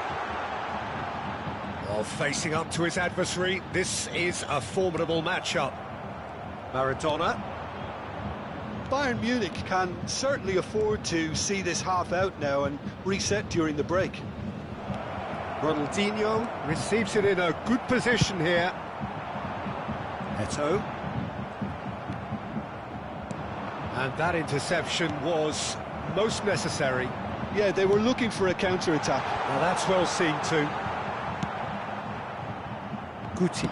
While facing up to his adversary, this is a formidable matchup. Maradona. Bayern Munich can certainly afford to see this half out now and reset during the break. Ronaldinho receives it in a good position here. Eto'o. And that interception was most necessary. Yeah, they were looking for a counter-attack. Well, that's well seen too. Guti.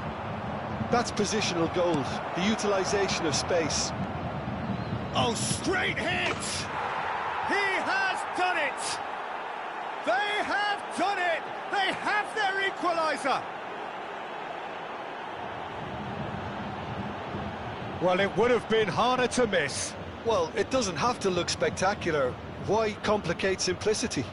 That's positional goals, the utilisation of space. Oh, straight hit! He has done it! They have done it! They have their equaliser! Well, it would have been harder to miss. Well, it doesn't have to look spectacular. Why complicate simplicity?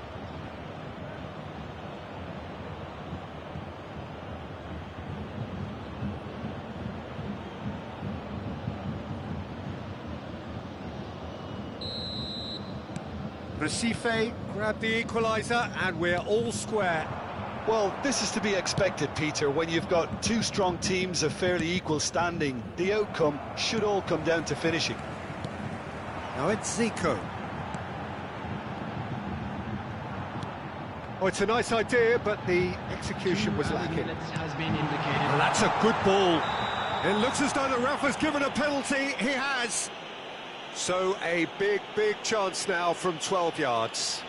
Recife grabbed the equaliser and we're all square. Well, this is to be expected, Peter. When you've got two strong teams of fairly equal standing, the outcome should all come down to finishing. Now it's Zico. Oh, it's a nice idea, but the execution was lacking. Has been indicated. Well, that's a good ball. It looks as though the ref has given a penalty. He has. So a big chance now from 12 yards.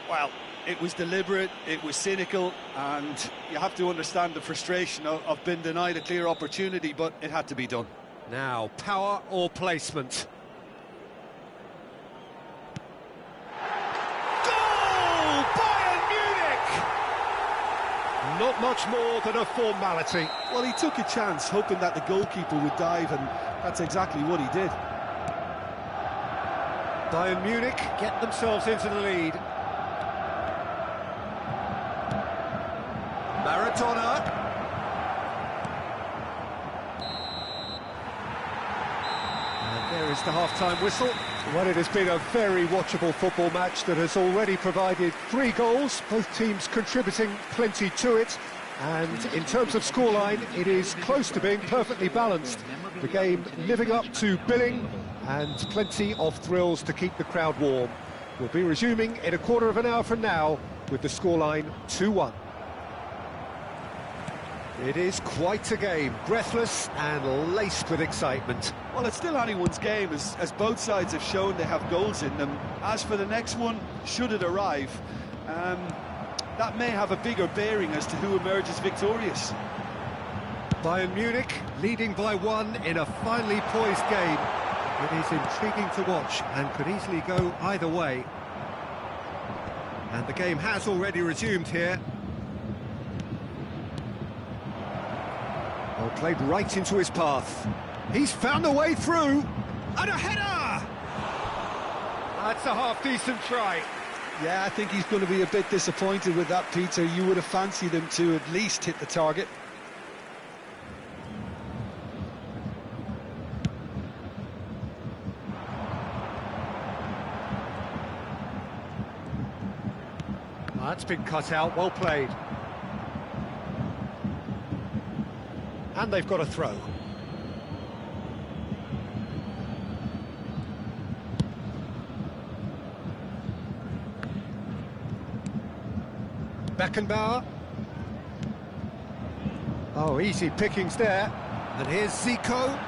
Well, it was deliberate, it was cynical, and you have to understand the frustration of being denied a clear opportunity, but it had to be done. Now, power or placement? Goal! Bayern Munich! Not much more than a formality. Well, he took a chance, hoping that the goalkeeper would dive, and that's exactly what he did. Bayern Munich get themselves into the lead. Maradona. And there is the half-time whistle. Well, it has been a very watchable football match that has already provided 3 goals, both teams contributing plenty to it. And in terms of scoreline, it is close to being perfectly balanced. The game living up to billing, and plenty of thrills to keep the crowd warm. We'll be resuming in a quarter of an hour from now with the scoreline 2-1. It is quite a game, breathless and laced with excitement. Well, it's still anyone's game, as both sides have shown they have goals in them. As for the next one, should it arrive, that may have a bigger bearing as to who emerges victorious. Bayern Munich leading by 1 in a finely poised game. It is intriguing to watch and could easily go either way. And the game has already resumed here. Well, played right into his path. He's found a way through. And a header! That's a half-decent try. Yeah, I think he's going to be a bit disappointed with that, Peter. You would have fancied him to at least hit the target. That's been cut out, well played. And they've got a throw. Beckenbauer. Oh, easy pickings there. And here's Zico.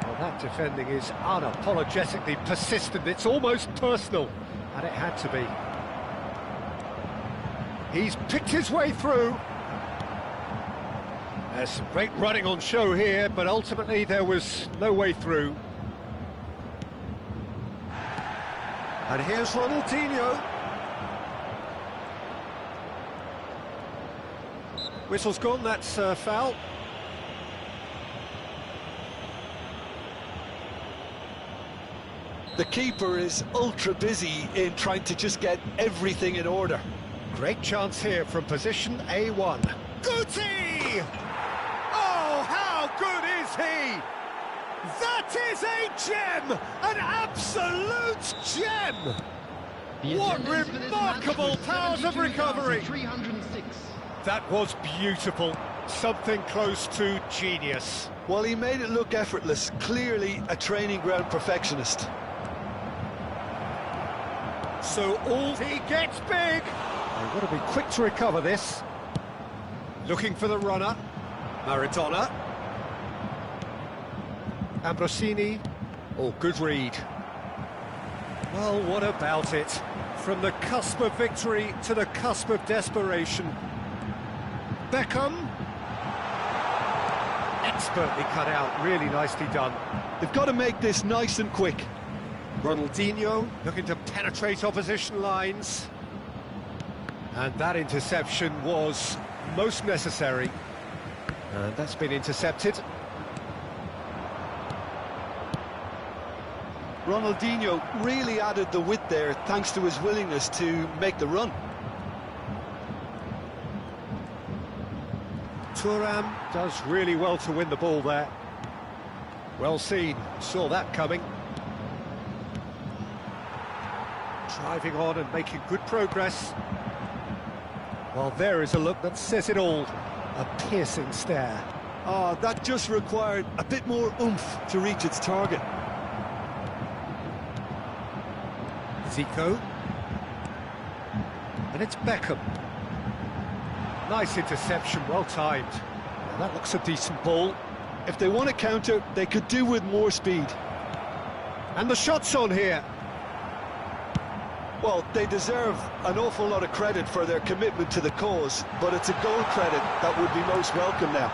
Well, that defending is unapologetically persistent. It's almost personal. And it had to be. He's picked his way through. There's some great running on show here, but ultimately there was no way through. And here's Ronaldinho. Whistle's gone, that's a foul. The keeper is ultra busy in trying to just get everything in order. Great chance here from position A1. Guti! Hey! Oh, how good is he? That is a gem! An absolute gem! The What attendance for this remarkable match was powers of recovery. 72,306. That was beautiful. Something close to genius. Well, he made it look effortless. Clearly a training ground perfectionist. So all he gets big. They've got to be quick to recover this. Looking for the runner. Maradona. Ambrosini. Oh, good read. Well, what about it? From the cusp of victory to the cusp of desperation. Beckham. Expertly cut out, really nicely done. They've got to make this nice and quick. Ronaldinho looking to penetrate opposition lines. And that interception was most necessary. And that's been intercepted. Ronaldinho really added the width there thanks to his willingness to make the run. Thuram does really well to win the ball there. Well seen, saw that coming. Driving on and making good progress. Well, there is a look that says it all. A piercing stare. Oh, that just required a bit more oomph to reach its target. Zico. And it's Beckham. Nice interception, well timed. Well, that looks a decent ball. If they want to counter, they could do with more speed. And the shot's on here. Well, they deserve an awful lot of credit for their commitment to the cause, but it's a goal credit that would be most welcome now.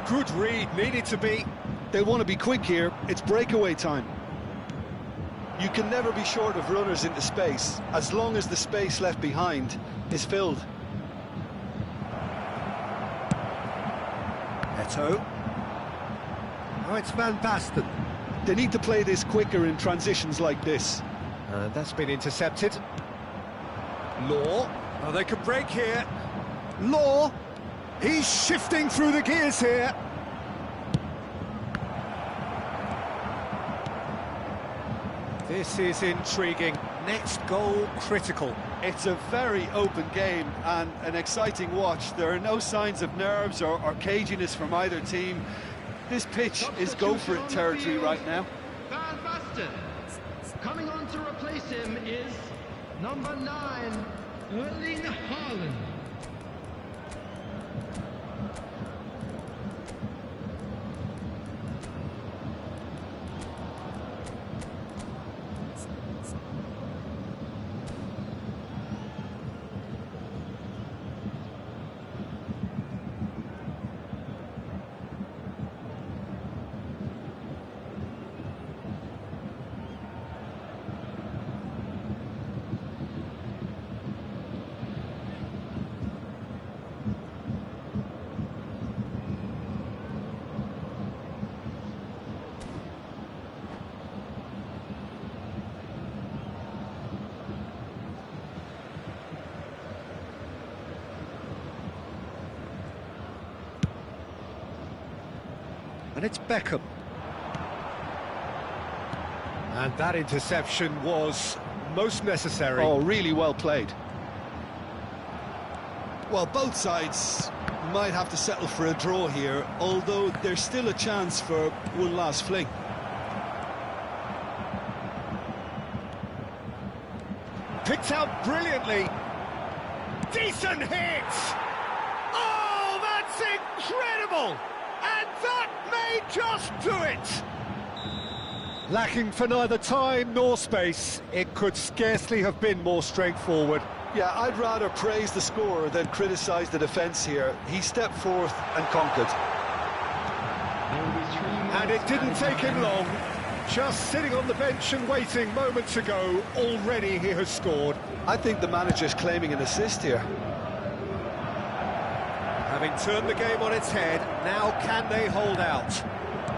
Good read, needed to be. They want to be quick here, it's breakaway time. You can never be short of runners into space, as long as the space left behind is filled. Eto'o. Oh, it's Van Basten. They need to play this quicker in transitions like this. And that's been intercepted. Law. Oh, they can break here. Law. He's shifting through the gears here. This is intriguing. Next goal critical. It's a very open game and an exciting watch. There are no signs of nerves or caginess from either team. This pitch is go-for-it territory right now. Van Basten. Coming on to replace him is number 9, Erling Haaland. And it's Beckham. And that interception was most necessary. Oh, really well played. Well, both sides might have to settle for a draw here, although there's still a chance for one last fling. Picked out brilliantly. Decent hit! Oh, that's incredible! And that may just do it! Lacking for neither time nor space, it could scarcely have been more straightforward. Yeah, I'd rather praise the scorer than criticise the defence here. He stepped forth and conquered. And it didn't take him long. Just sitting on the bench and waiting moments ago, already he has scored. I think the manager's claiming an assist here. Having turned the game on its head, now can they hold out?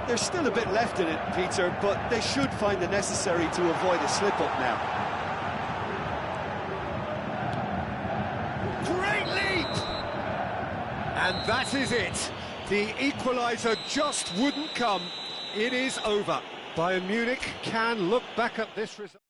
There's still a bit left in it, Peter, but they should find the necessary to avoid a slip-up now. And that is it. The equaliser just wouldn't come. It is over. Bayern Munich can look back at this result.